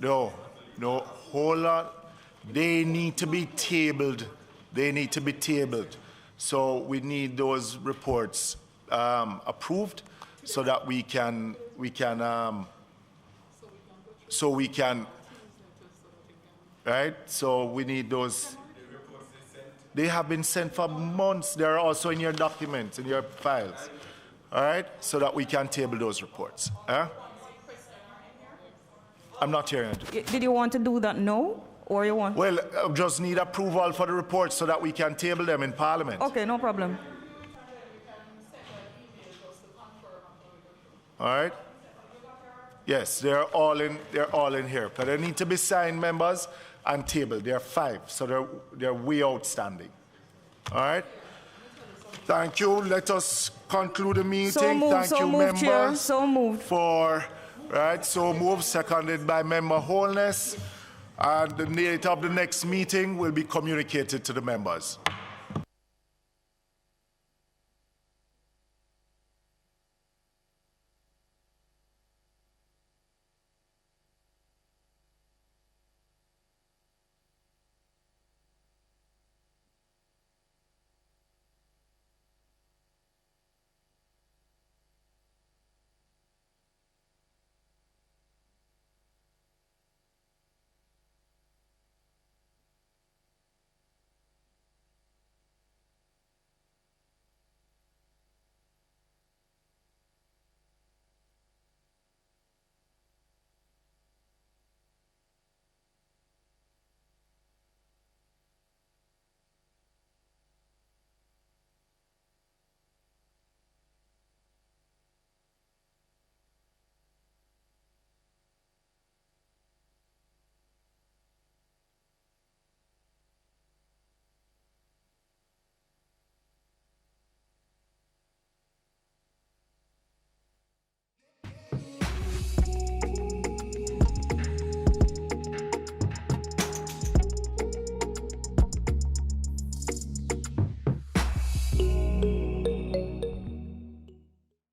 No, hold on. They need to be tabled. So we need those reports approved so that we can, right? So we need those. They have been sent for months. They're also in your documents, in your files. All right? So that we can table those reports. I'm not hearing it. Did you want to do that now? Or you want? Well, just need approval for the reports so that we can table them in Parliament. Okay, no problem. All right? Yes, they're all in here. But they need to be signed, members, and tabled. There are 5, so they're way outstanding. All right? Thank you. Let us conclude the meeting. Thank you, members. Chair. So moved. So moved, seconded by Member Holness. And the date of the next meeting will be communicated to the members.